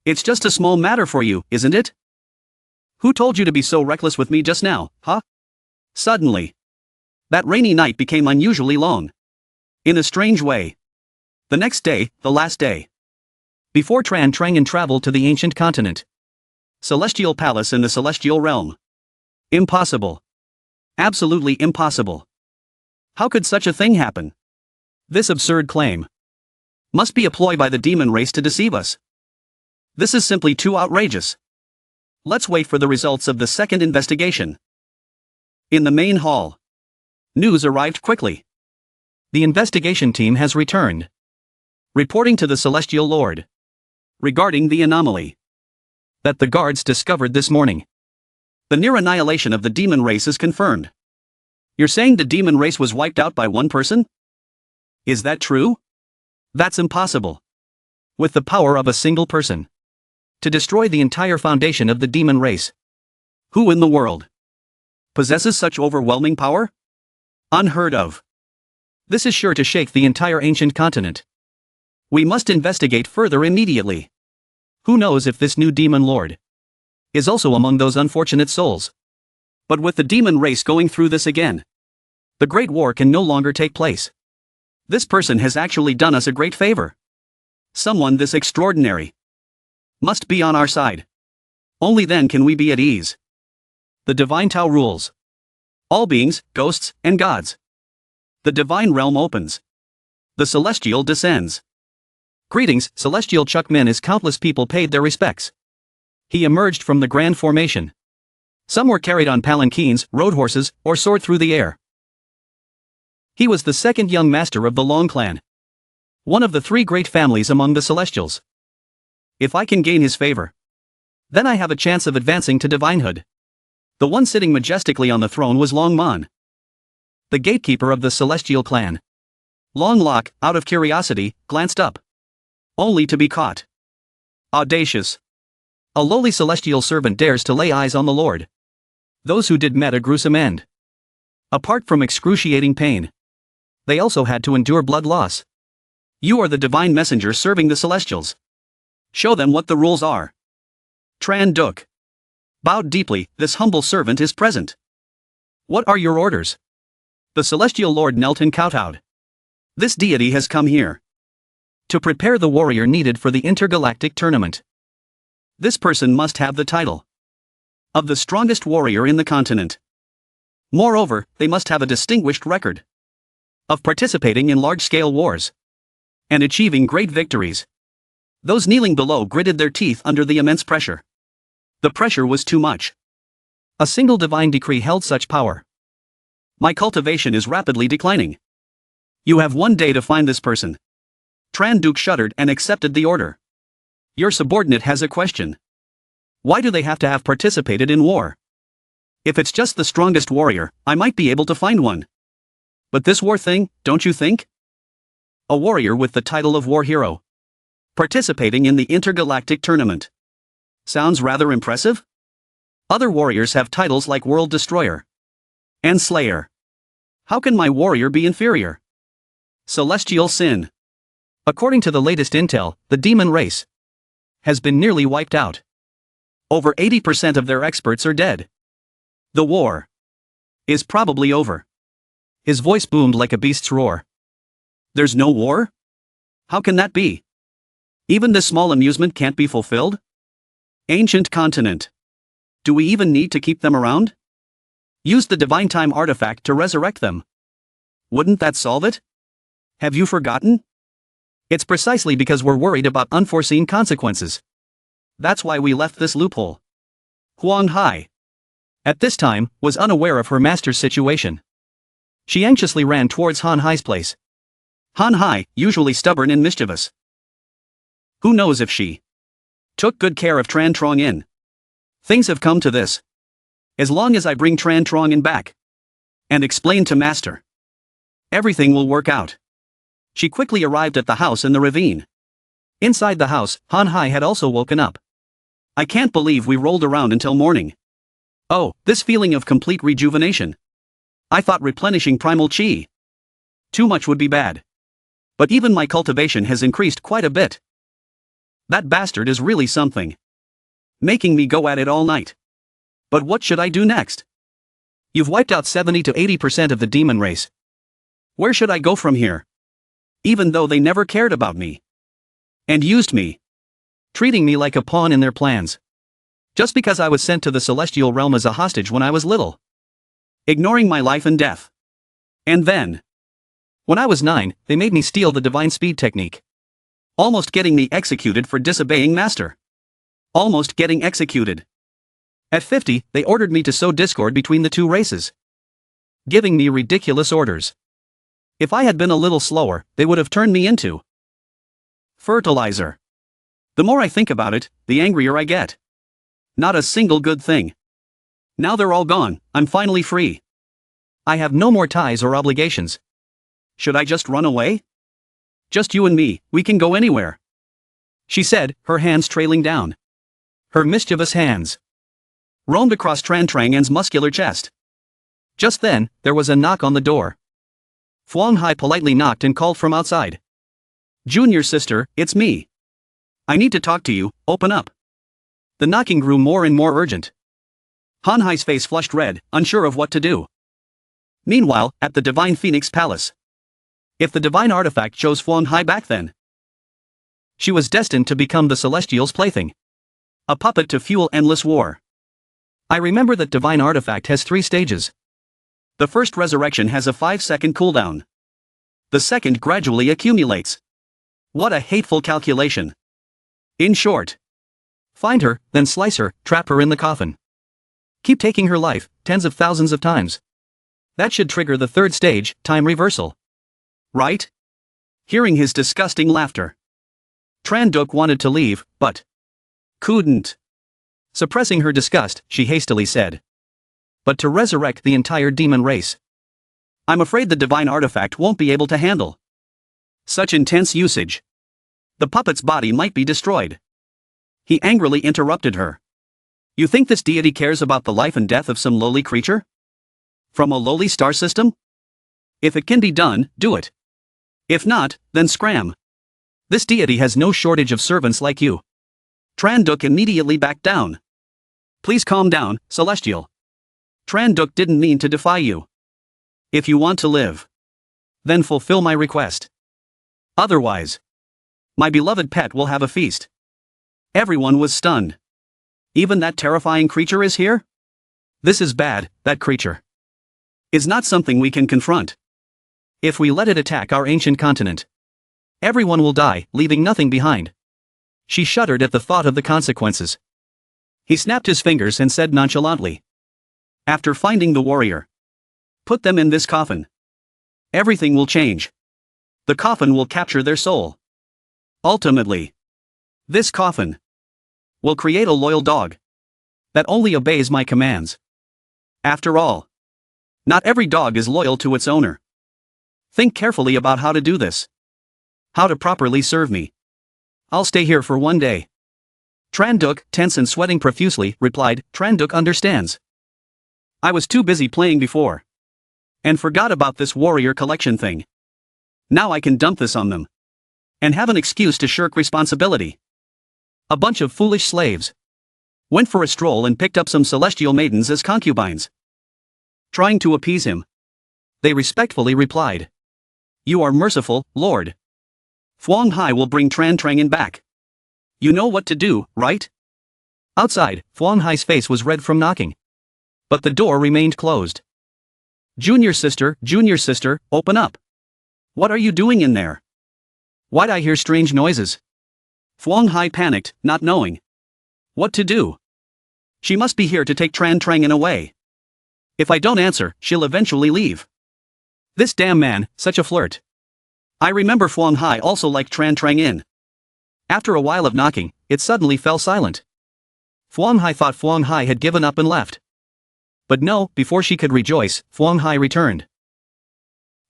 It's just a small matter for you, isn't it? Who told you to be so reckless with me just now, huh? Suddenly, that rainy night became unusually long. In a strange way. The next day, the last day, before Tran Trangan traveled to the ancient continent. Celestial palace in the celestial realm. Impossible. Absolutely impossible. How could such a thing happen? This absurd claim must be a ploy by the demon race to deceive us. This is simply too outrageous. Let's wait for the results of the second investigation. In the main hall, news arrived quickly. The investigation team has returned, reporting to the Celestial Lord regarding the anomaly that the guards discovered this morning. The near annihilation of the demon race is confirmed. You're saying the demon race was wiped out by one person? Is that true? That's impossible. With the power of a single person to destroy the entire foundation of the demon race. Who in the world possesses such overwhelming power? Unheard of. This is sure to shake the entire ancient continent. We must investigate further immediately. Who knows if this new demon lord is also among those unfortunate souls? But with the demon race going through this again, the Great War can no longer take place. This person has actually done us a great favor. Someone this extraordinary must be on our side. Only then can we be at ease. The divine Tao rules all beings, ghosts, and gods. The divine realm opens. The celestial descends. Greetings, Celestial Chuck Min, as countless people paid their respects. He emerged from the grand formation. Some were carried on palanquins, road horses, or soared through the air. He was the second young master of the Long clan, one of the three great families among the Celestials. If I can gain his favor, then I have a chance of advancing to divinehood. The one sitting majestically on the throne was Long Man, the gatekeeper of the Celestial clan. Long Lok, out of curiosity, glanced up, only to be caught. Audacious. A lowly celestial servant dares to lay eyes on the Lord. Those who did met a gruesome end. Apart from excruciating pain, they also had to endure blood loss. You are the divine messenger serving the Celestials. Show them what the rules are. Tran Duk bowed deeply. This humble servant is present. What are your orders? The Celestial Lord knelt and kowtowed. This deity has come here to prepare the warrior needed for the intergalactic tournament. This person must have the title of the strongest warrior in the continent. Moreover, they must have a distinguished record of participating in large-scale wars and achieving great victories. Those kneeling below gritted their teeth under the immense pressure. The pressure was too much. A single divine decree held such power. My cultivation is rapidly declining. You have 1 day to find this person. Tran shuddered and accepted the order. Your subordinate has a question. Why do they have to have participated in war? If it's just the strongest warrior, I might be able to find one. But this war thing, don't you think? A warrior with the title of war hero. Participating in the intergalactic tournament. Sounds rather impressive? Other warriors have titles like World Destroyer and Slayer. How can my warrior be inferior? Celestial sin. According to the latest intel, the demon race has been nearly wiped out. Over 80% of their experts are dead. The war is probably over. His voice boomed like a beast's roar. There's no war? How can that be? Even this small amusement can't be fulfilled? Ancient continent. Do we even need to keep them around? Use the divine time artifact to resurrect them. Wouldn't that solve it? Have you forgotten? It's precisely because we're worried about unforeseen consequences. That's why we left this loophole. Huang Hai, at this time, was unaware of her master's situation. She anxiously ran towards Han Hai's place. Han Hai, usually stubborn and mischievous. Who knows if she took good care of Tran Trong In. Things have come to this. As long as I bring Tran Trong In back and explain to Master, everything will work out. She quickly arrived at the house in the ravine. Inside the house, Han Hai had also woken up. I can't believe we rolled around until morning. Oh, this feeling of complete rejuvenation. I thought replenishing primal chi. Too much would be bad. But even my cultivation has increased quite a bit. That bastard is really something. Making me go at it all night. But what should I do next? You've wiped out 70 to 80% of the demon race. Where should I go from here? Even though they never cared about me. And used me. Treating me like a pawn in their plans. Just because I was sent to the celestial realm as a hostage when I was little. Ignoring my life and death. And then, when I was 9, they made me steal the divine speed technique. Almost getting me executed for disobeying Master. Almost getting executed. At 50, they ordered me to sow discord between the two races. Giving me ridiculous orders. If I had been a little slower, they would have turned me into fertilizer. The more I think about it, the angrier I get. Not a single good thing. Now they're all gone, I'm finally free. I have no more ties or obligations. Should I just run away? Just you and me, we can go anywhere. She said, her hands trailing down. Her mischievous hands roamed across Tran Trang's muscular chest. Just then, there was a knock on the door. Huang Hai politely knocked and called from outside. Junior sister, it's me. I need to talk to you, open up. The knocking grew more and more urgent. Han Hai's face flushed red, unsure of what to do. Meanwhile, at the Divine Phoenix Palace. If the divine artifact chose Huang Hai back then, she was destined to become the Celestial's plaything. A puppet to fuel endless war. I remember that divine artifact has 3 stages. The first resurrection has a 5-second cooldown. The second gradually accumulates. What a hateful calculation. In short, find her, then slice her, trap her in the coffin. Keep taking her life, tens of thousands of times. That should trigger the 3rd stage, time reversal. Right? Hearing his disgusting laughter, Tran wanted to leave, but couldn't. Suppressing her disgust, she hastily said. But to resurrect the entire demon race, I'm afraid the divine artifact won't be able to handle such intense usage. The puppet's body might be destroyed. He angrily interrupted her. You think this deity cares about the life and death of some lowly creature? From a lowly star system? If it can be done, do it. If not, then scram. This deity has no shortage of servants like you. Tran immediately backed down. Please calm down, Celestial. Tran didn't mean to defy you. If you want to live, then fulfill my request. Otherwise, my beloved pet will have a feast. Everyone was stunned. Even that terrifying creature is here? This is bad, that creature is not something we can confront. If we let it attack our ancient continent, everyone will die, leaving nothing behind. She shuddered at the thought of the consequences. He snapped his fingers and said nonchalantly. After finding the warrior, put them in this coffin. Everything will change. The coffin will capture their soul. Ultimately, this coffin will create a loyal dog that only obeys my commands. After all, not every dog is loyal to its owner. Think carefully about how to do this. How to properly serve me. I'll stay here for 1 day. Tranduk, tense and sweating profusely, replied, Tranduk understands. I was too busy playing before. And forgot about this warrior collection thing. Now I can dump this on them. And have an excuse to shirk responsibility. A bunch of foolish slaves. Went for a stroll and picked up some celestial maidens as concubines. Trying to appease him, they respectfully replied, You are merciful, Lord. Fuang Hai will bring Tran Trangin back. You know what to do, right? Outside, Fuang Hai's face was red from knocking. But the door remained closed. Junior sister, open up. What are you doing in there? Why'd I hear strange noises? Fuang Hai panicked, not knowing what to do. She must be here to take Tran Trangin away. If I don't answer, she'll eventually leave. This damn man, such a flirt. I remember Fuang Hai also liked Tran Trangin. After a while of knocking, it suddenly fell silent. Fuang Hai thought Fuang Hai had given up and left. But no, before she could rejoice, Fuang Hai returned.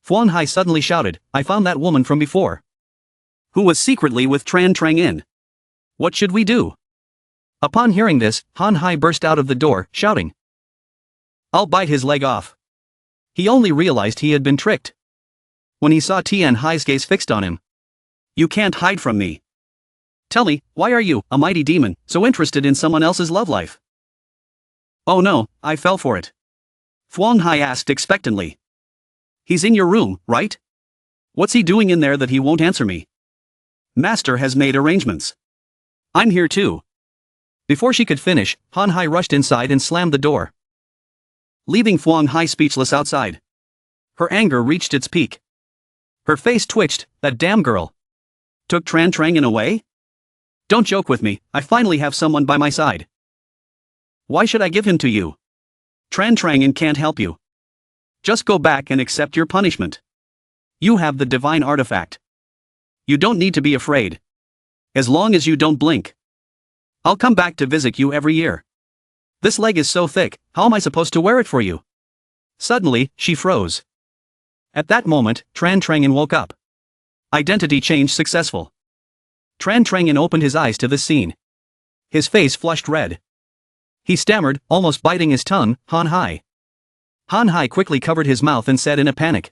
Fuang Hai suddenly shouted, I found that woman from before. Who was secretly with Tran Trangin. What should we do? Upon hearing this, Han Hai burst out of the door, shouting. I'll bite his leg off. He only realized he had been tricked when he saw Tian Hai's gaze fixed on him. You can't hide from me. Tell me, why are you, a mighty demon, so interested in someone else's love life? Oh no, I fell for it. Fuang Hai asked expectantly. He's in your room, right? What's he doing in there that he won't answer me? Master has made arrangements. I'm here too. Before she could finish, Han Hai rushed inside and slammed the door, leaving Fuang Hai speechless outside. Her anger reached its peak. Her face twitched, that damn girl. Took Tran Trangin away? Don't joke with me, I finally have someone by my side. Why should I give him to you? Tran Trangin can't help you. Just go back and accept your punishment. You have the divine artifact. You don't need to be afraid. As long as you don't blink. I'll come back to visit you every year. This leg is so thick, how am I supposed to wear it for you? Suddenly, she froze. At that moment, Tran Trangin woke up. Identity change successful. Tran Trangin opened his eyes to this scene. His face flushed red. He stammered, almost biting his tongue, Han Hai. Han Hai quickly covered his mouth and said in a panic.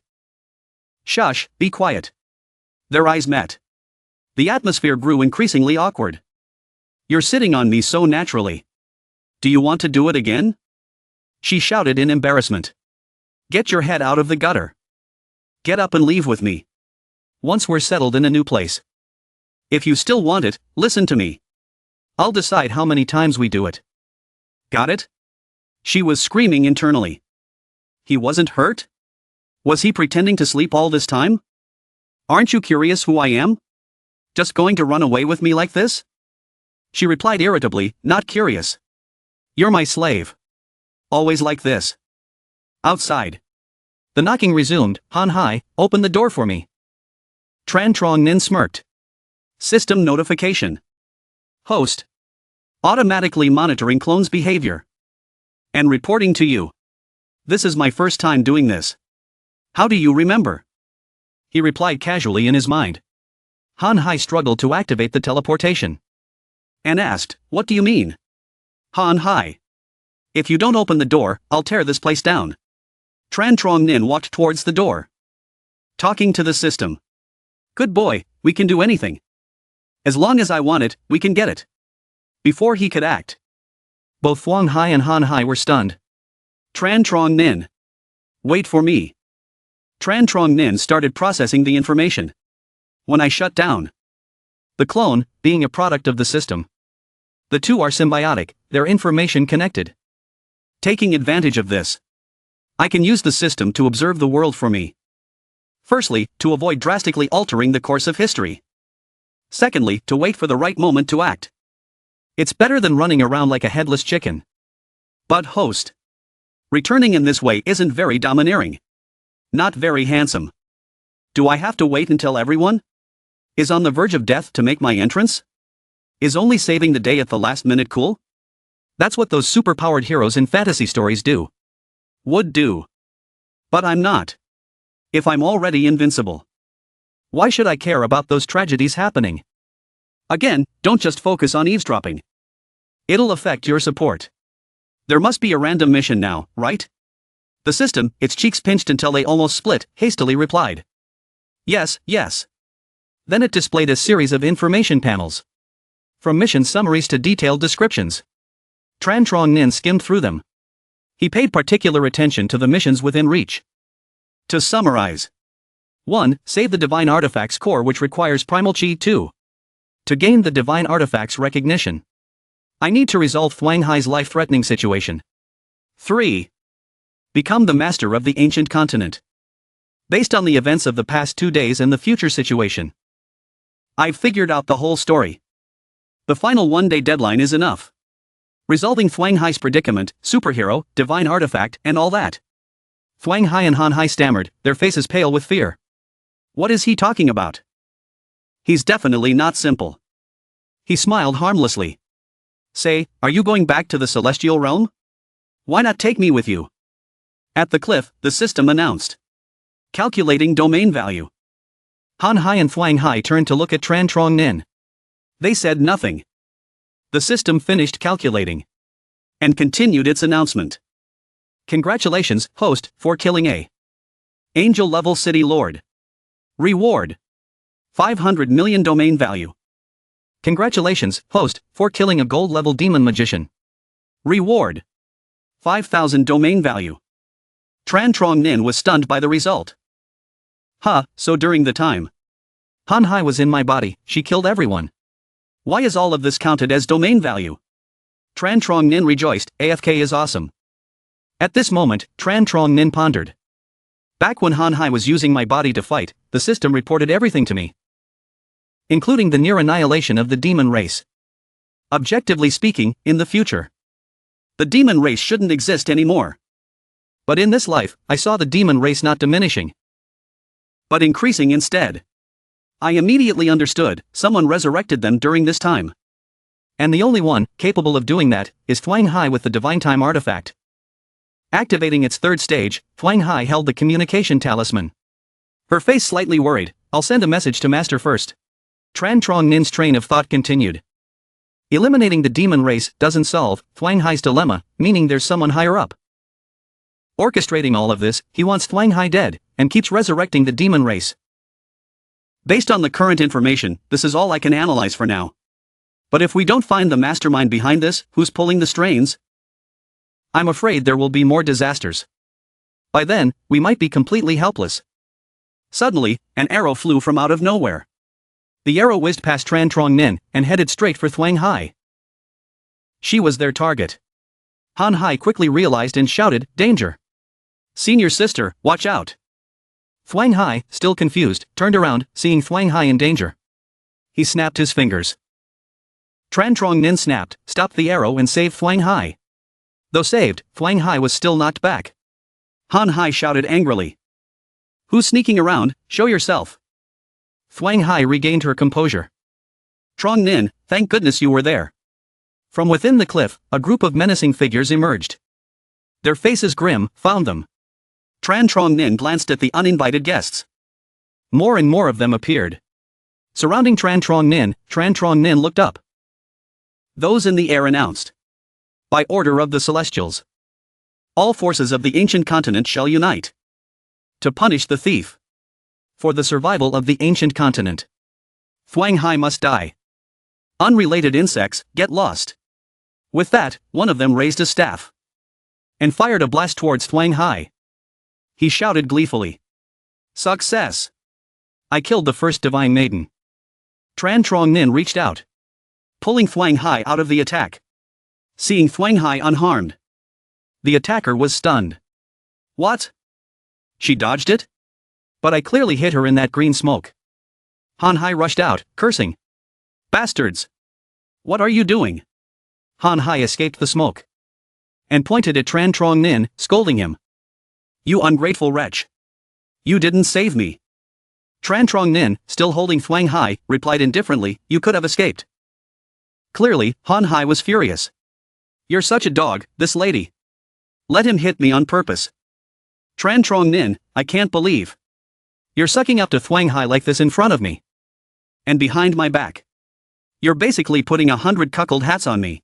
Shush, be quiet. Their eyes met. The atmosphere grew increasingly awkward. You're sitting on me so naturally. Do you want to do it again? She shouted in embarrassment. Get your head out of the gutter. Get up and leave with me. Once we're settled in a new place. If you still want it, listen to me. I'll decide how many times we do it. Got it? She was screaming internally. He wasn't hurt? Was he pretending to sleep all this time? Aren't you curious who I am? Just going to run away with me like this? She replied irritably, not curious. You're my slave. Always like this. Outside. The knocking resumed. Han Hai, open the door for me. Tran Trangin smirked. System notification. Host. Automatically monitoring clone's behavior. And reporting to you. This is my first time doing this. How do you remember? He replied casually in his mind. Han Hai struggled to activate the teleportation. And asked, what do you mean? Han Hai. If you don't open the door, I'll tear this place down. Tran Trangin walked towards the door. Talking to the system. Good boy, we can do anything. As long as I want it, we can get it. Before he could act, both Fuang Hai and Han Hai were stunned. Tran Trangin. Wait for me. Tran Trangin started processing the information. When I shut down the clone, being a product of the system, the two are symbiotic, their information connected. Taking advantage of this, I can use the system to observe the world for me. Firstly, to avoid drastically altering the course of history. Secondly, to wait for the right moment to act. It's better than running around like a headless chicken. But host. Returning in this way isn't very domineering. Not very handsome. Do I have to wait until everyone is on the verge of death to make my entrance? Is only saving the day at the last minute cool? That's what those superpowered heroes in fantasy stories do. Would do. But I'm not. If I'm already invincible, why should I care about those tragedies happening? Again, don't just focus on eavesdropping. It'll affect your support. There must be a random mission now, right? The system, its cheeks pinched until they almost split, hastily replied. Yes, yes. Then it displayed a series of information panels. From mission summaries to detailed descriptions. Tran Trong Nin skimmed through them. He paid particular attention to the missions within reach. To summarize. 1. Save the Divine Artifacts core, which requires Primal Chi. 2. To gain the Divine Artifacts recognition, I need to resolve Thuang Hai's life-threatening situation. 3. Become the master of the ancient continent. Based on the events of the past 2 days and the future situation, I've figured out the whole story. The final 1-day deadline is enough. Resolving Thuang Hai's predicament, superhero, divine artifact, and all that. Thuang Hai and Han Hai stammered, their faces pale with fear. What is he talking about? He's definitely not simple. He smiled harmlessly. Say, are you going back to the celestial realm? Why not take me with you? At the cliff, the system announced. Calculating domain value. Han Hai and Thuang Hai turned to look at Tran Trong Nin. They said nothing. The system finished calculating. And continued its announcement. Congratulations, host, for killing a Angel level city lord. Reward. 500 million domain value. Congratulations, host, for killing a gold level demon magician. Reward. 5,000 domain value. Tran Trong Nin was stunned by the result. So during the time Han Hai was in my body, she killed everyone. Why is all of this counted as domain value? Tran Trong Nin rejoiced, AFK is awesome. At this moment, Tran Trong Nin pondered. Back when Han Hai was using my body to fight, the system reported everything to me, including the near annihilation of the demon race. Objectively speaking, in the future, the demon race shouldn't exist anymore. But in this life, I saw the demon race not diminishing, but increasing instead. I immediately understood, someone resurrected them during this time. And the only one capable of doing that is Thuang Hai with the Divine Time artifact. Activating its third stage, Thuang Hai held the communication talisman. Her face slightly worried. I'll send a message to Master first. Tran Trong Nin's train of thought continued. Eliminating the demon race doesn't solve Thuang Hai's dilemma, meaning there's someone higher up orchestrating all of this. He wants Thuang Hai dead, and keeps resurrecting the demon race. Based on the current information, this is all I can analyze for now. But if we don't find the mastermind behind this, who's pulling the strings? I'm afraid there will be more disasters. By then, we might be completely helpless. Suddenly, an arrow flew from out of nowhere. The arrow whizzed past Tran Trong Nin, and headed straight for Thuang Hai. She was their target. Han Hai quickly realized and shouted, danger! Senior sister, watch out! Thuang Hai, still confused, turned around, seeing Thuang Hai in danger. He snapped his fingers. Tran Trong Nin snapped, stopped the arrow and saved Thuang Hai. Though saved, Thuang Hai was still knocked back. Han Hai shouted angrily. Who's sneaking around? Show yourself. Thuang Hai regained her composure. Trong Nin, thank goodness you were there. From within the cliff, a group of menacing figures emerged. Their faces grim, found them. Tran Trong Nin glanced at the uninvited guests. More and more of them appeared. Surrounding Tran Trong Nin looked up. Those in the air announced. By order of the Celestials, all forces of the ancient continent shall unite to punish the thief. For the survival of the ancient continent, Thuang Hai must die. Unrelated insects, get lost. With that, one of them raised a staff and fired a blast towards Thuang Hai. He shouted gleefully. Success! I killed the first divine maiden. Tran Trong Nin reached out, pulling Thuang Hai out of the attack. Seeing Thuang Hai unharmed, the attacker was stunned. What? She dodged it? But I clearly hit her in that green smoke. Han Hai rushed out, cursing. Bastards! What are you doing? Han Hai escaped the smoke and pointed at Tran Trong Nin, scolding him. You ungrateful wretch. You didn't save me. Tran Trong Nin, still holding Thuang Hai, replied indifferently, you could have escaped. Clearly, Han Hai was furious. You're such a dog, this lady. Let him hit me on purpose. Tran Trong Nin, I can't believe. You're sucking up to Thuang Hai like this in front of me. And behind my back. You're basically putting 100 cuckold hats on me.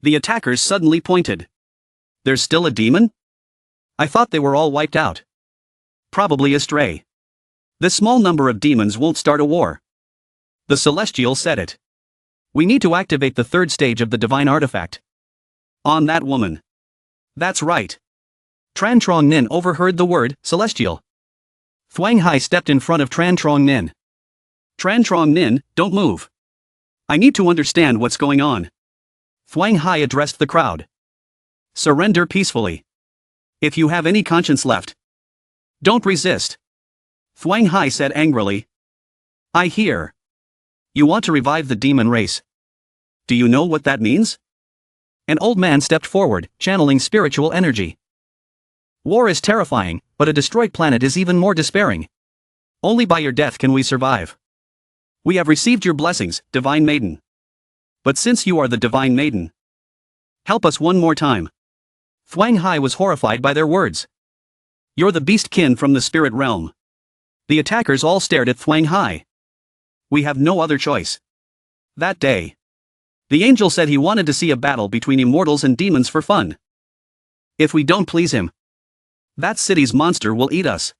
The attackers suddenly pointed. There's still a demon? I thought they were all wiped out. Probably a stray. This small number of demons won't start a war. The Celestial said it. We need to activate the third stage of the divine artifact. On that woman. That's right. Tran Trong Nin overheard the word, Celestial. Thuang Hai stepped in front of Tran Trong Nin. Tran Trong Nin, don't move. I need to understand what's going on. Thuang Hai addressed the crowd. Surrender peacefully. If you have any conscience left. Don't resist. Thuang Hai said angrily. I hear. You want to revive the demon race. Do you know what that means? An old man stepped forward, channeling spiritual energy. War is terrifying, but a destroyed planet is even more despairing. Only by your death can we survive. We have received your blessings, Divine Maiden. But since you are the Divine Maiden, help us one more time. Thuang Hai was horrified by their words. You're the beast kin from the spirit realm. The attackers all stared at Thuang Hai. We have no other choice. That day, the angel said he wanted to see a battle between immortals and demons for fun. If we don't please him, that city's monster will eat us.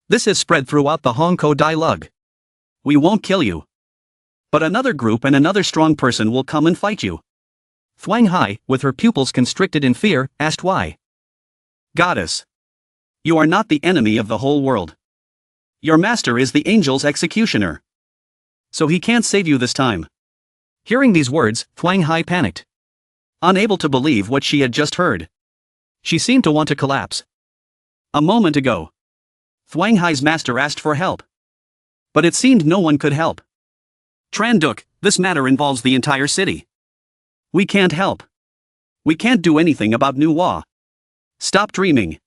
This has spread throughout the Hong Kong dialogue. We won't kill you. But another group and another strong person will come and fight you. Thuang Hai, with her pupils constricted in fear, asked why. Goddess. You are not the enemy of the whole world. Your master is the angel's executioner. So he can't save you this time. Hearing these words, Thuang Hai panicked. Unable to believe what she had just heard. She seemed to want to collapse. A moment ago, Thuang Hai's master asked for help. But it seemed no one could help. Tran Duc, this matter involves the entire city. We can't help. We can't do anything about New Hua. Stop dreaming.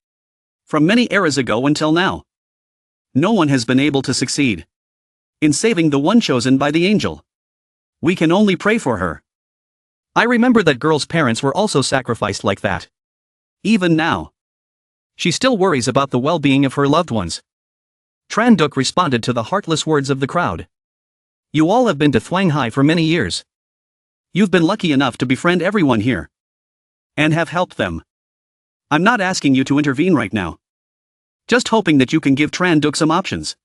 From many eras ago until now, no one has been able to succeed in saving the one chosen by the angel. We can only pray for her. I remember that girl's parents were also sacrificed like that. Even now, she still worries about the well-being of her loved ones. Tran Duc responded to the heartless words of the crowd. You all have been to Thuang Hai for many years. You've been lucky enough to befriend everyone here. And have helped them. I'm not asking you to intervene right now. Just hoping that you can give Tran Duc some options.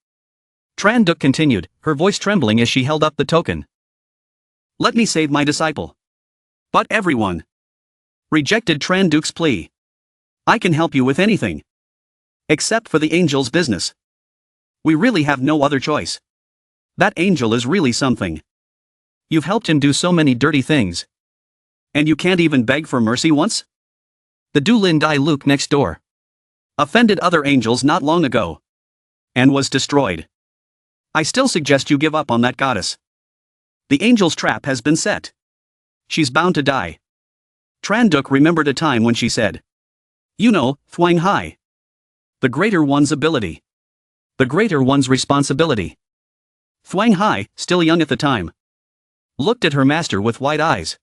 Tran Duc continued, her voice trembling as she held up the token. Let me save my disciple. But everyone rejected Tran Duc's plea. I can help you with anything. Except for the angel's business. We really have no other choice. That angel is really something. You've helped him do so many dirty things. And you can't even beg for mercy once? The Du Lin Dai Luke next door offended other angels not long ago. And was destroyed. I still suggest you give up on that goddess. The angel's trap has been set. She's bound to die. Tran Duc remembered a time when she said, you know, Thuang Hai. The greater one's ability. The greater one's responsibility. Thuang Hai, still young at the time, looked at her master with wide eyes.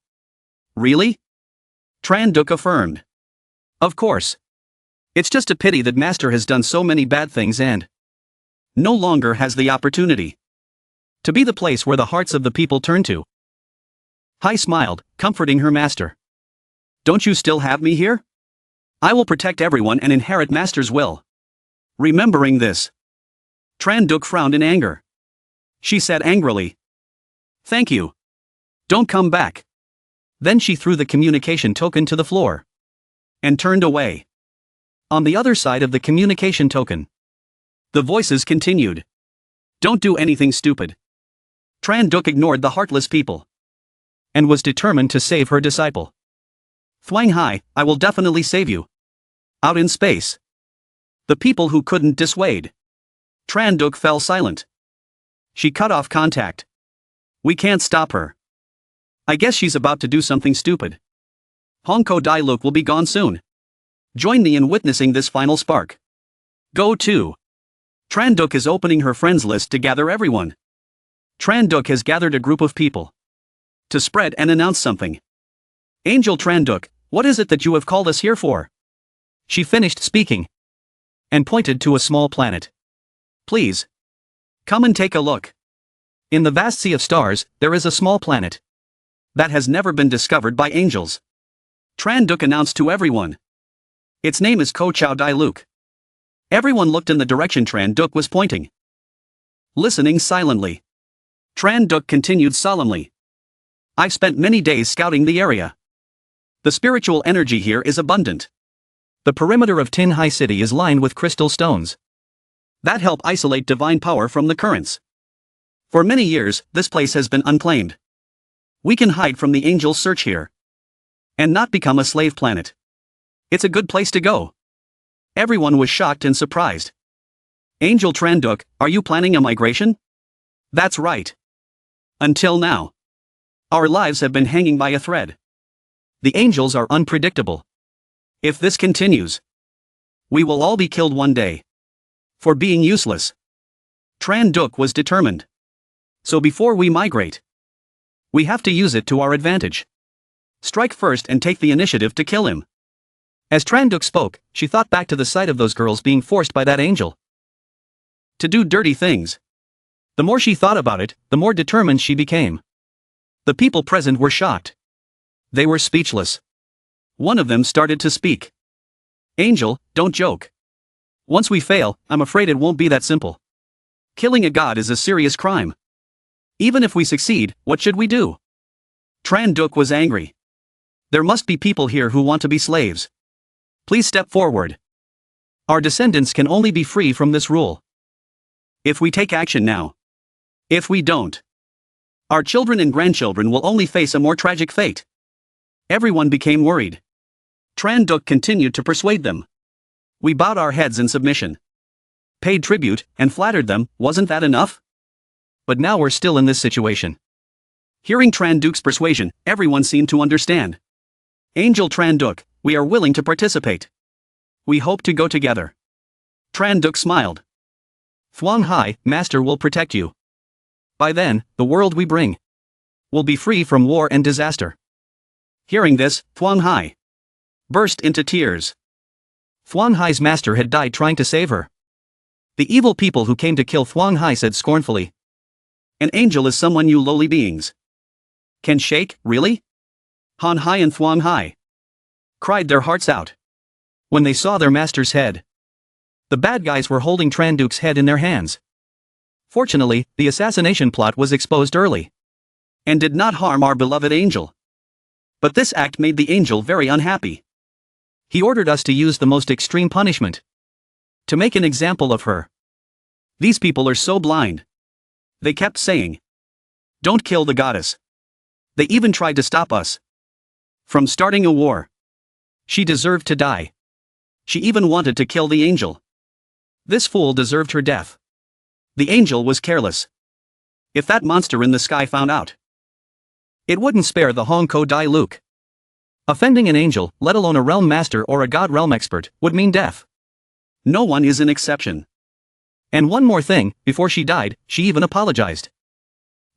Really? Tran Duc affirmed. Of course. It's just a pity that master has done so many bad things and no longer has the opportunity to be the place where the hearts of the people turn to. Hai smiled, comforting her master. Don't you still have me here? I will protect everyone and inherit master's will. Remembering this, Tran Duc frowned in anger. She said angrily, thank you. Don't come back. Then she threw the communication token to the floor and turned away. On the other side of the communication token, the voices continued. Don't do anything stupid. Tran Duc ignored the heartless people and was determined to save her disciple. Thuang Hai, I will definitely save you. Out in space. The people who couldn't dissuade Tran Duc fell silent. She cut off contact. We can't stop her. I guess she's about to do something stupid. Hongko Dailuk will be gone soon. Join me in witnessing this final spark. Go to. Tranduk is opening her friends list to gather everyone. Tranduk has gathered a group of people to spread and announce something. Angel Tranduk, what is it that you have called us here for? She finished speaking and pointed to a small planet. Please. Come and take a look. In the vast sea of stars, there is a small planet that has never been discovered by angels. Tranduk announced to everyone. Its name is Ko Chao Dailuk. Everyone looked in the direction Tranduk was pointing, listening silently. Tranduk continued solemnly. I've spent many days scouting the area. The spiritual energy here is abundant. The perimeter of Tin Hai City is lined with crystal stones that help isolate divine power from the currents. For many years, this place has been unclaimed. We can hide from the angels' search here and not become a slave planet. It's a good place to go. Everyone was shocked and surprised. Angel Tranduk, are you planning a migration? That's right. Until now, our lives have been hanging by a thread. The angels are unpredictable. If this continues, we will all be killed one day for being useless. Tranduk was determined. So before we migrate, we have to use it to our advantage. Strike first and take the initiative to kill him. As Tranduk spoke, she thought back to the sight of those girls being forced by that angel to do dirty things. The more she thought about it, the more determined she became. The people present were shocked. They were speechless. One of them started to speak. Angel, don't joke. Once we fail, I'm afraid it won't be that simple. Killing a god is a serious crime. Even if we succeed, what should we do? Tranduk was angry. There must be people here who want to be slaves. Please step forward. Our descendants can only be free from this rule if we take action now. If we don't, our children and grandchildren will only face a more tragic fate. Everyone became worried. Tranduk continued to persuade them. We bowed our heads in submission, paid tribute, and flattered them. Wasn't that enough? But now we're still in this situation. Hearing Tranduk's persuasion, everyone seemed to understand. Angel Tranduk, we are willing to participate. We hope to go together. Tranduk smiled. Thuong Hai, Master will protect you. By then, the world we bring will be free from war and disaster. Hearing this, Thuong Hai burst into tears. Thuong Hai's master had died trying to save her. The evil people who came to kill Thuong Hai said scornfully, an angel is someone you lowly beings can shake, really? Han Hai and Thuong Hai cried their hearts out when they saw their master's head. The bad guys were holding Tranduk's head in their hands. Fortunately, the assassination plot was exposed early and did not harm our beloved angel. But this act made the angel very unhappy. He ordered us to use the most extreme punishment to make an example of her. These people are so blind. They kept saying, don't kill the goddess. They even tried to stop us from starting a war. She deserved to die. She even wanted to kill the angel. This fool deserved her death. The angel was careless. If that monster in the sky found out, it wouldn't spare the Hongko Dailuk. Offending an angel, let alone a realm master or a god realm expert, would mean death. No one is an exception. And one more thing, before she died, she even apologized.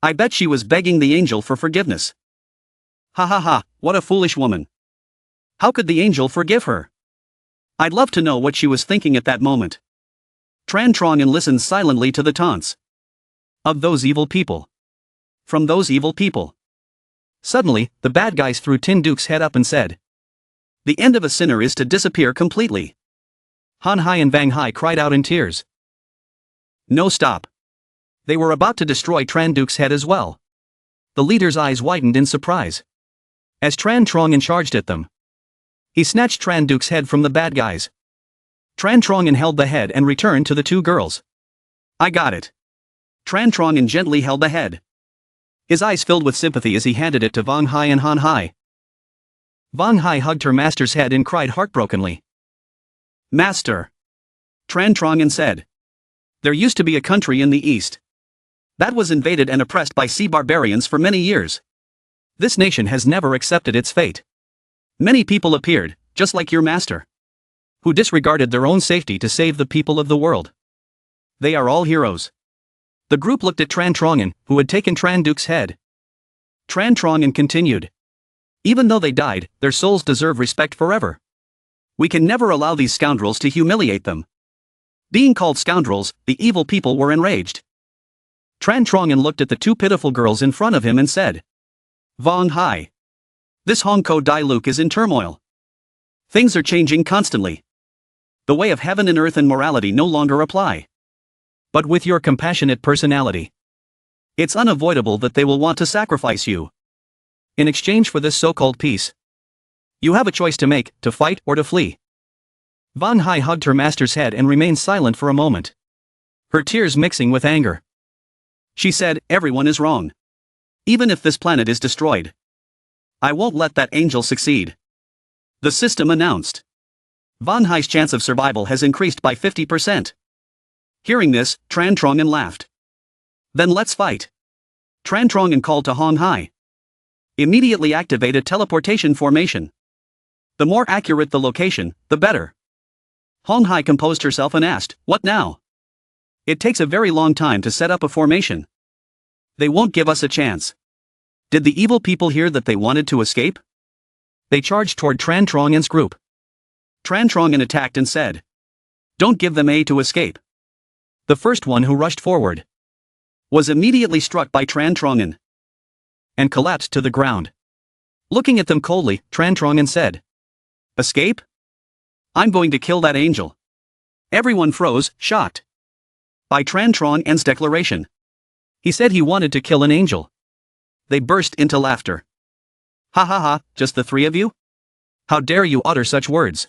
I bet she was begging the angel for forgiveness. Ha ha ha, what a foolish woman. How could the angel forgive her? I'd love to know what she was thinking at that moment. Tran Trong listened silently to the taunts of those evil people. From those evil people. Suddenly, the bad guys threw Tin Duke's head up and said, the end of a sinner is to disappear completely. Han Hai and Vang Hai cried out in tears. No, stop. They were about to destroy Tran Duke's head as well. The leader's eyes widened in surprise as Tran Trong charged at them. He snatched Tran Duke's head from the bad guys. Tran Trong held the head and returned to the two girls. I got it. Tran Trong gently held the head. His eyes filled with sympathy as he handed it to Vang Hai and Han Hai. Vang Hai hugged her master's head and cried heartbrokenly. Master. Tran Trong said. There used to be a country in the east that was invaded and oppressed by sea barbarians for many years. This nation has never accepted its fate. Many people appeared, just like your master, who disregarded their own safety to save the people of the world. They are all heroes. The group looked at Tran Trongen, who had taken Tran Duke's head. Tran Trongen continued. Even though they died, their souls deserve respect forever. We can never allow these scoundrels to humiliate them. Being called scoundrels, the evil people were enraged. Tran Trongen looked at the two pitiful girls in front of him and said, Vong Hai. This Hongko Dai Luke is in turmoil. Things are changing constantly. The way of heaven and earth and morality no longer apply. But with your compassionate personality, it's unavoidable that they will want to sacrifice you. In exchange for this so-called peace, you have a choice to make, to fight or to flee. Van Hai hugged her master's head and remained silent for a moment, her tears mixing with anger. She said, everyone is wrong. Even if this planet is destroyed, I won't let that angel succeed. The system announced. Van Hai's chance of survival has increased by 50%. Hearing this, Tran Trongen laughed. Then let's fight. Tran Trongen called to Hong Hai. Immediately activate a teleportation formation. The more accurate the location, the better. Hong Hai composed herself and asked, what now? It takes a very long time to set up a formation. They won't give us a chance. Did the evil people hear that they wanted to escape? They charged toward Tran Trongen's group. Tran Trongen attacked and said, don't give them a to escape. The first one who rushed forward was immediately struck by Tran Trongen and collapsed to the ground. Looking at them coldly, Tran Trongen said, escape? I'm going to kill that angel. Everyone froze, shocked by Tran Trongen's declaration. He said he wanted to kill an angel. They burst into laughter. Ha ha ha, just the three of you? How dare you utter such words?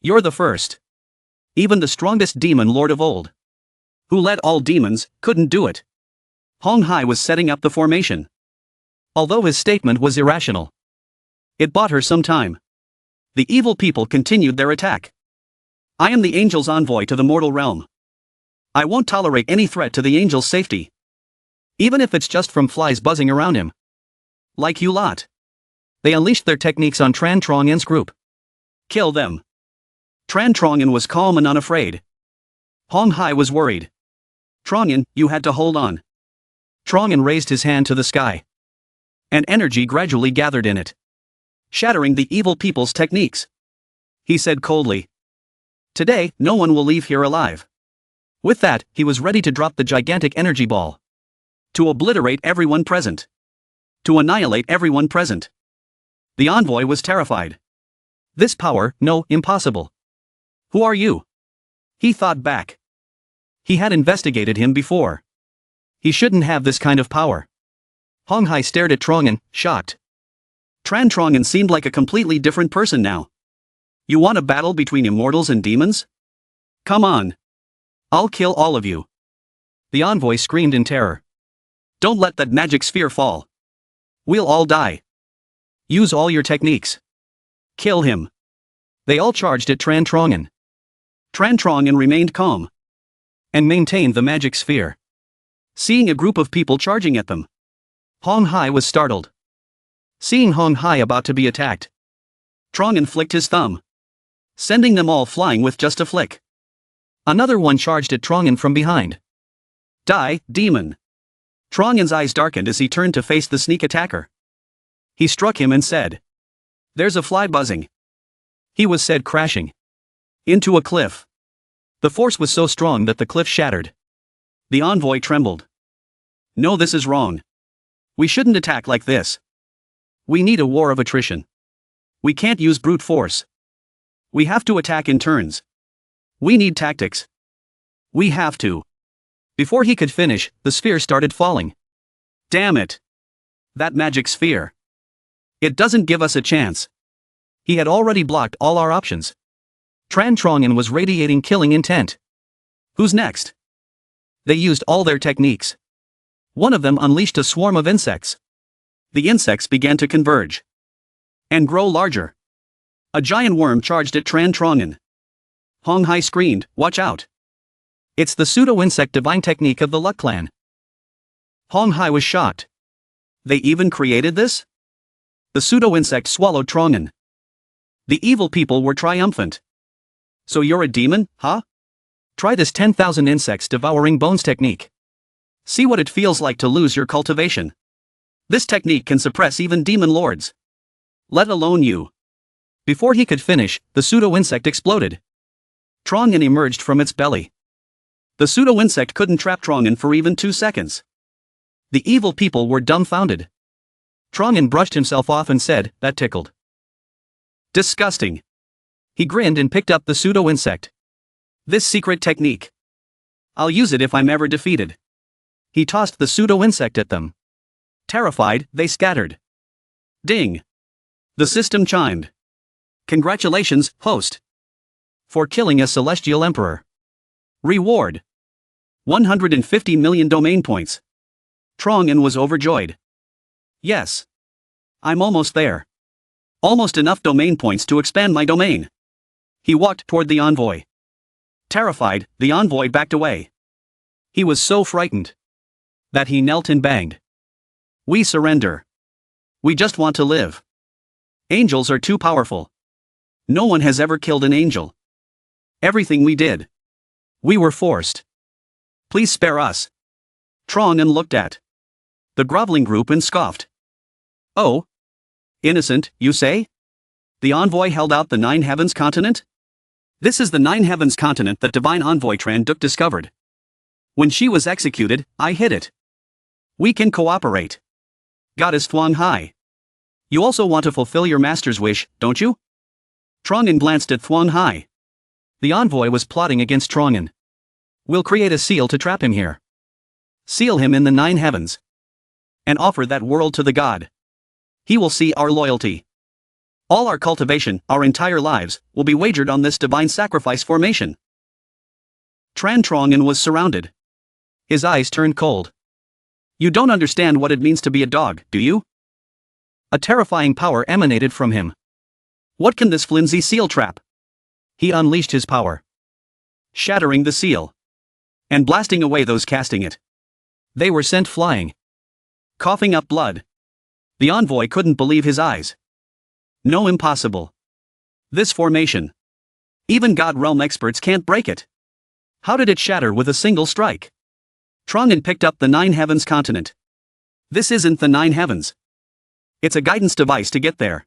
You're the first. Even the strongest demon lord of old, who led all demons, couldn't do it. Hong Hai was setting up the formation. Although his statement was irrational, it bought her some time. The evil people continued their attack. I am the angel's envoy to the mortal realm. I won't tolerate any threat to the angel's safety, even if it's just from flies buzzing around him. Like you lot. They unleashed their techniques on Tran Trongen's group. Kill them. Tran Trongen was calm and unafraid. Hong Hai was worried. Trongen, you had to hold on. Trongen raised his hand to the sky. And energy gradually gathered in it, shattering the evil people's techniques. He said coldly, today, no one will leave here alive. With that, he was ready to drop the gigantic energy ball. To obliterate everyone present. To annihilate everyone present. The envoy was terrified. This power, no, impossible. Who are you? He thought back. He had investigated him before. He shouldn't have this kind of power. Hong Hai stared at Trongen, shocked. Tran Trongen seemed like a completely different person now. You want a battle between immortals and demons? Come on. I'll kill all of you. The envoy screamed in terror. Don't let that magic sphere fall. We'll all die. Use all your techniques. Kill him. They all charged at Tran Trongen. Tran Trongen remained calm and maintained the magic sphere. Seeing a group of people charging at them, Hong Hai was startled. Seeing Hong Hai about to be attacked, Trongen flicked his thumb, sending them all flying with just a flick. Another one charged at Trongen from behind. Die, demon. Trongen's eyes darkened as he turned to face the sneak attacker. He struck him and said, there's a fly buzzing. He was said crashing into a cliff. The force was so strong that the cliff shattered. The envoy trembled. No, this is wrong. We shouldn't attack like this. We need a war of attrition. We can't use brute force. We have to attack in turns. We need tactics. We have to. Before he could finish, the sphere started falling. Damn it. That magic sphere. It doesn't give us a chance. He had already blocked all our options. Tran Trongen was radiating killing intent. Who's next? They used all their techniques. One of them unleashed a swarm of insects. The insects began to converge and grow larger. A giant worm charged at Tran Trongen. Hong Hai screamed, watch out. It's the pseudo-insect divine technique of the Luck clan. Hong Hai was shocked. They even created this? The pseudo-insect swallowed Trongen. The evil people were triumphant. So you're a demon, huh? Try this 10,000 insects devouring bones technique. See what it feels like to lose your cultivation. This technique can suppress even demon lords. Let alone you. Before he could finish, the pseudo-insect exploded. Trongen emerged from its belly. The pseudo-insect couldn't trap Trongen for even 2 seconds. The evil people were dumbfounded. Trongen brushed himself off and said, "That tickled." Disgusting. He grinned and picked up the pseudo-insect. This secret technique. I'll use it if I'm ever defeated. He tossed the pseudo-insect at them. Terrified, they scattered. Ding. The system chimed. Congratulations, host. For killing a celestial emperor. Reward. 150 million domain points. Trongen was overjoyed. Yes. I'm almost there. Almost enough domain points to expand my domain. He walked toward the envoy. Terrified, the envoy backed away. He was so frightened that he knelt and banged. We surrender. We just want to live. Angels are too powerful. No one has ever killed an angel. Everything we did, we were forced. Please spare us. Trongen looked at the groveling group and scoffed. Oh? Innocent, you say? The envoy held out the Nine Heavens continent? This is the Nine Heavens continent that Divine Envoy Tran Duk discovered. When she was executed, I hid it. We can cooperate. Goddess Thuong Hai. You also want to fulfill your master's wish, don't you? Trongen glanced at Thuong Hai. The envoy was plotting against Trongen. We'll create a seal to trap him here. Seal him in the Nine Heavens. And offer that world to the god. He will see our loyalty. All our cultivation, our entire lives, will be wagered on this divine sacrifice formation. Trongen was surrounded. His eyes turned cold. You don't understand what it means to be a dog, do you? A terrifying power emanated from him. What can this flimsy seal trap? He unleashed his power, shattering the seal and blasting away those casting it. They were sent flying, coughing up blood. The envoy couldn't believe his eyes. No, impossible. This formation. Even God Realm experts can't break it. How did it shatter with a single strike? Trongen picked up the Nine Heavens continent. This isn't the Nine Heavens. It's a guidance device to get there.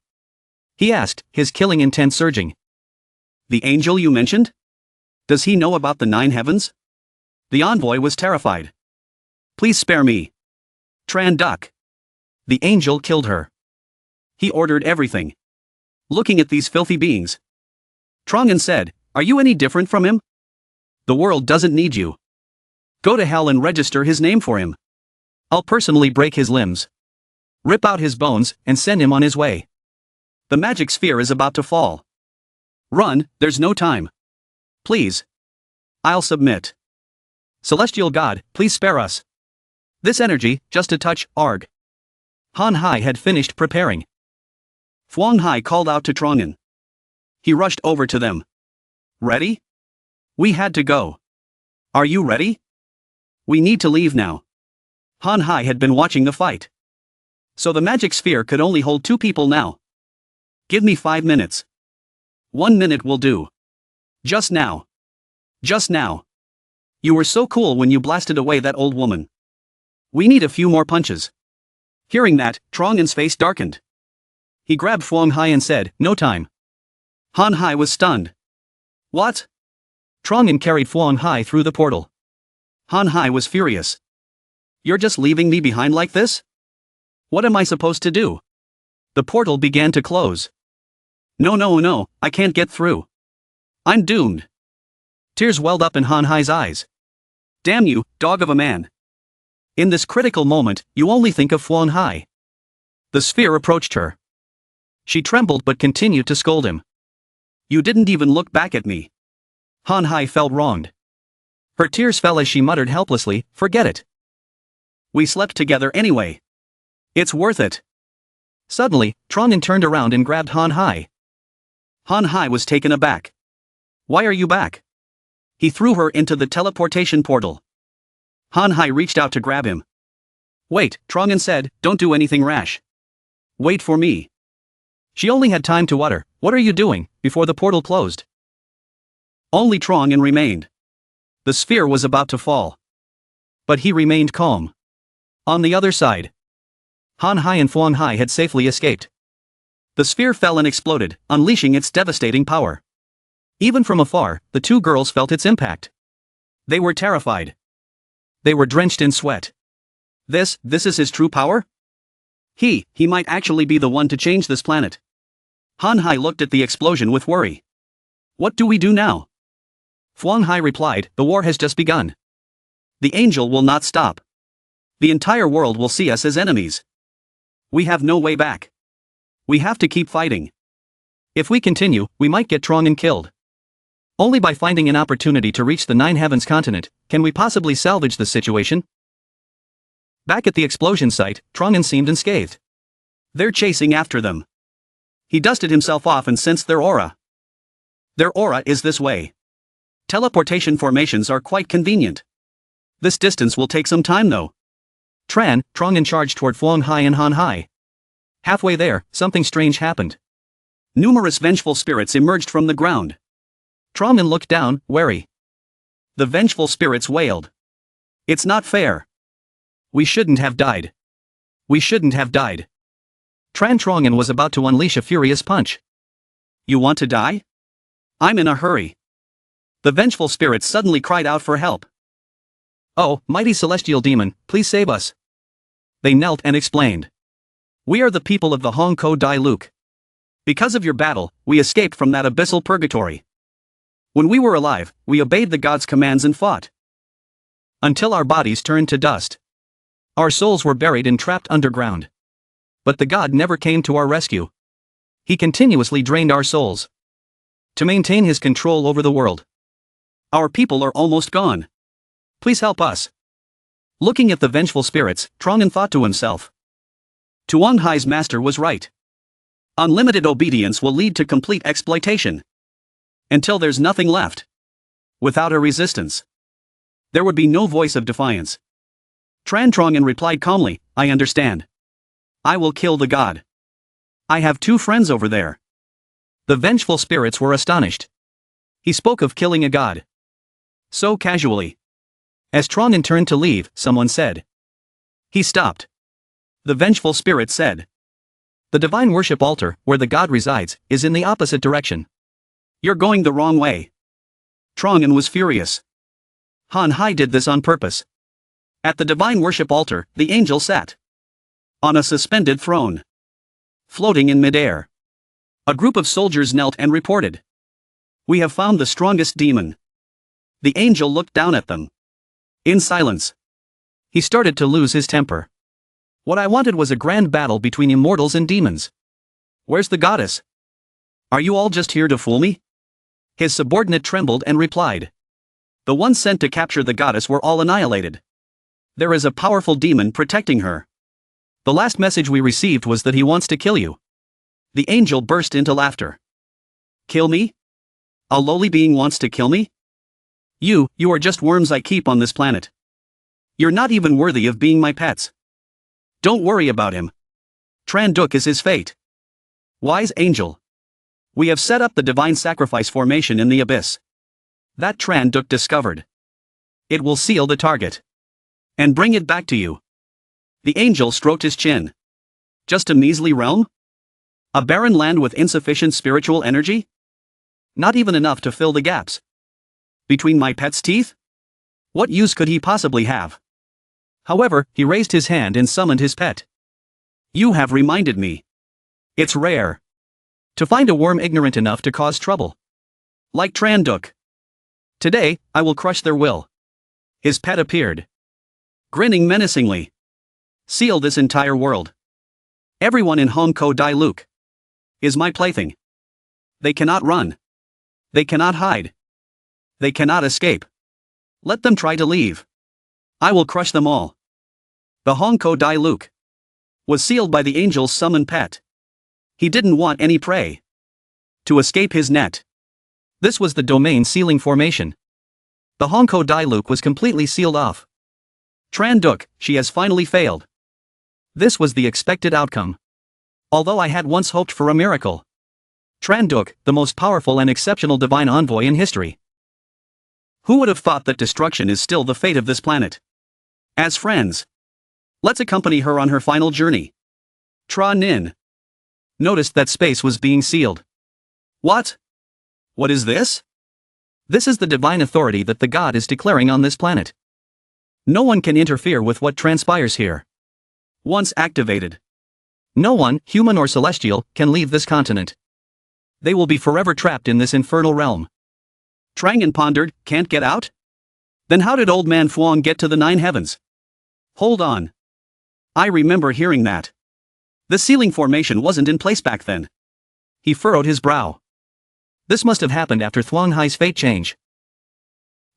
He asked, his killing intent surging. The angel you mentioned? Does he know about the Nine Heavens? The envoy was terrified. Please spare me. Tran Duk. The angel killed her. He ordered everything. Looking at these filthy beings, Trongen said, "Are you any different from him? The world doesn't need you. Go to hell and register his name for him. I'll personally break his limbs, rip out his bones, and send him on his way. The magic sphere is about to fall. Run, there's no time. Please. I'll submit. Celestial God, please spare us. This energy, just a touch, arg." Han Hai had finished preparing. Thuong Hai called out to Trongen. He rushed over to them. Ready? We had to go. Are you ready? We need to leave now. Han Hai had been watching the fight. So the magic sphere could only hold 2 people now. Give me 5 minutes. 1 minute will do. Just now. Just now. You were so cool when you blasted away that old woman. We need a few more punches. Hearing that, Trongen's face darkened. He grabbed Thuong Hai and said, "No time." Han Hai was stunned. What? Trongen carried Thuong Hai through the portal. Han Hai was furious. You're just leaving me behind like this? What am I supposed to do? The portal began to close. No, I can't get through. I'm doomed. Tears welled up in Han Hai's eyes. Damn you, dog of a man. In this critical moment, you only think of Thuong Hai. The sphere approached her. She trembled but continued to scold him. You didn't even look back at me. Han Hai felt wronged. Her tears fell as she muttered helplessly, "Forget it. We slept together anyway. It's worth it." Suddenly, Trongen turned around and grabbed Han Hai. Han Hai was taken aback. Why are you back? He threw her into the teleportation portal. Han Hai reached out to grab him. Wait, Trongen said, don't do anything rash. Wait for me. She only had time to utter, What are you doing, before the portal closed? Only Trongen remained. The sphere was about to fall. But he remained calm. On the other side, Han Hai and Fuang Hai had safely escaped. The sphere fell and exploded, unleashing its devastating power. Even from afar, the two girls felt its impact. They were terrified. They were drenched in sweat. This is his true power? He might actually be the one to change this planet. Han Hai looked at the explosion with worry. What do we do now? Fuang Hai replied, the war has just begun. The angel will not stop. The entire world will see us as enemies. We have no way back. We have to keep fighting. If we continue, we might get Trongen killed. Only by finding an opportunity to reach the Nine Heavens continent can we possibly salvage the situation. Back at the explosion site, Trongen seemed unscathed. They're chasing after them. He dusted himself off and sensed their aura. Their aura is this way. Teleportation formations are quite convenient. This distance will take some time though. Trongen charged toward Fuang Hai and Han Hai. Halfway there, something strange happened. Numerous vengeful spirits emerged from the ground. Trongen looked down, wary. The vengeful spirits wailed. It's not fair. We shouldn't have died. We shouldn't have died. Trongen was about to unleash a furious punch. You want to die? I'm in a hurry. The vengeful spirits suddenly cried out for help. Oh, mighty celestial demon, please save us. They knelt and explained. We are the people of the Hongkou Dai Luke. Because of your battle, we escaped from that abyssal purgatory. When we were alive, we obeyed the gods' commands and fought. Until our bodies turned to dust. Our souls were buried and trapped underground. But the god never came to our rescue. He continuously drained our souls. To maintain his control over the world. Our people are almost gone. Please help us. Looking at the vengeful spirits, Trongen thought to himself. Tuang Hai's master was right. Unlimited obedience will lead to complete exploitation. Until there's nothing left. Without a resistance. There would be no voice of defiance. Trongen replied calmly, I understand. I will kill the god. I have two friends over there. The vengeful spirits were astonished. He spoke of killing a god. So casually. As Trongen turned to leave, someone said. He stopped. The vengeful spirit said. The divine worship altar, where the god resides, is in the opposite direction. You're going the wrong way. Trongen was furious. Han Hai did this on purpose. At the divine worship altar, the angel sat. On a suspended throne. Floating in midair. A group of soldiers knelt and reported. We have found the strongest demon. The angel looked down at them. In silence. He started to lose his temper. What I wanted was a grand battle between immortals and demons. Where's the goddess? Are you all just here to fool me? His subordinate trembled and replied. The ones sent to capture the goddess were all annihilated. There is a powerful demon protecting her. The last message we received was that he wants to kill you. The angel burst into laughter. Kill me? A lowly being wants to kill me? You are just worms I keep on this planet. You're not even worthy of being my pets. Don't worry about him. Tranduk is his fate. Wise angel. We have set up the divine sacrifice formation in the abyss. That Tranduk discovered. It will seal the target. And bring it back to you. The angel stroked his chin. Just a measly realm? A barren land with insufficient spiritual energy? Not even enough to fill the gaps. Between my pet's teeth? What use could he possibly have? However, he raised his hand and summoned his pet. You have reminded me. It's rare to find a worm ignorant enough to cause trouble. Like Tranduk. Today, I will crush their will. His pet appeared. Grinning menacingly. Seal this entire world. Everyone in Hongkou Dai Luke is my plaything. They cannot run. They cannot hide. They cannot escape. Let them try to leave. I will crush them all. The Hongkou Dai Luke was sealed by the angel's summoned pet. He didn't want any prey to escape his net. This was the domain sealing formation. The Hongkou Dai Luke was completely sealed off. Tranduk, she has finally failed. This was the expected outcome. Although I had once hoped for a miracle. Tranduk, the most powerful and exceptional divine envoy in history. Who would have thought that destruction is still the fate of this planet? As friends, let's accompany her on her final journey. Tra Nin noticed that space was being sealed. What? What is this? This is the divine authority that the god is declaring on this planet. No one can interfere with what transpires here. Once activated, no one, human or celestial, can leave this continent. They will be forever trapped in this infernal realm. Trangan pondered, can't get out? Then how did old man Fuang get to the 9 heavens? Hold on. I remember hearing that. The sealing formation wasn't in place back then. He furrowed his brow. This must have happened after Thuong Hai's fate change.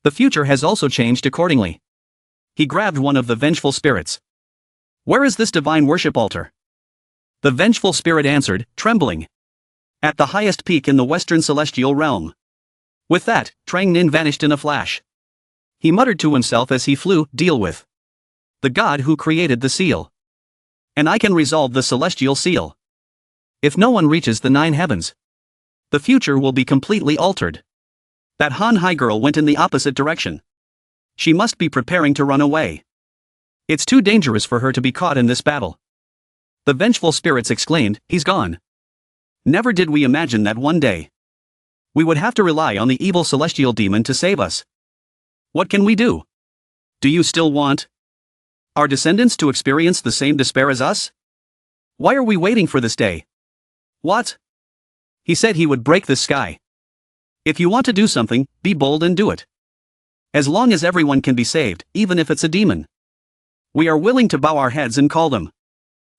The future has also changed accordingly. He grabbed one of the vengeful spirits. Where is this divine worship altar? The vengeful spirit answered, trembling. At the highest peak in the western celestial realm. With that, Trang Nin vanished in a flash. He muttered to himself as he flew, deal with the god who created the seal. And I can resolve the celestial seal. If no one reaches the 9 heavens, the future will be completely altered. That Han Hai girl went in the opposite direction. She must be preparing to run away. It's too dangerous for her to be caught in this battle. The vengeful spirits exclaimed, he's gone. Never did we imagine that one day we would have to rely on the evil celestial demon to save us. What can we do? Do you still want our descendants to experience the same despair as us? Why are we waiting for this day? What? He said he would break the sky. If you want to do something, be bold and do it. As long as everyone can be saved, even if it's a demon. We are willing to bow our heads and call them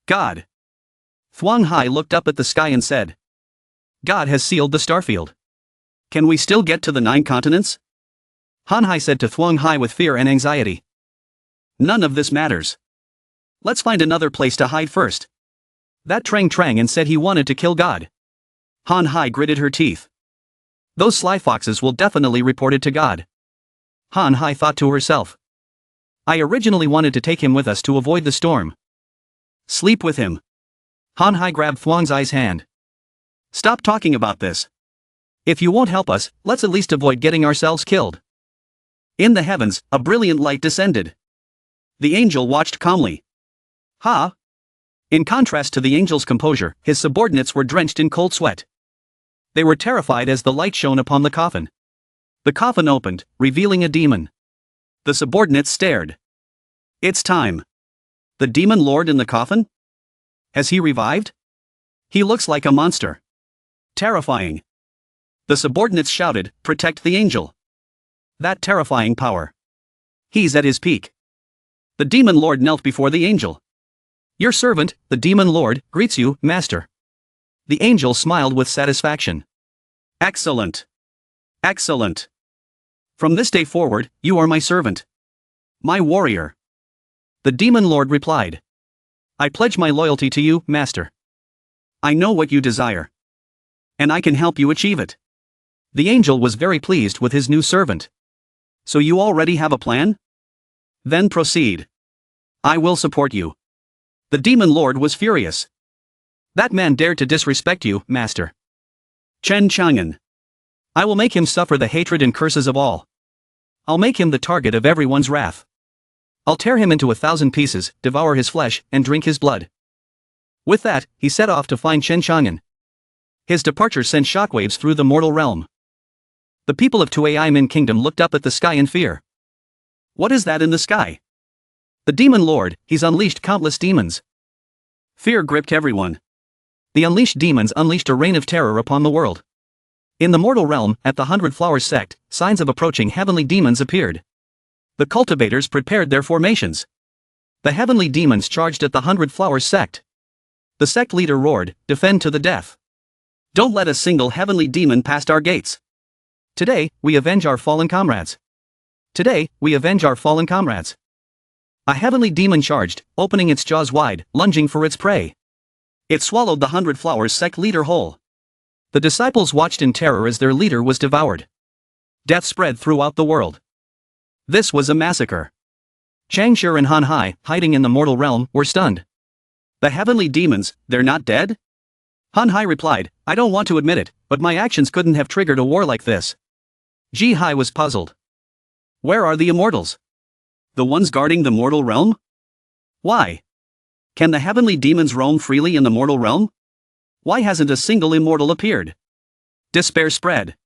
God. Thuong Hai looked up at the sky and said, God has sealed the starfield. Can we still get to the 9 continents? Han Hai said to Thuong Hai with fear and anxiety. None of this matters. Let's find another place to hide first. That Trang and said he wanted to kill God. Han Hai gritted her teeth. Those sly foxes will definitely report it to God. Han Hai thought to herself. I originally wanted to take him with us to avoid the storm. Sleep with him. Han Hai grabbed Thuong Zai's hand. Stop talking about this. If you won't help us, let's at least avoid getting ourselves killed. In the heavens, a brilliant light descended. The angel watched calmly. Ha! In contrast to the angel's composure, his subordinates were drenched in cold sweat. They were terrified as the light shone upon the coffin. The coffin opened, revealing a demon. The subordinates stared. It's time. The demon lord in the coffin? Has he revived? He looks like a monster. Terrifying. The subordinates shouted, protect the angel. That terrifying power. He's at his peak. The demon lord knelt before the angel. Your servant, the demon lord, greets you, master. The angel smiled with satisfaction. Excellent. Excellent. From this day forward, you are my servant. My warrior. The demon lord replied. I pledge my loyalty to you, master. I know what you desire. And I can help you achieve it. The angel was very pleased with his new servant. So you already have a plan? Then proceed. I will support you. The demon lord was furious. That man dared to disrespect you, master. Chen Chang'an. I will make him suffer the hatred and curses of all. I'll make him the target of everyone's wrath. I'll tear him into 1,000 pieces, devour his flesh, and drink his blood. With that, he set off to find Chen Chang'an. His departure sent shockwaves through the mortal realm. The people of Tuaimin Kingdom looked up at the sky in fear. What is that in the sky? The demon lord, he's unleashed countless demons. Fear gripped everyone. The unleashed demons unleashed a reign of terror upon the world. In the mortal realm, at the 100 Flowers sect, signs of approaching heavenly demons appeared. The cultivators prepared their formations. The heavenly demons charged at the 100 Flowers sect. The sect leader roared, defend to the death. Don't let a single heavenly demon past our gates. Today, we avenge our fallen comrades. Today, we avenge our fallen comrades. A heavenly demon charged, opening its jaws wide, lunging for its prey. It swallowed the 100 Flowers sect leader whole. The disciples watched in terror as their leader was devoured. Death spread throughout the world. This was a massacre. Chang Shi and Han Hai, hiding in the mortal realm, were stunned. The heavenly demons, they're not dead? Han Hai replied, I don't want to admit it, but my actions couldn't have triggered a war like this. Ji Hai was puzzled. Where are the immortals? The ones guarding the mortal realm? Why? Can the heavenly demons roam freely in the mortal realm? Why hasn't a single immortal appeared? Despair spread.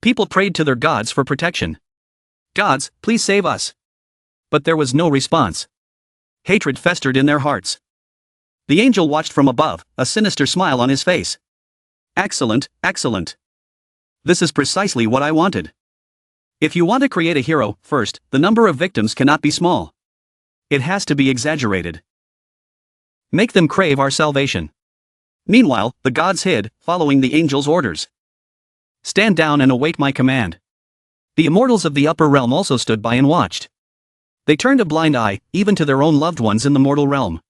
People prayed to their gods for protection. Gods, please save us. But there was no response. Hatred festered in their hearts. The angel watched from above, a sinister smile on his face. Excellent, excellent. This is precisely what I wanted. If you want to create a hero, first, the number of victims cannot be small. It has to be exaggerated. Make them crave our salvation. Meanwhile, the gods hid, following the angel's orders. Stand down and await my command. The immortals of the upper realm also stood by and watched. They turned a blind eye, even to their own loved ones in the mortal realm.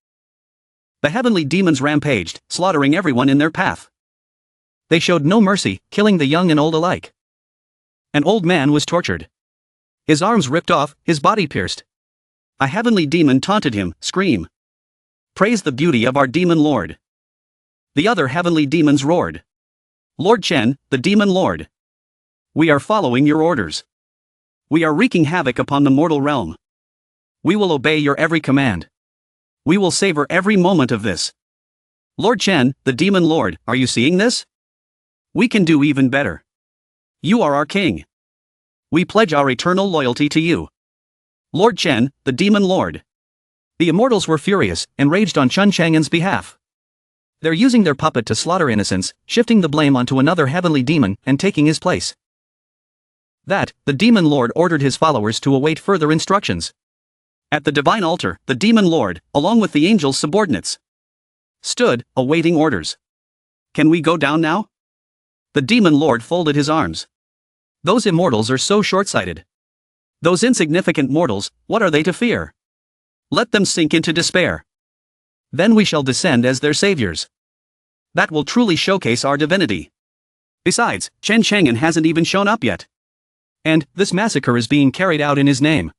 The heavenly demons rampaged, slaughtering everyone in their path. They showed no mercy, killing the young and old alike. An old man was tortured. His arms ripped off, his body pierced. A heavenly demon taunted him, scream. Praise the beauty of our demon lord. The other heavenly demons roared. Lord Chen, the demon lord. We are following your orders. We are wreaking havoc upon the mortal realm. We will obey your every command. We will savor every moment of this. Lord Chen, the demon lord, are you seeing this? We can do even better. You are our king. We pledge our eternal loyalty to you. Lord Chen, the demon lord. The immortals were furious, enraged on Chun Chang'an's behalf. They're using their puppet to slaughter innocents, shifting the blame onto another heavenly demon and taking his place. The demon lord ordered his followers to await further instructions. At the divine altar, the demon lord, along with the angel's subordinates, stood, awaiting orders. Can we go down now? The demon lord folded his arms. Those immortals are so short-sighted. Those insignificant mortals, what are they to fear? Let them sink into despair. Then we shall descend as their saviors. That will truly showcase our divinity. Besides, Chen Chang'an hasn't even shown up yet. And this massacre is being carried out in his name.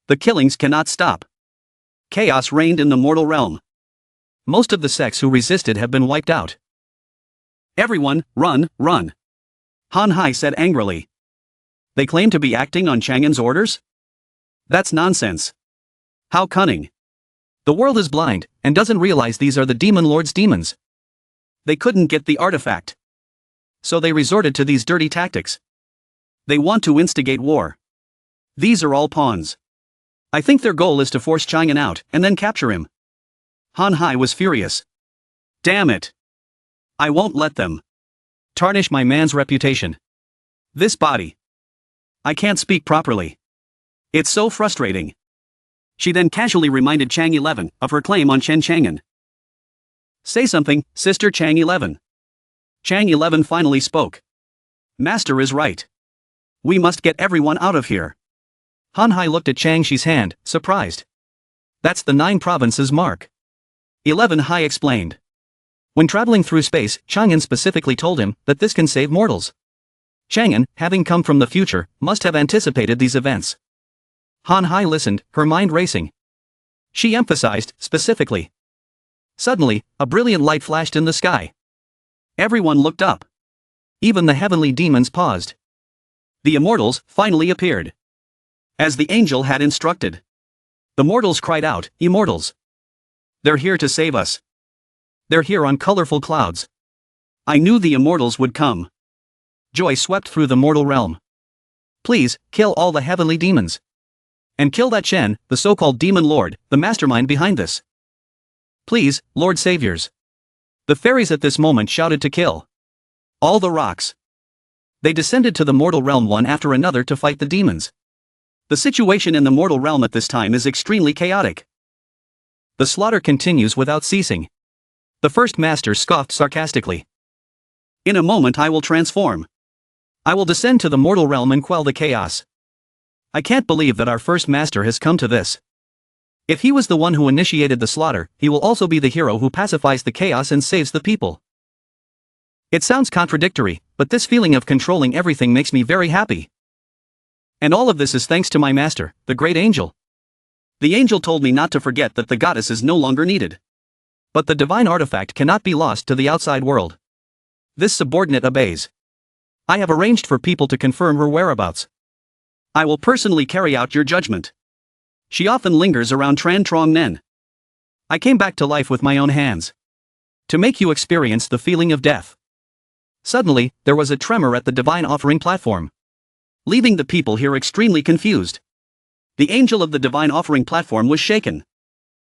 The killings cannot stop. Chaos reigned in the mortal realm. Most of the sects who resisted have been wiped out. Everyone, run, run. Han Hai said angrily. They claim to be acting on Chang'an's orders? That's nonsense. How cunning. The world is blind, and doesn't realize these are the demon lord's demons. They couldn't get the artifact. So they resorted to these dirty tactics. They want to instigate war. These are all pawns. I think their goal is to force Chang'an out, and then capture him. Han Hai was furious. Damn it. I won't let them tarnish my man's reputation. This body. I can't speak properly. It's so frustrating. She then casually reminded Chang 11 of her claim on Chen Chang'an. Say something, Sister Chang 11. Chang 11 finally spoke. Master is right. We must get everyone out of here. Han Hai looked at Chang Shi's hand, surprised. That's the 9 provinces mark. 11 Hai explained. When traveling through space, Chang'an specifically told him that this can save mortals. Chang'an, having come from the future, must have anticipated these events. Han Hai listened, her mind racing. She emphasized, specifically. Suddenly, a brilliant light flashed in the sky. Everyone looked up. Even the heavenly demons paused. The immortals finally appeared. As the angel had instructed. The mortals cried out, Immortals. They're here to save us. They're here on colorful clouds. I knew the immortals would come. Joy swept through the mortal realm. Please, kill all the heavenly demons. And kill that Chen, the so-called demon lord, the mastermind behind this. Please, Lord Saviors. The fairies at this moment shouted to kill all the rocks. They descended to the mortal realm one after another to fight the demons. The situation in the mortal realm at this time is extremely chaotic. The slaughter continues without ceasing. The first master scoffed sarcastically. In a moment I will transform. I will descend to the mortal realm and quell the chaos. I can't believe that our first master has come to this. If he was the one who initiated the slaughter, he will also be the hero who pacifies the chaos and saves the people. It sounds contradictory, but this feeling of controlling everything makes me very happy. And all of this is thanks to my master, the great angel. The angel told me not to forget that the goddess is no longer needed. But the divine artifact cannot be lost to the outside world. This subordinate obeys. I have arranged for people to confirm her whereabouts. I will personally carry out your judgment. She often lingers around Tran Trong Nen. I came back to life with my own hands. To make you experience the feeling of death. Suddenly, there was a tremor at the divine offering platform, leaving the people here extremely confused. The angel of the divine offering platform was shaken.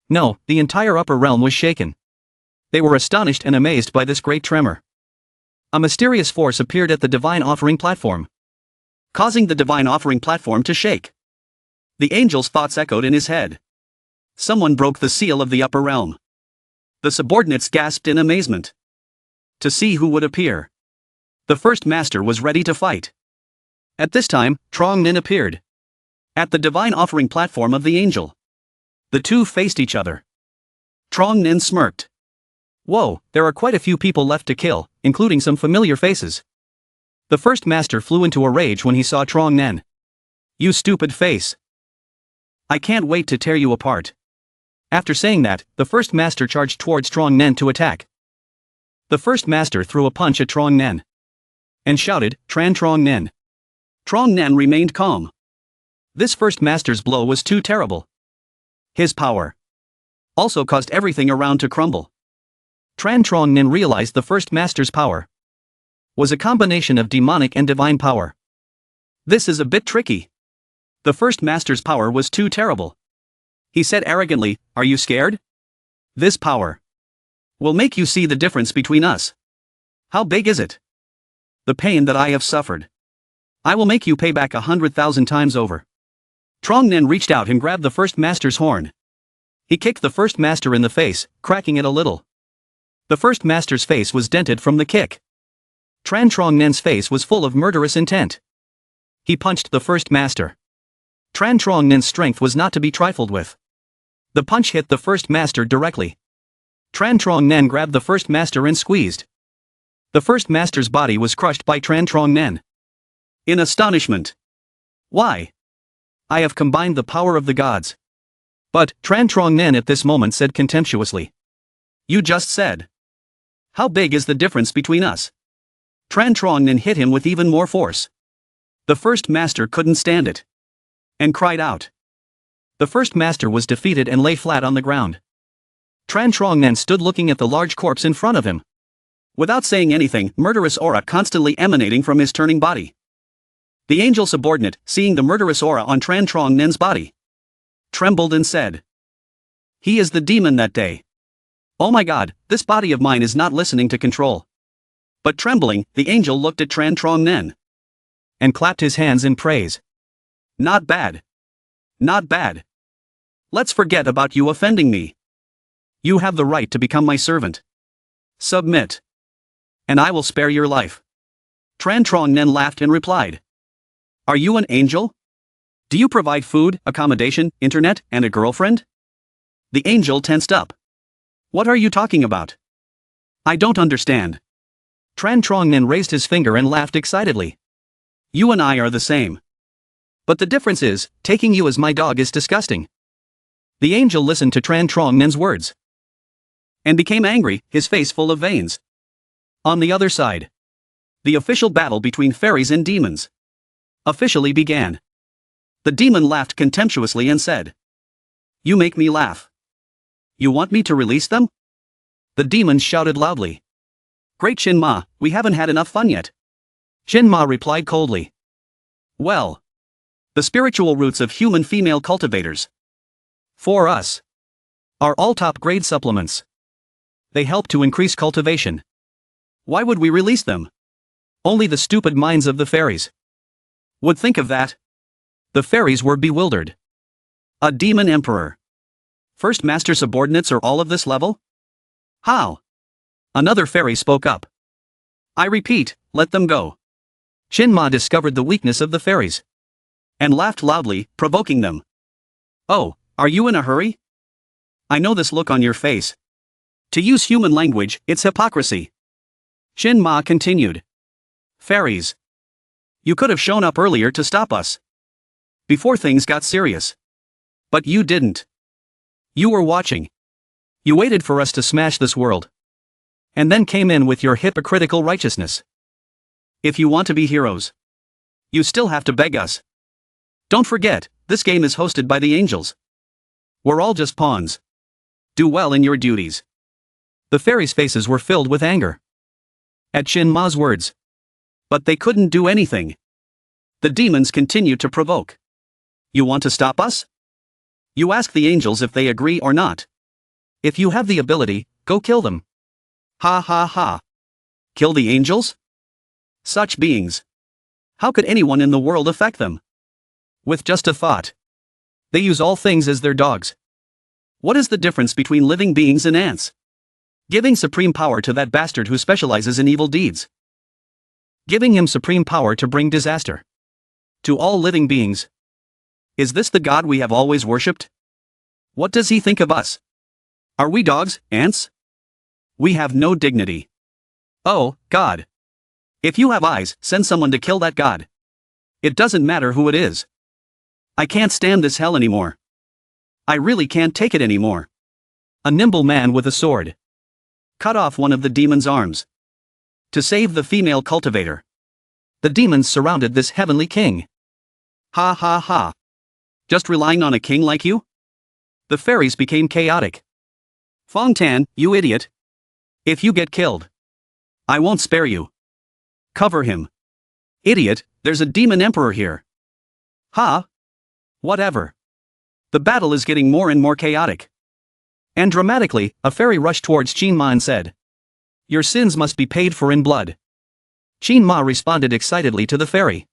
No, the entire upper realm was shaken. They were astonished and amazed by this great tremor. A mysterious force appeared at the divine offering platform, causing the divine offering platform to shake. The angel's thoughts echoed in his head. Someone broke the seal of the upper realm. The subordinates gasped in amazement to see who would appear. The first master was ready to fight. At this time, Trong Nin appeared at the divine offering platform of the angel. The two faced each other. Trong Nin smirked. Whoa, there are quite a few people left to kill, including some familiar faces. The first master flew into a rage when he saw Trong Nin. You stupid face. I can't wait to tear you apart. After saying that, the first master charged towards Trong Nin to attack. The first master threw a punch at Trong Nin and shouted, Tran Trong Nin. Trong Nin remained calm. This first master's blow was too terrible. His power also caused everything around to crumble. Tran Trong Nin realized the first master's power was a combination of demonic and divine power. This is a bit tricky. The first master's power was too terrible. He said arrogantly, are you scared? This power will make you see the difference between us. How big is it? The pain that I have suffered. I will make you pay back 100,000 times over. Trong Nin reached out and grabbed the first master's horn. He kicked the first master in the face, cracking it a little. The first master's face was dented from the kick. Tran Trong Nin's face was full of murderous intent. He punched the first master. Tran Trong Nin's strength was not to be trifled with. The punch hit the first master directly. Tran Trong Nin grabbed the first master and squeezed. The first master's body was crushed by Tran Trong Nin. In astonishment. Why? I have combined the power of the gods. But, Tran Trong Nin at this moment said contemptuously. You just said. How big is the difference between us? Tran Trong Nin hit him with even more force. The first master couldn't stand it and cried out. The first master was defeated and lay flat on the ground. Tran Trong Nin stood looking at the large corpse in front of him. Without saying anything, murderous aura constantly emanating from his turning body. The angel subordinate, seeing the murderous aura on Tran Trong Nin's body, trembled and said, he is the demon that day. Oh my god, this body of mine is not listening to control. But trembling, the angel looked at Tran Trong Nin and clapped his hands in praise. Not bad. Not bad. Let's forget about you offending me. You have the right to become my servant. Submit. And I will spare your life. Tran Trong Nin laughed and replied. Are you an angel? Do you provide food, accommodation, internet, and a girlfriend? The angel tensed up. What are you talking about? I don't understand. Tran Trong Nin raised his finger and laughed excitedly. You and I are the same. But the difference is, taking you as my dog is disgusting. The angel listened to Tran Trong Nin's words and became angry, his face full of veins. On the other side, the official battle between fairies and demons officially began. The demon laughed contemptuously and said, you make me laugh. You want me to release them? The demons shouted loudly. Great Shin Ma, we haven't had enough fun yet. Shin Ma replied coldly. Well, the spiritual roots of human female cultivators, for us, are all top grade supplements. They help to increase cultivation. Why would we release them? Only the stupid minds of the fairies would think of that. The fairies were bewildered. A demon emperor. First master subordinates are all of this level? How? Another fairy spoke up. I repeat, let them go. Shin Ma discovered the weakness of the fairies and laughed loudly, provoking them. Oh, are you in a hurry? I know this look on your face. To use human language, it's hypocrisy. Shin Ma continued. Fairies. You could have shown up earlier to stop us. Before things got serious. But you didn't. You were watching. You waited for us to smash this world. And then came in with your hypocritical righteousness. If you want to be heroes, you still have to beg us. Don't forget, this game is hosted by the angels. We're all just pawns. Do well in your duties. The fairies' faces were filled with anger at Shin Ma's words. But they couldn't do anything. The demons continued to provoke. You want to stop us? You ask the angels if they agree or not. If you have the ability, go kill them. Ha ha ha. Kill the angels? Such beings. How could anyone in the world affect them? With just a thought. They use all things as their dogs. What is the difference between living beings and ants? Giving supreme power to that bastard who specializes in evil deeds. Giving him supreme power to bring disaster to all living beings. Is this the God we have always worshipped? What does he think of us? Are we dogs, ants? We have no dignity. Oh, God. If you have eyes, send someone to kill that God. It doesn't matter who it is. I can't stand this hell anymore. I really can't take it anymore. A nimble man with a sword cut off one of the demon's arms to save the female cultivator. The demons surrounded this heavenly king. Ha ha ha. Just relying on a king like you? The fairies became chaotic. Fong Tan, you idiot. If you get killed, I won't spare you. Cover him. Idiot, there's a demon emperor here. Ha? Whatever. The battle is getting more and more chaotic. And dramatically, a fairy rushed towards Qin Ma and said, your sins must be paid for in blood. Qin Ma responded excitedly to the fairy.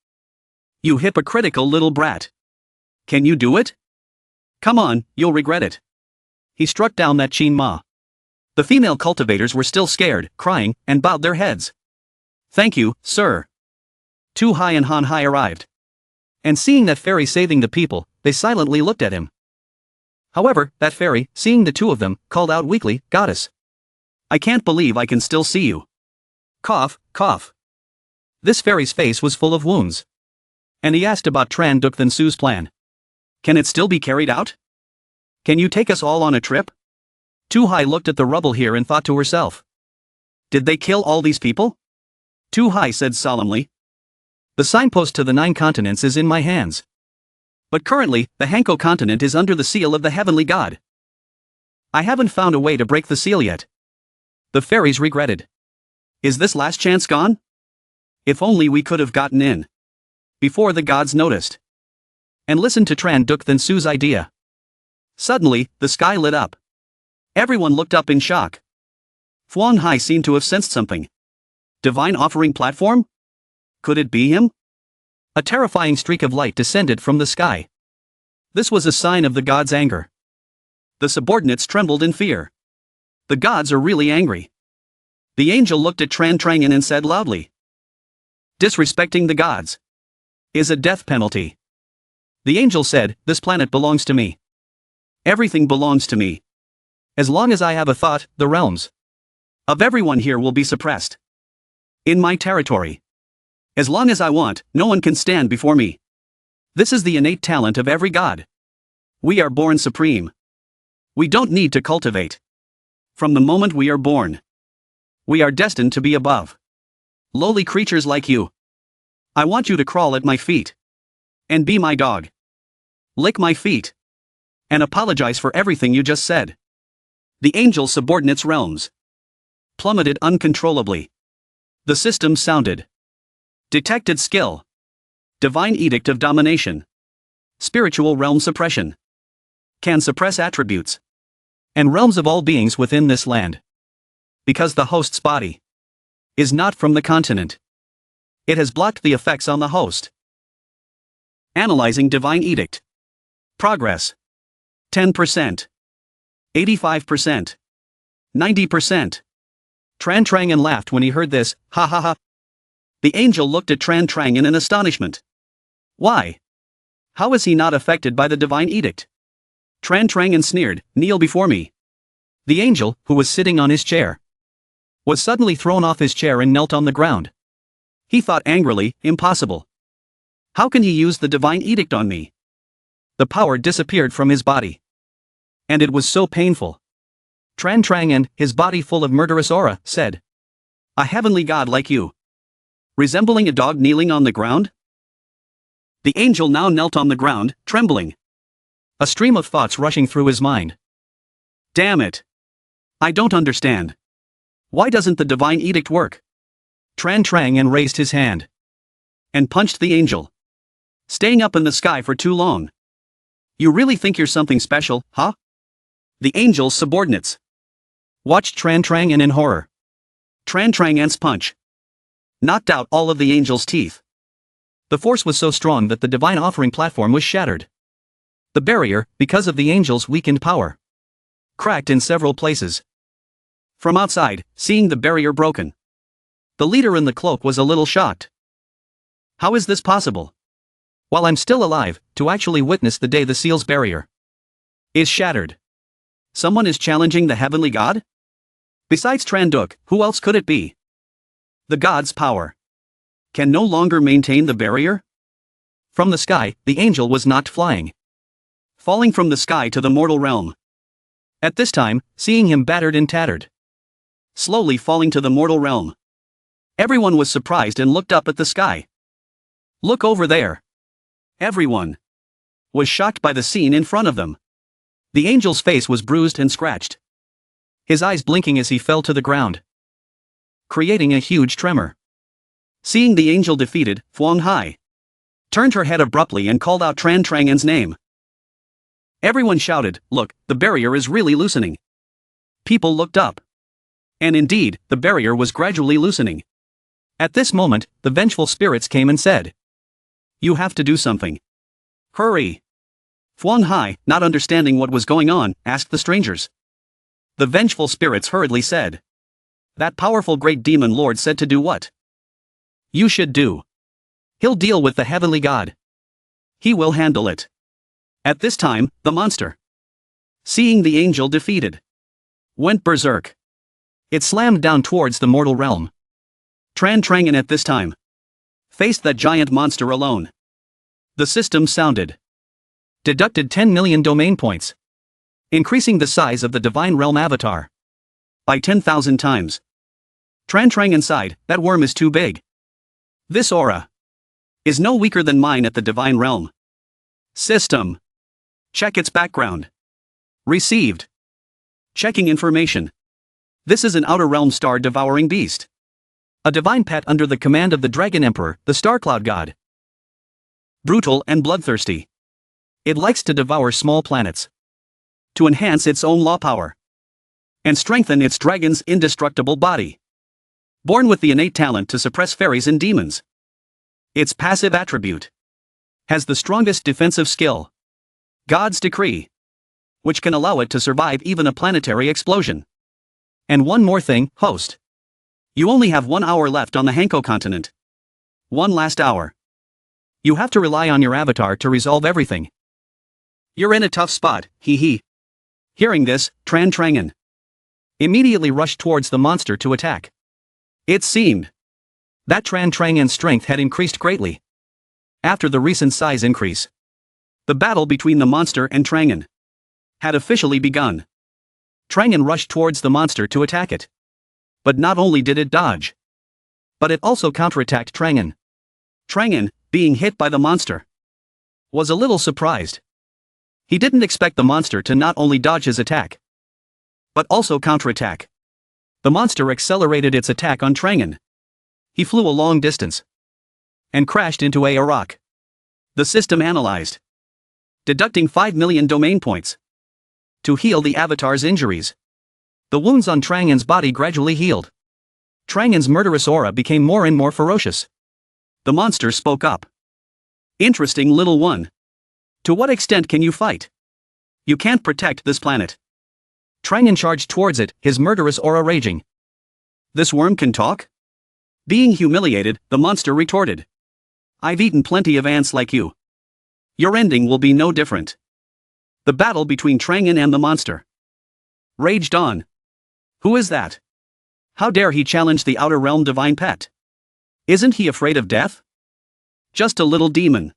You hypocritical little brat. Can you do it? Come on, you'll regret it. He struck down that Qin Ma. The female cultivators were still scared, crying, and bowed their heads. Thank you, sir. Tu Hai and Han Hai arrived. And seeing that fairy saving the people, they silently looked at him. However, that fairy, seeing the two of them, called out weakly, Goddess. I can't believe I can still see you. Cough, cough. This fairy's face was full of wounds. And he asked about Tran Duc Than Su's plan. Can it still be carried out? Can you take us all on a trip? Tu Hai looked at the rubble here and thought to herself. Did they kill all these people? Tu Hai said solemnly. The signpost to the 9 continents is in my hands. But currently, the Hanko continent is under the seal of the heavenly god. I haven't found a way to break the seal yet. The fairies regretted. Is this last chance gone? If only we could have gotten in before the gods noticed. And listened to Tran Duc Than Su's idea. Suddenly, the sky lit up. Everyone looked up in shock. Fuan Hai seemed to have sensed something. Divine offering platform? Could it be him? A terrifying streak of light descended from the sky. This was a sign of the gods' anger. The subordinates trembled in fear. The gods are really angry. The angel looked at Tran Trangan and said loudly. Disrespecting the gods is a death penalty. The angel said, this planet belongs to me. Everything belongs to me. As long as I have a thought, the realms of everyone here will be suppressed. In my territory. As long as I want, no one can stand before me. This is the innate talent of every god. We are born supreme. We don't need to cultivate. From the moment we are born, we are destined to be above lowly creatures like you. I want you to crawl at my feet and be my dog. Lick my feet and apologize for everything you just said. The angel subordinates realms plummeted uncontrollably. The system sounded. Detected skill. Divine edict of domination. Spiritual realm suppression. Can suppress attributes and realms of all beings within this land. Because the host's body is not from the continent. It has blocked the effects on the host. Analyzing divine edict. Progress. 10%. 85%. 90%. Tran Trangan laughed when he heard this, ha ha ha. The angel looked at Tran Trangan in astonishment. Why? How is he not affected by the divine edict? Tran Trangan sneered, kneel before me. The angel, who was sitting on his chair, was suddenly thrown off his chair and knelt on the ground. He thought angrily, impossible. How can he use the divine edict on me? The power disappeared from his body. And it was so painful. Tran Trang, his body full of murderous aura, said. A heavenly god like you. Resembling a dog kneeling on the ground? The angel now knelt on the ground, trembling. A stream of thoughts rushing through his mind. Damn it. I don't understand. Why doesn't the divine edict work? Tran Trang raised his hand. And punched the angel. Staying up in the sky for too long. You really think you're something special, huh? The angel's subordinates. Watched Tran Trang in horror. Tran Trang's punch knocked out all of the angel's teeth. The force was so strong that the divine offering platform was shattered. The barrier, because of the angel's weakened power, cracked in several places. From outside, seeing the barrier broken, the leader in the cloak was a little shocked. How is this possible? While I'm still alive, to actually witness the day the seal's barrier is shattered. Someone is challenging the heavenly god? Besides Tranduk, who else could it be? The god's power can no longer maintain the barrier? From the sky, the angel was knocked flying. Falling from the sky to the mortal realm. At this time, seeing him battered and tattered. Slowly falling to the mortal realm. Everyone was surprised and looked up at the sky. Look over there. Everyone was shocked by the scene in front of them. The angel's face was bruised and scratched. His eyes blinking as he fell to the ground, creating a huge tremor. Seeing the angel defeated, Huang Hai turned her head abruptly and called out Tran Trang's name. Everyone shouted, "Look, the barrier is really loosening." People looked up. And indeed, the barrier was gradually loosening. At this moment, the vengeful spirits came and said, "You have to do something. Hurry." Huang Hai, not understanding what was going on, asked the strangers. The vengeful spirits hurriedly said, "That powerful great demon lord said to do what? You should do. He'll deal with the heavenly god. He will handle it." At this time, the monster, seeing the angel defeated, went berserk. It slammed down towards the mortal realm. Tran Trang at this time faced that giant monster alone. The system sounded. Deducted 10 million domain points. Increasing the size of the divine realm avatar by 10,000 times. Tran Trang inside, that worm is too big. This aura is no weaker than mine at the divine realm. System. Check its background. Received. Checking information. This is an outer realm star devouring beast. A divine pet under the command of the Dragon Emperor, the Star Cloud God. Brutal and bloodthirsty. It likes to devour small planets to enhance its own law power and strengthen its dragon's indestructible body. Born with the innate talent to suppress fairies and demons. Its passive attribute has the strongest defensive skill, God's Decree, which can allow it to survive even a planetary explosion. And one more thing, host. You only have 1 hour left on the Hanko continent. One last hour. You have to rely on your avatar to resolve everything. You're in a tough spot, hee hee. Hearing this, Tran Trang immediately rushed towards the monster to attack. It seemed that Tran Trang's strength had increased greatly after the recent size increase. The battle between the monster and Trang had officially begun. Trang rushed towards the monster to attack it. But not only did it dodge, but it also counterattacked Trang. Trang, being hit by the monster, was a little surprised. He didn't expect the monster to not only dodge his attack, but also counterattack. The monster accelerated its attack on Trang. He flew a long distance and crashed into a rock. The system analyzed, deducting 5 million domain points to heal the avatar's injuries. The wounds on Trang's body gradually healed. Trang's murderous aura became more and more ferocious. The monster spoke up. "Interesting little one. To what extent can you fight? You can't protect this planet." Trang charged towards it, his murderous aura raging. "This worm can talk?" Being humiliated, the monster retorted. "I've eaten plenty of ants like you. Your ending will be no different." The battle between Trang and the monster raged on. Who is that? How dare he challenge the outer realm divine pet? Isn't he afraid of death? Just a little demon.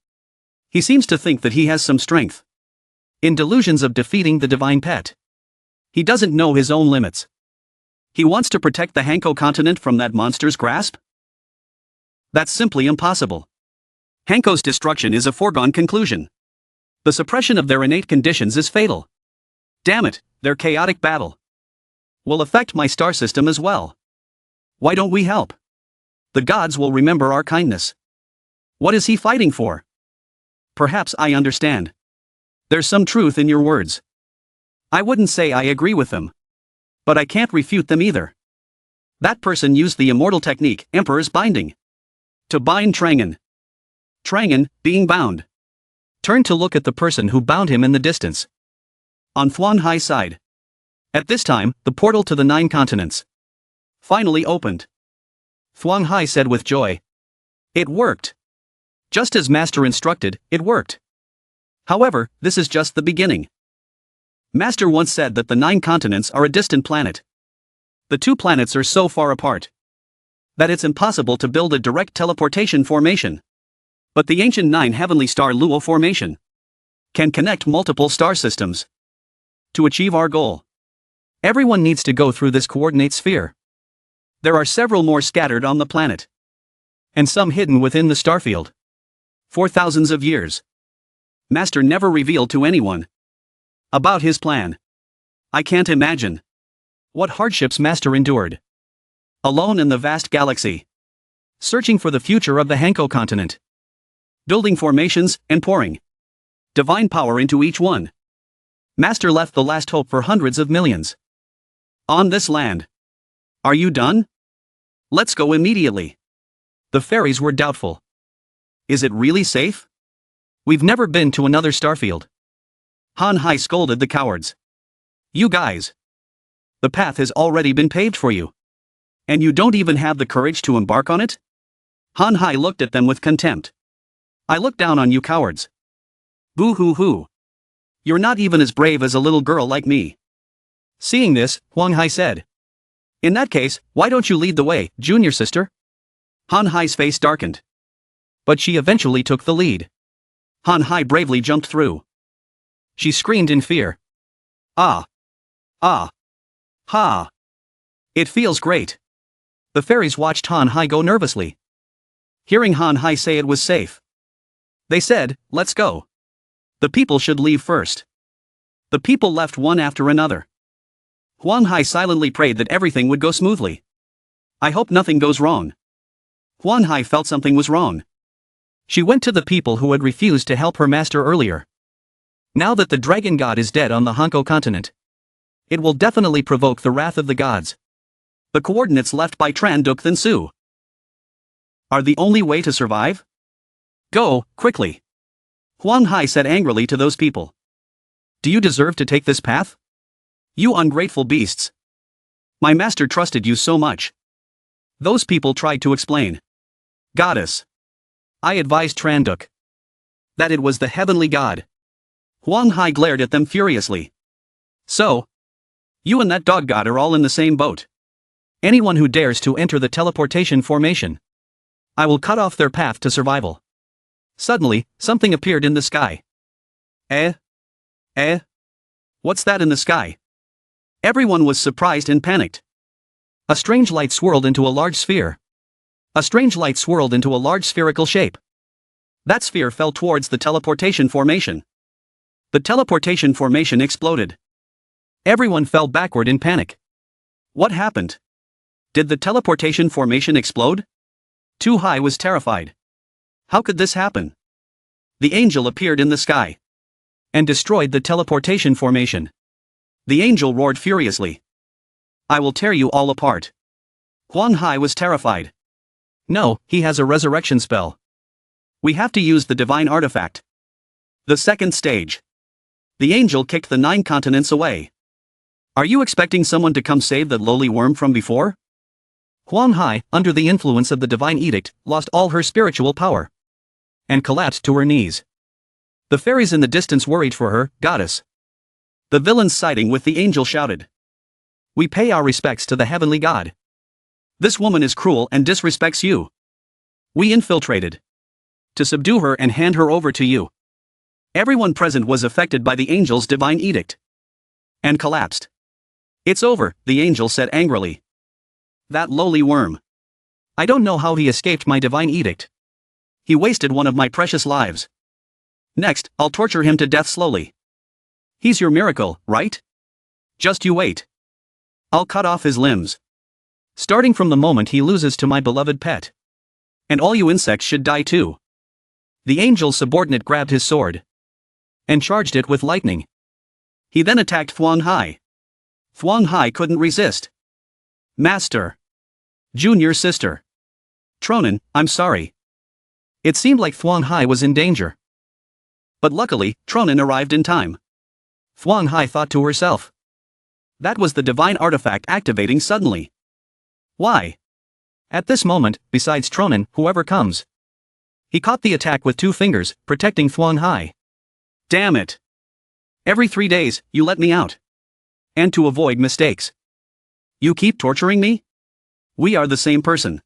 He seems to think that he has some strength in delusions of defeating the divine pet. He doesn't know his own limits. He wants to protect the Hanko continent from that monster's grasp? That's simply impossible. Hanko's destruction is a foregone conclusion. The suppression of their innate conditions is fatal. Damn it, their chaotic battle will affect my star system as well. Why don't we help? The gods will remember our kindness. What is he fighting for? Perhaps I understand. There's some truth in your words. I wouldn't say I agree with them. But I can't refute them either. That person used the immortal technique, Emperor's Binding, to bind Trangan. Trangan, being bound, turned to look at the person who bound him in the distance. On Huan Hai's side. At this time, the portal to the 9 continents finally opened. Huan Hai said with joy. It worked. Just as Master instructed, it worked. However, this is just the beginning. Master once said that the 9 continents are a distant planet. The 2 planets are so far apart that it's impossible to build a direct teleportation formation. But the ancient 9 heavenly star Luo formation can connect multiple star systems. To achieve our goal, everyone needs to go through this coordinate sphere. There are several more scattered on the planet, and some hidden within the starfield. For thousands of years, Master never revealed to anyone about his plan. I can't imagine what hardships Master endured, alone in the vast galaxy, searching for the future of the Hanko continent, building formations and pouring divine power into each one. Master left the last hope for hundreds of millions on this land. Are you done? Let's go immediately. The fairies were doubtful. Is it really safe? We've never been to another starfield. Han Hai scolded the cowards. You guys. The path has already been paved for you. And you don't even have the courage to embark on it? Han Hai looked at them with contempt. I look down on you cowards. Boo hoo hoo. You're not even as brave as a little girl like me. Seeing this, Huang Hai said. In that case, why don't you lead the way, junior sister? Han Hai's face darkened. But she eventually took the lead. Han Hai bravely jumped through. She screamed in fear. Ah. Ah. Ha. It feels great. The fairies watched Han Hai go nervously. Hearing Han Hai say it was safe, they said, let's go. The people should leave first. The people left one after another. Huang Hai silently prayed that everything would go smoothly. I hope nothing goes wrong. Huang Hai felt something was wrong. She went to the people who had refused to help her master earlier. Now that the dragon god is dead on the Hanko continent, it will definitely provoke the wrath of the gods. The coordinates left by Tran Duc Than Su are the only way to survive? Go, quickly. Huang Hai said angrily to those people. Do you deserve to take this path? You ungrateful beasts. My master trusted you so much. Those people tried to explain. Goddess. I advised Tran Duc that it was the heavenly god. Huang Hai glared at them furiously. So, you and that dog god are all in the same boat. Anyone who dares to enter the teleportation formation, I will cut off their path to survival. Suddenly, something appeared in the sky. What's that in the sky? Everyone was surprised and panicked. A strange light swirled into a large sphere. A strange light swirled into a large spherical shape. That sphere fell towards the teleportation formation. The teleportation formation exploded. Everyone fell backward in panic. What happened? Did the teleportation formation explode? Tu Hai was terrified. How could this happen? The angel appeared in the sky and destroyed the teleportation formation. The angel roared furiously. I will tear you all apart. Huang Hai was terrified. No, he has a resurrection spell. We have to use the divine artifact. The second stage. The angel kicked the 9 continents away. Are you expecting someone to come save that lowly worm from before? Huang Hai, under the influence of the divine edict, lost all her spiritual power and collapsed to her knees. The fairies in the distance worried for her, goddess. The villains siding with the angel shouted. We pay our respects to the heavenly god. This woman is cruel and disrespects you. We infiltrated to subdue her and hand her over to you. Everyone present was affected by the angel's divine edict and collapsed. It's over, the angel said angrily. That lowly worm. I don't know how he escaped my divine edict. He wasted one of my precious lives. Next, I'll torture him to death slowly. He's your miracle, right? Just you wait. I'll cut off his limbs. Starting from the moment he loses to my beloved pet. And all you insects should die too. The angel's subordinate grabbed his sword. And charged it with lightning. He then attacked Thuong Hai. Thuong Hai couldn't resist. Master. Junior sister. Tronin, I'm sorry. It seemed like Thuong Hai was in danger. But luckily, Tronin arrived in time. Thuong Hai thought to herself. That was the divine artifact activating suddenly. Why? At this moment, besides Tronin, whoever comes. He caught the attack with 2 fingers, protecting Thuong Hai. Damn it. Every 3 days, you let me out. And to avoid mistakes. You keep torturing me? We are the same person.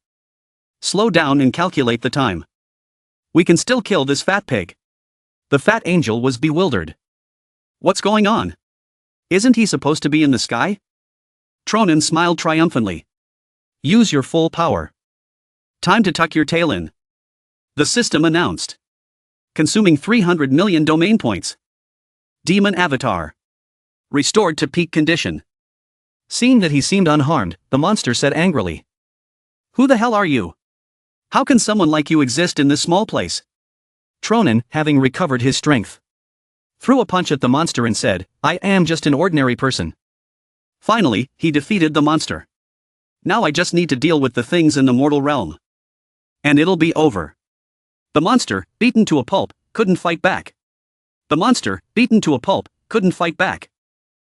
Slow down and calculate the time. We can still kill this fat pig. The fat angel was bewildered. What's going on? Isn't he supposed to be in the sky? Tronin smiled triumphantly. Use your full power. Time to tuck your tail in. The system announced. Consuming 300 million domain points. Demon avatar. Restored to peak condition. Seeing that he seemed unharmed, the monster said angrily. Who the hell are you? How can someone like you exist in this small place? Tronin, having recovered his strength, threw a punch at the monster and said, I am just an ordinary person. Finally, he defeated the monster. Now I just need to deal with the things in the mortal realm. And it'll be over. The monster, beaten to a pulp, couldn't fight back. The monster, beaten to a pulp, couldn't fight back.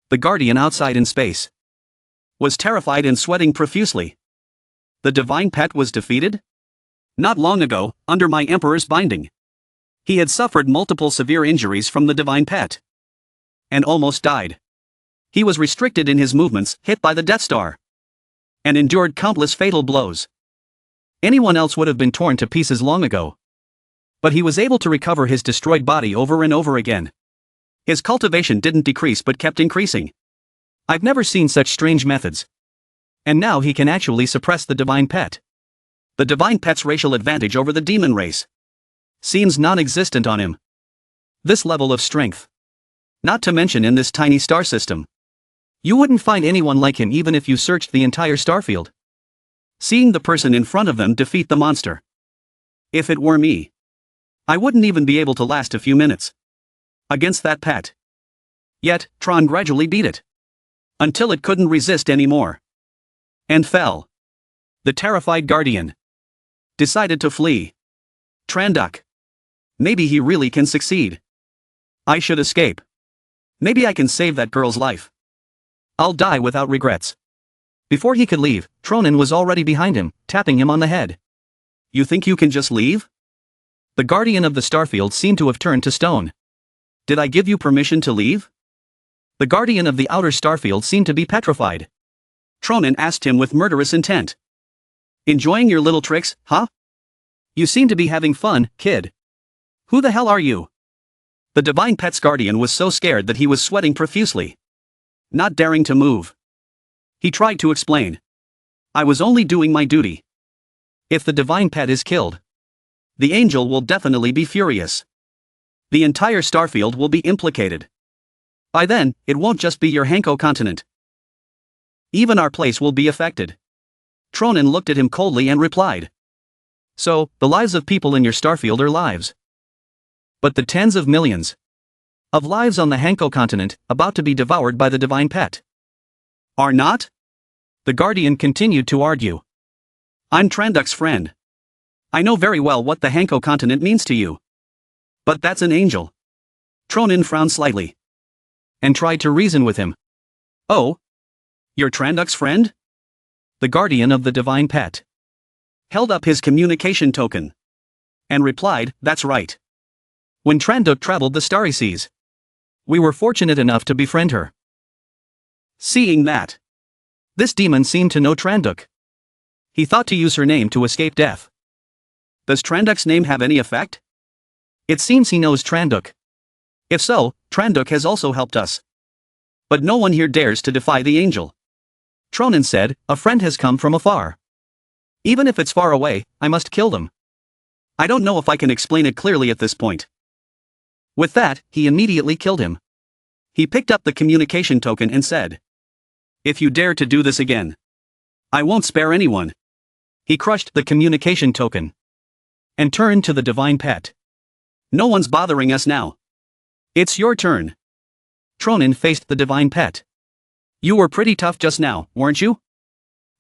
The guardian outside in space was terrified and sweating profusely. The divine pet was defeated? Not long ago, under my emperor's binding. He had suffered multiple severe injuries from the divine pet. And almost died. He was restricted in his movements, hit by the Death Star. And endured countless fatal blows. Anyone else would have been torn to pieces long ago. But he was able to recover his destroyed body over and over again. His cultivation didn't decrease but kept increasing. I've never seen such strange methods. And now he can actually suppress the divine pet. The divine pet's racial advantage over the demon race seems non-existent on him. This level of strength. Not to mention in this tiny star system. You wouldn't find anyone like him even if you searched the entire starfield. Seeing the person in front of them defeat the monster. If it were me, I wouldn't even be able to last a few minutes against that pet. Yet, Tron gradually beat it. Until it couldn't resist anymore. And fell. The terrified guardian decided to flee. Tranduk. Maybe he really can succeed. I should escape. Maybe I can save that girl's life. I'll die without regrets. Before he could leave, Tronin was already behind him, tapping him on the head. You think you can just leave? The guardian of the starfield seemed to have turned to stone. Did I give you permission to leave? The guardian of the outer starfield seemed to be petrified. Tronin asked him with murderous intent. Enjoying your little tricks, huh? You seem to be having fun, kid. Who the hell are you? The divine pet's guardian was so scared that he was sweating profusely. Not daring to move. He tried to explain. I was only doing my duty. If the divine pet is killed, the angel will definitely be furious. The entire starfield will be implicated. By then, it won't just be your Hanko continent. Even our place will be affected. Tronin looked at him coldly and replied. So, the lives of people in your starfield are lives. But the tens of millions of lives on the Hanko continent, about to be devoured by the divine pet, are not? The guardian continued to argue. I'm Tranduk's friend. I know very well what the Hanko continent means to you. But that's an angel. Tronin frowned slightly. And tried to reason with him. Oh? You're Tranduk's friend? The guardian of the divine pet held up his communication token. And replied, that's right. When Tranduk traveled the starry seas, we were fortunate enough to befriend her. Seeing that, this demon seemed to know Tranduk. He thought to use her name to escape death. Does Tranduk's name have any effect? It seems he knows Tranduk. If so, Tranduk has also helped us. But no one here dares to defy the angel. Tronin said, a friend has come from afar. Even if it's far away, I must kill them. I don't know if I can explain it clearly at this point. With that, he immediately killed him. He picked up the communication token and said, if you dare to do this again, I won't spare anyone. He crushed the communication token and turned to the divine pet. No one's bothering us now. It's your turn. Tronin faced the divine pet. You were pretty tough just now, weren't you?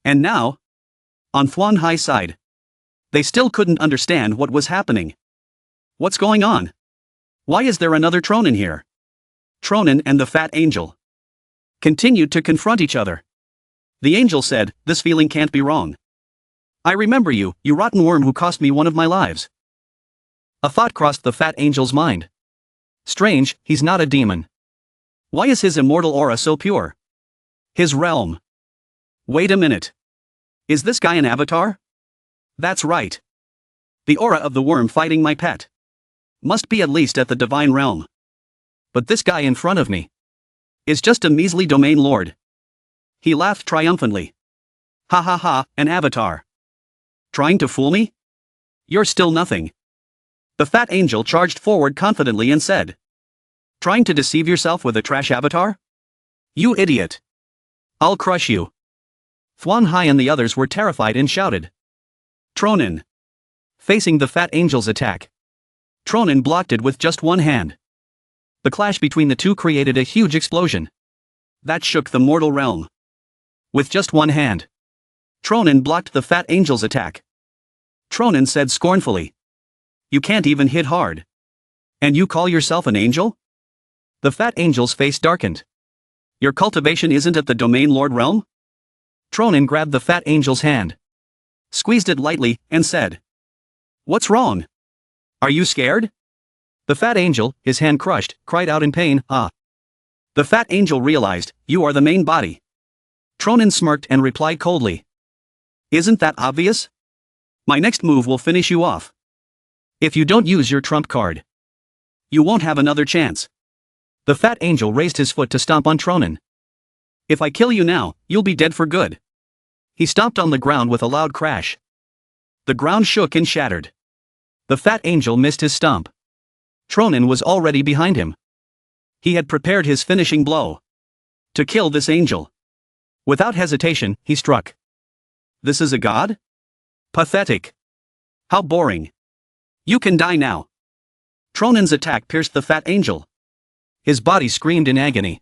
And now? On Thuan Hai's side. They still couldn't understand what was happening. What's going on? Why is there another Tronin here? Tronin and the fat angel continued to confront each other. The angel said, this feeling can't be wrong. I remember you, you rotten worm who cost me one of my lives. A thought crossed the fat angel's mind. Strange, he's not a demon. Why is his immortal aura so pure? His realm. Wait a minute. Is this guy an avatar? That's right. The aura of the worm fighting my pet must be at least at the divine realm. But this guy in front of me is just a measly domain lord. He laughed triumphantly. Ha ha ha, an avatar. Trying to fool me? You're still nothing. The fat angel charged forward confidently and said, trying to deceive yourself with a trash avatar? You idiot. I'll crush you. Thuan Hai and the others were terrified and shouted. Tronin. Facing the fat angel's attack, Tronin blocked it with just one hand. The clash between the two created a huge explosion that shook the mortal realm. With just one hand, Tronin blocked the fat angel's attack. Tronin said scornfully, you can't even hit hard. And you call yourself an angel? The fat angel's face darkened. Your cultivation isn't at the domain lord realm? Tronin grabbed the fat angel's hand, squeezed it lightly, and said, what's wrong? Are you scared? The fat angel, his hand crushed, cried out in pain, ah. The fat angel realized, you are the main body. Tronin smirked and replied coldly, isn't that obvious? My next move will finish you off. If you don't use your trump card, you won't have another chance. The fat angel raised his foot to stomp on Tronin. If I kill you now, you'll be dead for good. He stomped on the ground with a loud crash. The ground shook and shattered. The fat angel missed his stomp. Tronin was already behind him. He had prepared his finishing blow to kill this angel. Without hesitation, he struck. This is a god? Pathetic. How boring. You can die now. Tronin's attack pierced the fat angel. His body screamed in agony.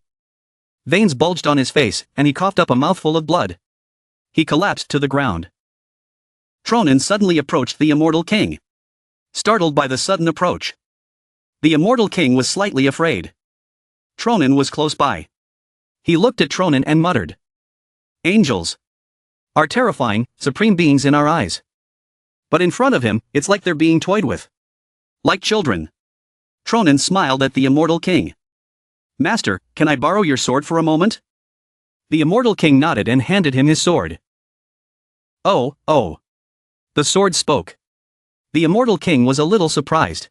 Veins bulged on his face, and he coughed up a mouthful of blood. He collapsed to the ground. Tronin suddenly approached the immortal king, startled by the sudden approach. The immortal king was slightly afraid. Tronin was close by. He looked at Tronin and muttered, angels are terrifying, supreme beings in our eyes. But in front of him, it's like they're being toyed with. Like children. Tronin smiled at the immortal king. Master, can I borrow your sword for a moment? The immortal king nodded and handed him his sword. Oh. The sword spoke. The immortal king was a little surprised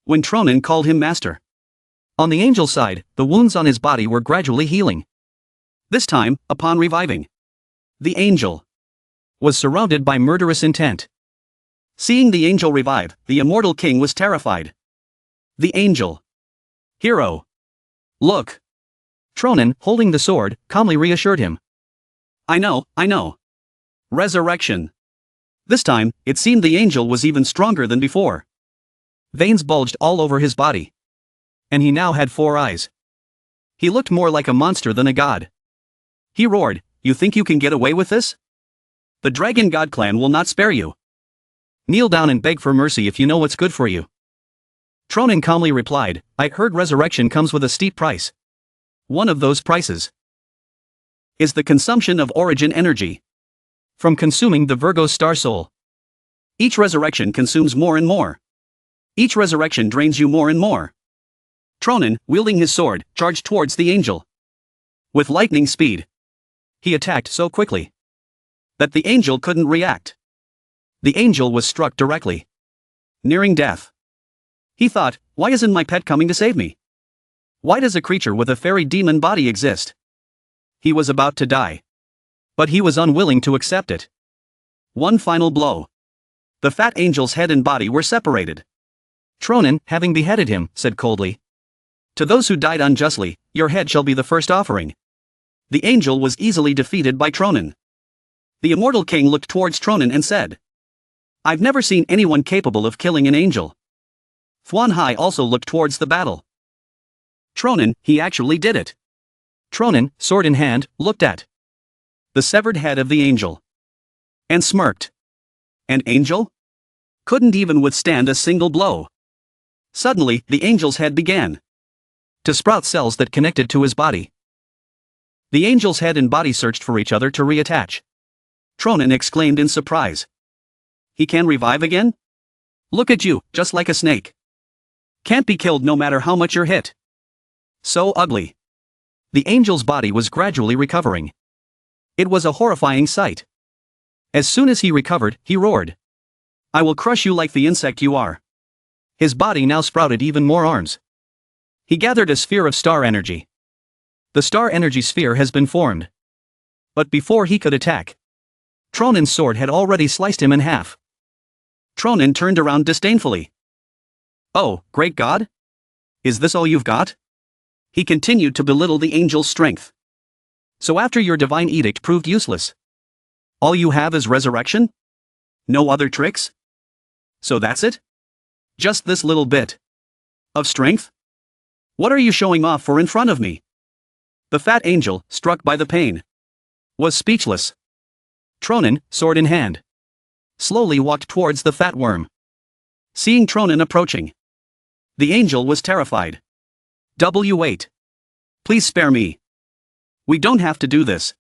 when Tronin called him master. On the angel side, the wounds on his body were gradually healing. This time, upon reviving, the angel was surrounded by murderous intent. Seeing the angel revive, the immortal king was terrified. The angel. Hero. Look. Tronin, holding the sword, calmly reassured him. I know. Resurrection. This time, it seemed the angel was even stronger than before. Veins bulged all over his body. And he now had 4 eyes. He looked more like a monster than a god. He roared, you think you can get away with this? The Dragon God clan will not spare you. Kneel down and beg for mercy if you know what's good for you. Tronin calmly replied, I heard resurrection comes with a steep price. One of those prices is the consumption of origin energy from consuming the Virgo star soul. Each resurrection consumes more and more. Each resurrection drains you more and more. Tronin, wielding his sword, charged towards the angel. With lightning speed, he attacked so quickly that the angel couldn't react. The angel was struck directly, nearing death. He thought, why isn't my pet coming to save me? Why does a creature with a fairy demon body exist? He was about to die. But he was unwilling to accept it. One final blow. The fat angel's head and body were separated. Tronin, having beheaded him, said coldly, "To those who died unjustly, your head shall be the first offering." The angel was easily defeated by Tronin. The immortal king looked towards Tronin and said, "I've never seen anyone capable of killing an angel." Thuan Hai also looked towards the battle. Tronin, he actually did it. Tronin, sword in hand, looked at the severed head of the angel and smirked. An angel? Couldn't even withstand a single blow. Suddenly, the angel's head began to sprout cells that connected to his body. The angel's head and body searched for each other to reattach. Tronin exclaimed in surprise. "He can revive again? Look at you, just like a snake. Can't be killed no matter how much you're hit. So ugly." The angel's body was gradually recovering. It was a horrifying sight. As soon as he recovered, he roared, "I will crush you like the insect you are." His body now sprouted even more arms. He gathered a sphere of star energy. The star energy sphere has been formed. But before he could attack, Tronin's sword had already sliced him in half. Tronin turned around disdainfully. "Oh, great God? Is this all you've got?" He continued to belittle the angel's strength. "So after your divine edict proved useless, all you have is resurrection? No other tricks? So that's it? Just this little bit of strength? What are you showing off for in front of me?" The fat angel, struck by the pain, was speechless. Tronin, sword in hand, slowly walked towards the fat worm. Seeing Tronin approaching, the angel was terrified. "Wait. Please spare me. We don't have to do this.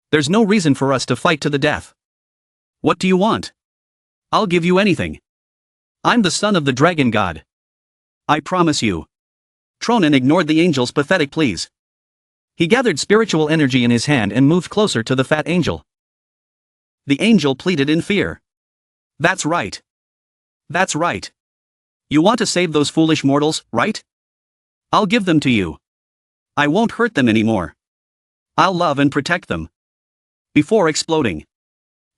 There's no reason for us to fight to the death. What do you want? I'll give you anything. I'm the son of the dragon god. I promise you." Tronin ignored the angel's pathetic pleas. He gathered spiritual energy in his hand and moved closer to the fat angel. The angel pleaded in fear. "That's right. That's right. You want to save those foolish mortals, right? I'll give them to you. I won't hurt them anymore. I'll love and protect them." Before exploding,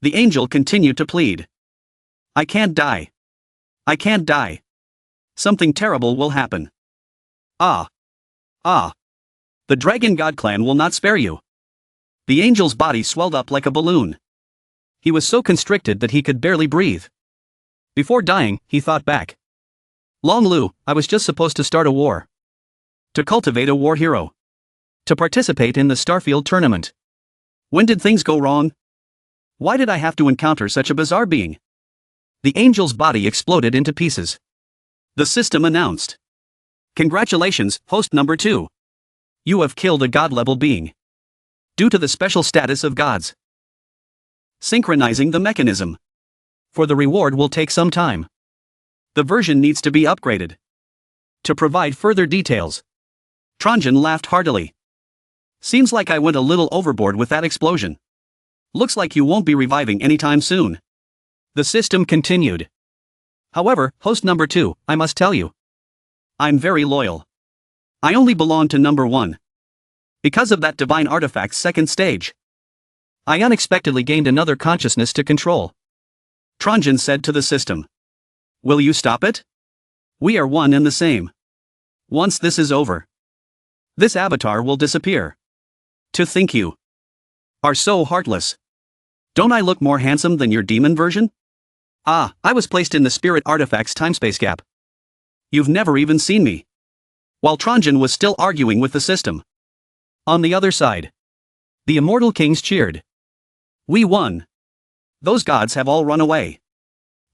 the angel continued to plead. "I can't die. I can't die. Something terrible will happen. Ah. The Dragon God clan will not spare you." The angel's body swelled up like a balloon. He was so constricted that he could barely breathe. Before dying, he thought back. "Long Lu, I was just supposed to start a war. To cultivate a war hero. To participate in the Starfield tournament. When did things go wrong? Why did I have to encounter such a bizarre being?" The angel's body exploded into pieces. The system announced, "Congratulations, host number 2. You have killed a god-level being. Due to the special status of gods. Synchronizing the mechanism. For the reward will take some time. The version needs to be upgraded. To provide further details." Tronjin laughed heartily. "Seems like I went a little overboard with that explosion. Looks like you won't be reviving anytime soon." The system continued. "However, host number 2, I must tell you. I'm very loyal. I only belong to number 1. Because of that divine artifact's second stage. I unexpectedly gained another consciousness to control." Tronjin said to the system. "Will you stop it? We are one and the same. Once this is over, this avatar will disappear. To think you are so heartless. Don't I look more handsome than your demon version? Ah, I was placed in the spirit artifact's time-space gap. You've never even seen me." While Tronjin was still arguing with the system, on the other side, the immortal kings cheered. "We won. Those gods have all run away.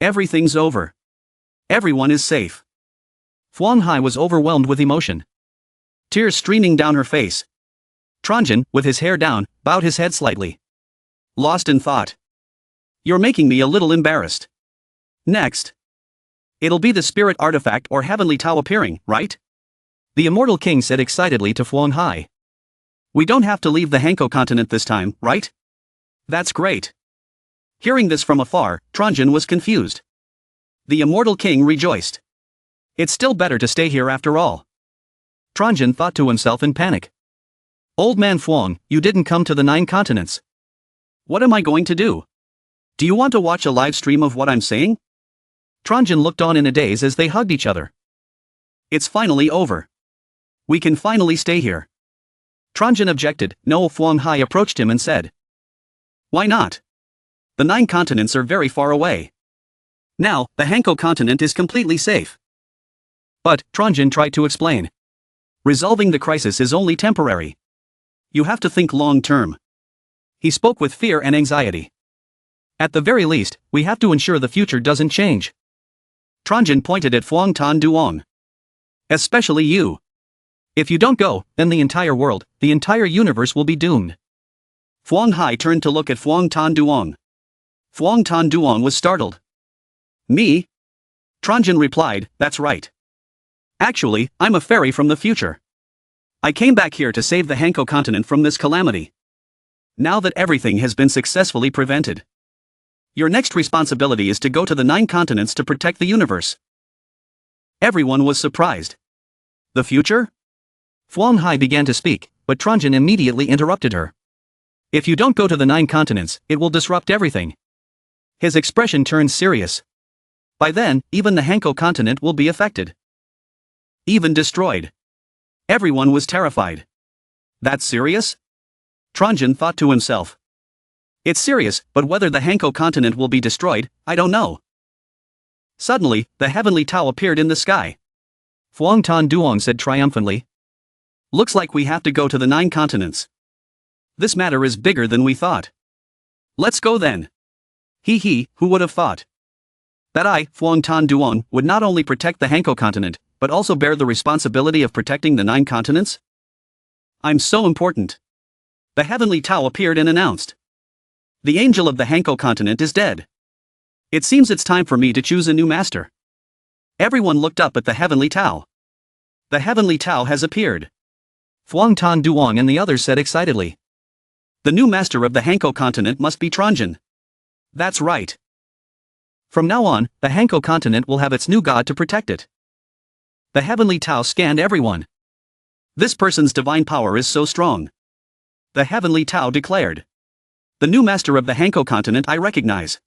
Everything's over. Everyone is safe." Thuan Hai was overwhelmed with emotion. Tears streaming down her face. Tronjin, with his hair down, bowed his head slightly. Lost in thought. "You're making me a little embarrassed. Next. It'll be the spirit artifact or heavenly Tao appearing, right?" The immortal king said excitedly to Thuan Hai. "We don't have to leave the Hanko continent this time, right? That's great." Hearing this from afar, Tronjin was confused. The immortal king rejoiced. "It's still better to stay here after all." Tranjin thought to himself in panic. Old man Fuang, you didn't come to the 9 continents. What am I going to do? Do you want to watch a live stream of what I'm saying? Tranjin looked on in a daze as they hugged each other. It's finally over. We can finally stay here. Tranjin objected. No. Fuang Hai approached him and said. Why not? The 9 continents are very far away. Now, the Hanko continent is completely safe. But, Tranjin tried to explain. Resolving the crisis is only temporary. You have to think long term. He spoke with fear and anxiety. At the very least, we have to ensure the future doesn't change. Tranjin pointed at Fuang Tan Duong. Especially you. If you don't go, then the entire world, the entire universe will be doomed. Fuang Hai turned to look at Fuang Tan Duong. Fuang Tan Duong was startled. Me? Tranjin replied, that's right. Actually, I'm a fairy from the future. I came back here to save the Hanko continent from this calamity. Now that everything has been successfully prevented. Your next responsibility is to go to the 9 continents to protect the universe. Everyone was surprised. The future? Fuang Hai began to speak, but Tranjin immediately interrupted her. If you don't go to the 9 continents, it will disrupt everything. His expression turned serious. By then, even the Hanko continent will be affected. Even destroyed. Everyone was terrified. That's serious? Tranjin thought to himself. It's serious, but whether the Hanko continent will be destroyed, I don't know. Suddenly, the heavenly Tao appeared in the sky. Fuang Tan Duong said triumphantly. Looks like we have to go to the 9 continents. This matter is bigger than we thought. Let's go then. Who would have thought? That I, Fuang Tan Duong, would not only protect the Hanko continent, but also bear the responsibility of protecting the 9 continents? I'm so important. The heavenly Tao appeared and announced. The angel of the Hanko continent is dead. It seems it's time for me to choose a new master. Everyone looked up at the heavenly Tao. The heavenly Tao has appeared. Fuang Tan Duong and the others said excitedly. The new master of the Hanko continent must be Tranjin. That's right. From now on, the Hanko continent will have its new god to protect it. The heavenly Tao scanned everyone. This person's divine power is so strong. The heavenly Tao declared. The new master of the Hanko continent I recognize.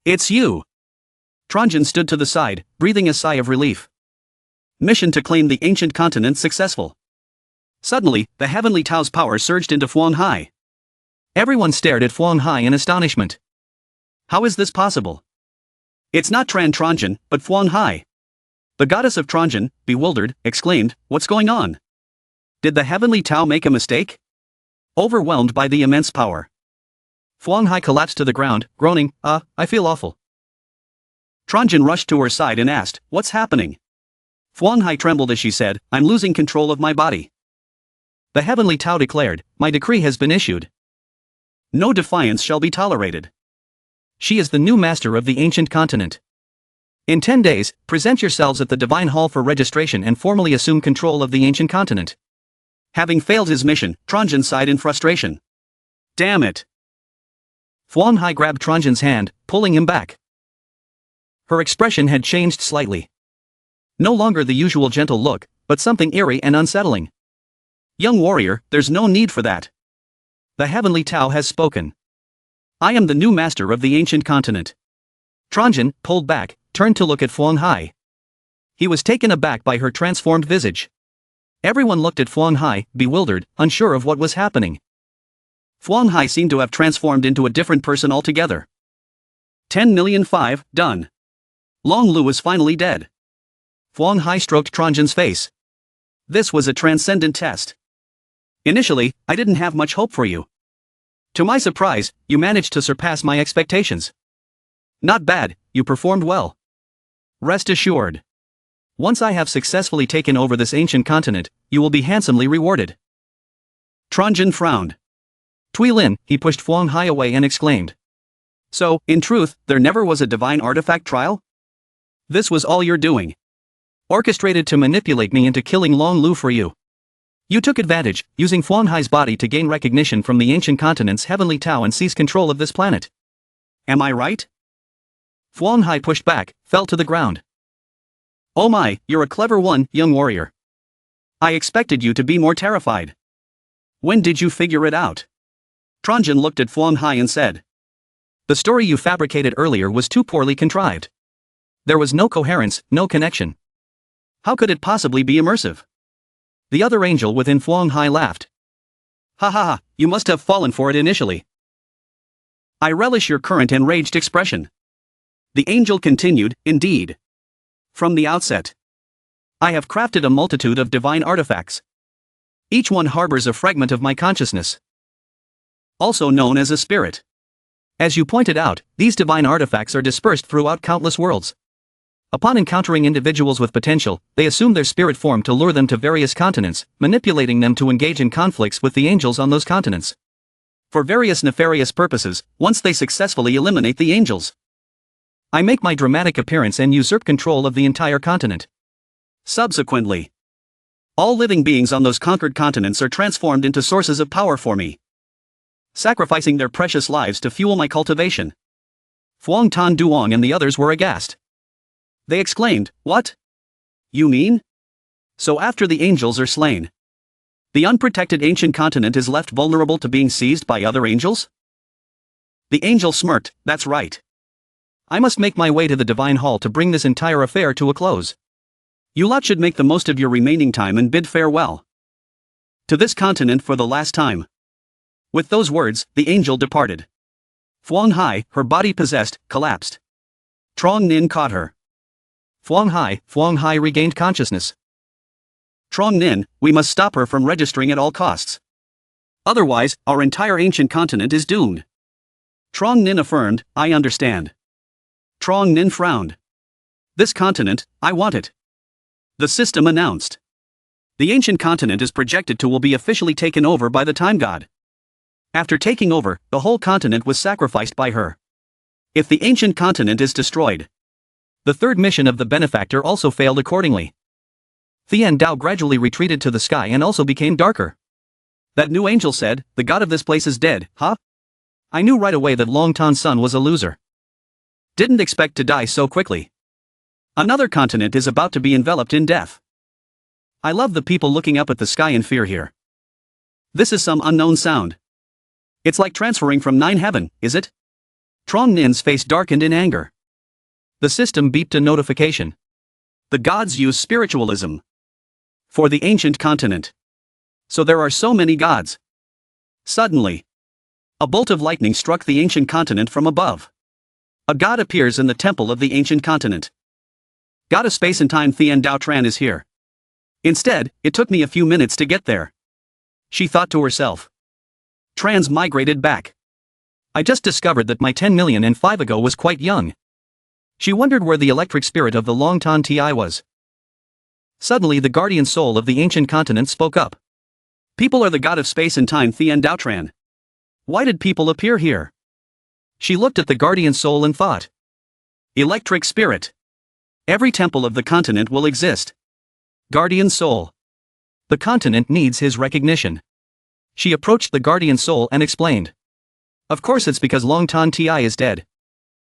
It's you. Tranjin stood to the side, breathing a sigh of relief. Mission to claim the ancient continent successful. Suddenly, the heavenly Tao's power surged into Fuang Hai. Everyone stared at Fuang Hai in astonishment. How is this possible? It's not Tranjin, but Fuang Hai. The goddess of Tranjin, bewildered, exclaimed, what's going on? Did the heavenly Tao make a mistake? Overwhelmed by the immense power. Fuang Hai collapsed to the ground, groaning, I feel awful. Tranjin rushed to her side and asked, what's happening? Fuang Hai trembled as she said, I'm losing control of my body. The heavenly Tao declared, my decree has been issued. No defiance shall be tolerated. She is the new master of the ancient continent. In 10 days, present yourselves at the Divine Hall for registration and formally assume control of the ancient continent. Having failed his mission, Tranjin sighed in frustration. Damn it. Fuang Hai grabbed Tranjin's hand, pulling him back. Her expression had changed slightly. No longer the usual gentle look, but something eerie and unsettling. Young warrior, there's no need for that. The heavenly Tao has spoken. I am the new master of the ancient continent. Tranjin, pulled back, turned to look at Fuang Hai. He was taken aback by her transformed visage. Everyone looked at Fuang Hai, bewildered, unsure of what was happening. Fuang Hai seemed to have transformed into a different person altogether. 10,000,005, done. Long Lu is finally dead. Fuang Hai stroked Tranjin's face. This was a transcendent test. Initially, I didn't have much hope for you. To my surprise, you managed to surpass my expectations. Not bad, you performed well. Rest assured. Once I have successfully taken over this ancient continent, you will be handsomely rewarded. Tranjin frowned. Tui Lin, he pushed Fuang Hai away and exclaimed. So, in truth, there never was a divine artifact trial? This was all you're doing. Orchestrated to manipulate me into killing Long Lu for you. You took advantage, using Fuang Hai's body to gain recognition from the ancient continent's heavenly Tao and seize control of this planet. Am I right? Fuang Hai pushed back, fell to the ground. Oh my, you're a clever one, young warrior. I expected you to be more terrified. When did you figure it out? Tronjin looked at Fuang Hai and said. The story you fabricated earlier was too poorly contrived. There was no coherence, no connection. How could it possibly be immersive? The other angel within Fuang Hai laughed. Ha ha ha, you must have fallen for it initially. I relish your current enraged expression. The angel continued, indeed. From the outset, I have crafted a multitude of divine artifacts. Each one harbors a fragment of my consciousness, also known as a spirit. As you pointed out, these divine artifacts are dispersed throughout countless worlds. Upon encountering individuals with potential, they assume their spirit form to lure them to various continents, manipulating them to engage in conflicts with the angels on those continents. For various nefarious purposes, once they successfully eliminate the angels, I make my dramatic appearance and usurp control of the entire continent. Subsequently, all living beings on those conquered continents are transformed into sources of power for me, sacrificing their precious lives to fuel my cultivation. Fuang Tan Duong and the others were aghast. They exclaimed, what? You mean? So after the angels are slain, the unprotected ancient continent is left vulnerable to being seized by other angels? The angel smirked, that's right. I must make my way to the Divine Hall to bring this entire affair to a close. You lot should make the most of your remaining time and bid farewell to this continent for the last time. With those words, the angel departed. Fuang Hai, her body possessed, collapsed. Trong Nin caught her. Fuang Hai regained consciousness. Trong Nin, we must stop her from registering at all costs. Otherwise, our entire ancient continent is doomed. Trong Nin affirmed, I understand. Trong Nin frowned. This continent, I want it. The system announced. The ancient continent is projected to will be officially taken over by the Time God. After taking over, the whole continent was sacrificed by her. If the ancient continent is destroyed, the third mission of the benefactor also failed accordingly. Thian Dao gradually retreated to the sky and also became darker. That new angel said, the god of this place is dead, huh? I knew right away that Long Tan's son was a loser. Didn't expect to die so quickly. Another continent is about to be enveloped in death. I love the people looking up at the sky in fear here. This is some unknown sound. It's like transferring from 9 heaven, is it? Trong Nin's face darkened in anger. The system beeped a notification. The gods use spiritualism for the ancient continent. So there are so many gods. Suddenly, a bolt of lightning struck the ancient continent from above. A god appears in the temple of the ancient continent. God of space and time Thian Dao Tran is here. Instead, it took me a few minutes to get there. She thought to herself. Transmigrated back. I just discovered that my 10 million and 5 ago was quite young. She wondered where the electric spirit of the Long Tan Ti was. Suddenly the guardian soul of the ancient continent spoke up. People are the god of space and time Thian Dao Tran. Why did people appear here? She looked at the guardian soul and thought. Electric spirit. Every temple of the continent will exist. Guardian soul. The continent needs his recognition. She approached the guardian soul and explained. Of course it's because Long Tan Ti is dead.